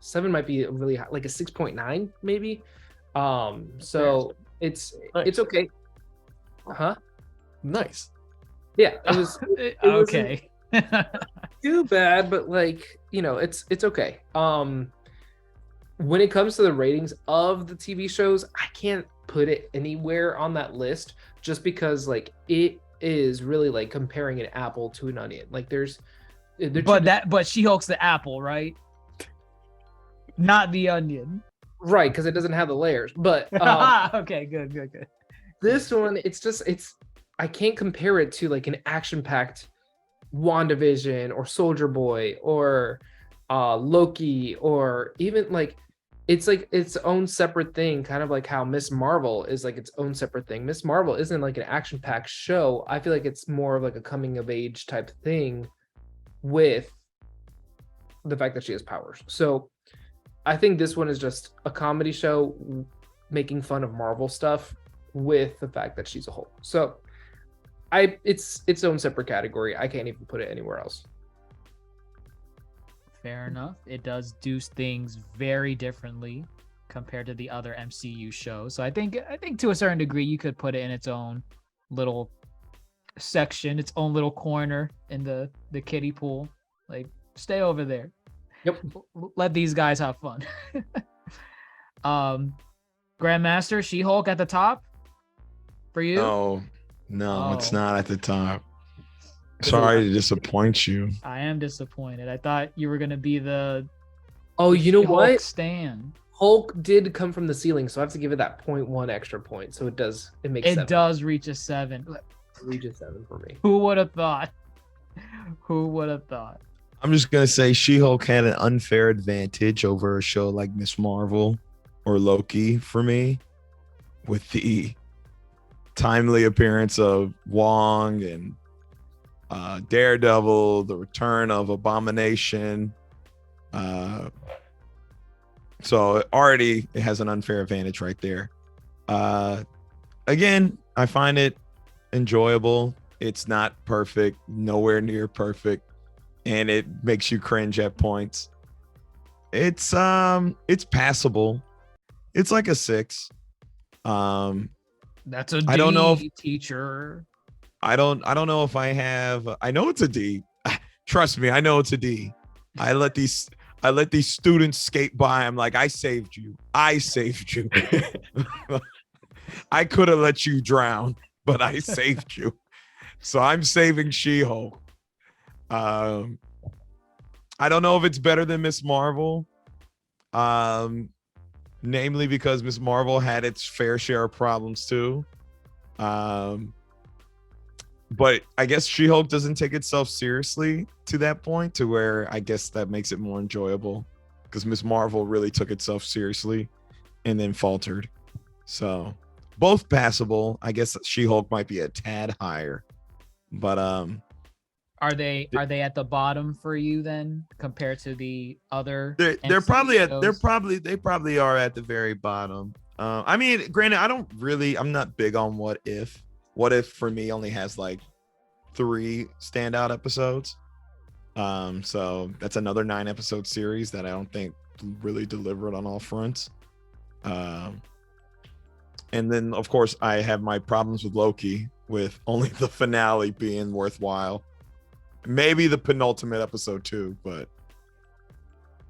7 might be really high, like a 6.9 maybe. So it's Nice. okay. Huh? Nice. Yeah, it was wasn't Okay. too bad, but like, it's okay. When it comes to the ratings of the TV shows, I can't put it anywhere on that list just because like it is really like comparing an apple to an onion. Like they're But She-Hulk's the apple, right? Not the onion. right, because it doesn't have the layers. But Okay, good. this one, it's I can't compare it to like an action-packed WandaVision or Soldier Boy or Loki, or even like it's like its own separate thing, kind of like how Miss Marvel is like its own separate thing. Miss Marvel isn't like an action-packed show. I feel like it's more of like a coming of age type thing with the fact that she has powers. So I think this one is just a comedy show making fun of Marvel stuff with the fact that she's a Hulk. So it's its own separate category. I can't even put it anywhere else. Fair enough. It does do things very differently compared to the other MCU shows. So I think to a certain degree you could put it in its own little section, its own little corner in the kiddie pool. Like, stay over there. Yep. Let these guys have fun. Grandmaster, She-Hulk at the top for you? No, it's Oh. not at the top. Sorry to disappoint you. I am disappointed. I thought you were gonna be the Oh, you know She-Hulk what? stan. Hulk did come from the ceiling, so I have to give it that 0.1 extra point. So it makes It 7. does reach a 7. Reach a 7 for me. Who would have thought? Who would have thought? I'm just gonna say She-Hulk had an unfair advantage over a show like Miss Marvel or Loki for me, with the timely appearance of Wong and Daredevil, the return of Abomination. So already it has an unfair advantage right there. Again, I find it enjoyable. It's not perfect, nowhere near perfect, and it makes you cringe at points. It's passable. It's like a 6. That's a D, I don't know teacher. I don't know if I have. I know it's a D. Trust me, I know it's a D. I let these students skate by. I'm like, I saved you. I could have let you drown, but I saved you. So I'm saving She-Hulk. I don't know if it's better than Miss Marvel. Namely because Miss Marvel had its fair share of problems too. But I guess She-Hulk doesn't take itself seriously to that point, to where I guess that makes it more enjoyable, because Miss Marvel really took itself seriously and then faltered. So both passable. I guess She-Hulk might be a tad higher, but Are they at the bottom for you then, compared to the other? they're MCU probably shows? they probably are at the very bottom. I mean, granted, I'm not big on What If. What If for me only has like 3 standout episodes. So that's another 9-episode series that I don't think really delivered on all fronts. And then of course I have my problems with Loki, with only the finale being worthwhile. Maybe the penultimate episode too, but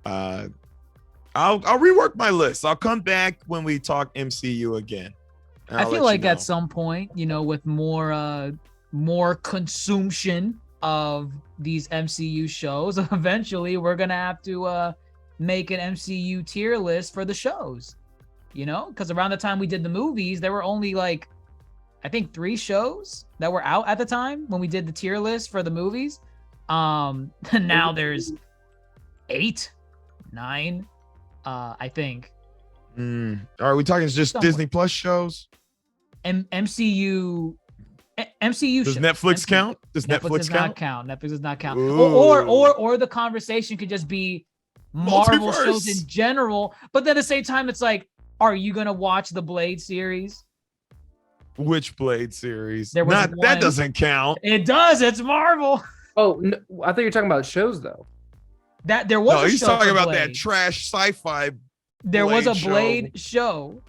I'll rework my list. I'll come back when we talk MCU again. and I I'll feel let you like know. at some point, with more consumption of these MCU shows, eventually we're gonna have to make an MCU tier list for the shows. Because around the time we did the movies, there were only like, I think 3 shows that were out at the time when we did the tier list for the movies. Now there's 8, 9, I think. Are we talking just Somewhere. Disney Plus shows? MCU, MCU Does shows. Netflix count? Does Netflix Netflix does count? not count. Netflix does not count. Ooh. Or the conversation could just be Marvel shows in Multiverse. general. But then at the same time, it's like, are you gonna watch the Blade series? Which Blade series? There was Not one- that doesn't count. It does. It's Marvel. Oh, no, I thought you were talking about shows though. That there was. No, a he's show talking for about Blade. that trash sci-fi. There was a Blade show. Blade show,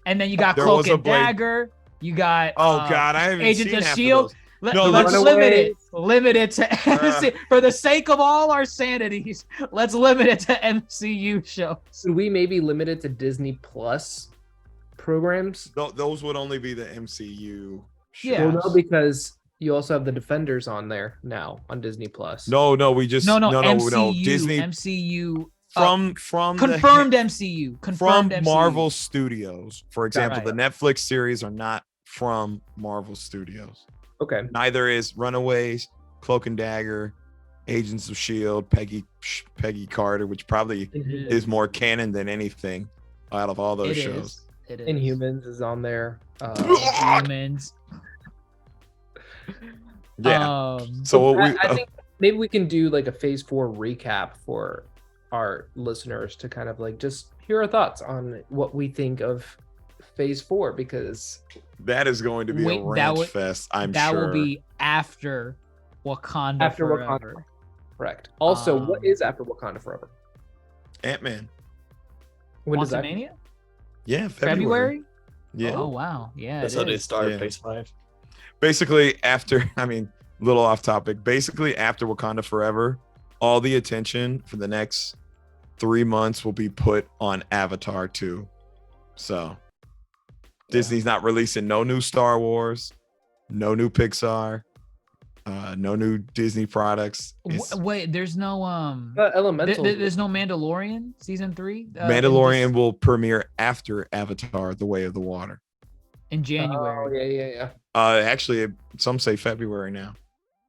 and then you got There Cloak was a and Blade- Dagger. You got Oh God, I haven't Agents seen of half Shield. of those. No, Let's let's- limit it to Uh. for the sake of all our sanities. Let's limit it to MCU shows. Should we maybe limit it to Disney Plus programs? Those would only be the MCU. Yeah. Well, no, because you also have the Defenders on there now on Disney Plus. No, we just No, no. Disney MCU from confirmed MCU confirmed from MCU. Marvel Studios. For example, right. the Netflix series are not from Marvel Studios. Okay. Neither is Runaways, Cloak and Dagger, Agents of Shield, Peggy Carter, which probably is more canon than anything out of all those It shows. is. It is. Inhumans is on there. Inhumans. Yeah. So what we I think maybe we can do like a Phase 4 recap for our listeners to kind of like just hear our thoughts on what we think of Phase 4, because that is going to be Wait, a that ranch would- fest. I'm that sure. will be after Wakanda after Forever. Wakanda. Correct. Also, what Um, is after Wakanda Forever? Ant-Man. When does that? Quantumania? Yeah, February? Yeah. Oh wow. Yeah. That's it how they is. start Yeah. Phase 5. Basically, after little off topic. Basically, after Wakanda Forever, all the attention for the next 3 months will be put on Avatar 2. So Disney's not releasing no new Star Wars, no new Pixar, no new Disney products. It's- Wait, there's no Elemental. there's no Mandalorian season 3. Mandalorian will premiere after Avatar: The Way of the Water. in January. Oh, yeah. Actually, some say February now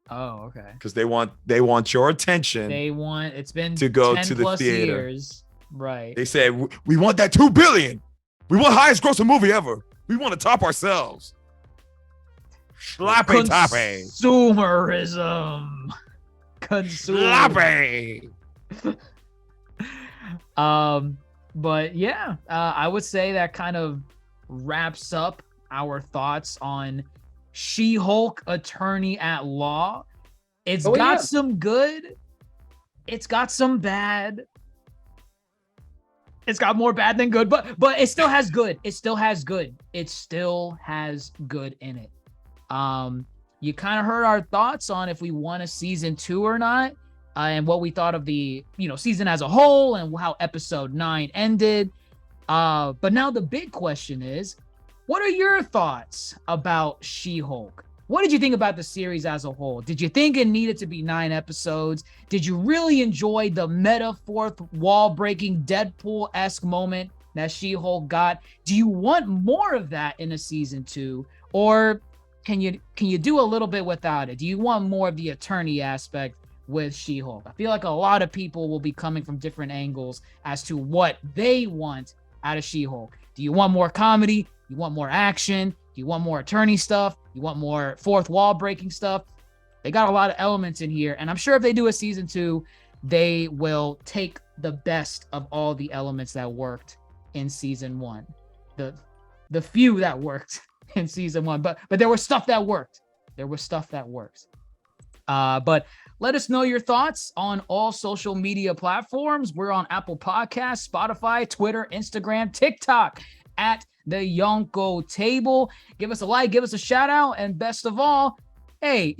Oh, okay. because they want your attention. They want it's been To go 10 to the plus theater. years. Right. They said we want that $2 billion. We want highest grossing movie ever. We want to top ourselves. Sloppy toppy. Consumerism. Consumerism. Sloppy. But yeah, I would say that kind of wraps up our thoughts on She-Hulk Attorney at Law. It's Oh, got yeah. some good, it's got some bad. It's got more bad than good, but it still has good. It still has good. It still has good in it. You kind of heard our thoughts on if we want a season 2 or not, and what we thought of the season as a whole and how episode 9 ended. But now the big question is, what are your thoughts about She-Hulk? What did you think about the series as a whole? Did you think it needed to be 9 episodes? Did you really enjoy the meta fourth wall breaking Deadpool-esque moment that She-Hulk got? Do you want more of that in a season 2? Or can you do a little bit without it? Do you want more of the attorney aspect with She-Hulk? I feel like a lot of people will be coming from different angles as to what they want out of She-Hulk. Do you want more comedy? You want more action? Do you want more attorney stuff? You want more fourth wall breaking stuff? They got a lot of elements in here, and I'm sure if they do a season 2, they will take the best of all the elements that worked in season 1. The few that worked in season 1, but there was stuff that worked. There was stuff that works. But let us know your thoughts on all social media platforms. We're on Apple Podcasts, Spotify, Twitter, Instagram, TikTok at the Yonko Table. Give us a like, give us a shout out, and best of all, hey,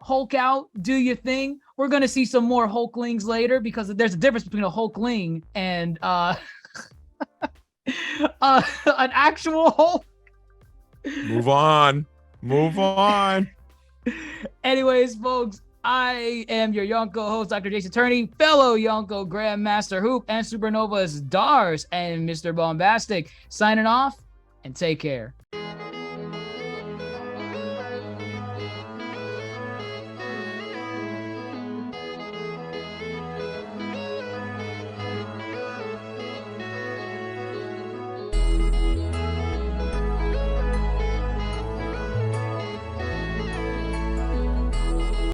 Hulk out, do your thing. We're gonna see some more Hulklings later because there's a difference between a Hulkling and an actual Hulk. Move on. Anyways, folks, I am your Yonko host, Dr. Jason Turney, fellow Yonko Grandmaster Hoop and Supernova's Dars and Mr. Bombastic, signing off, and take care.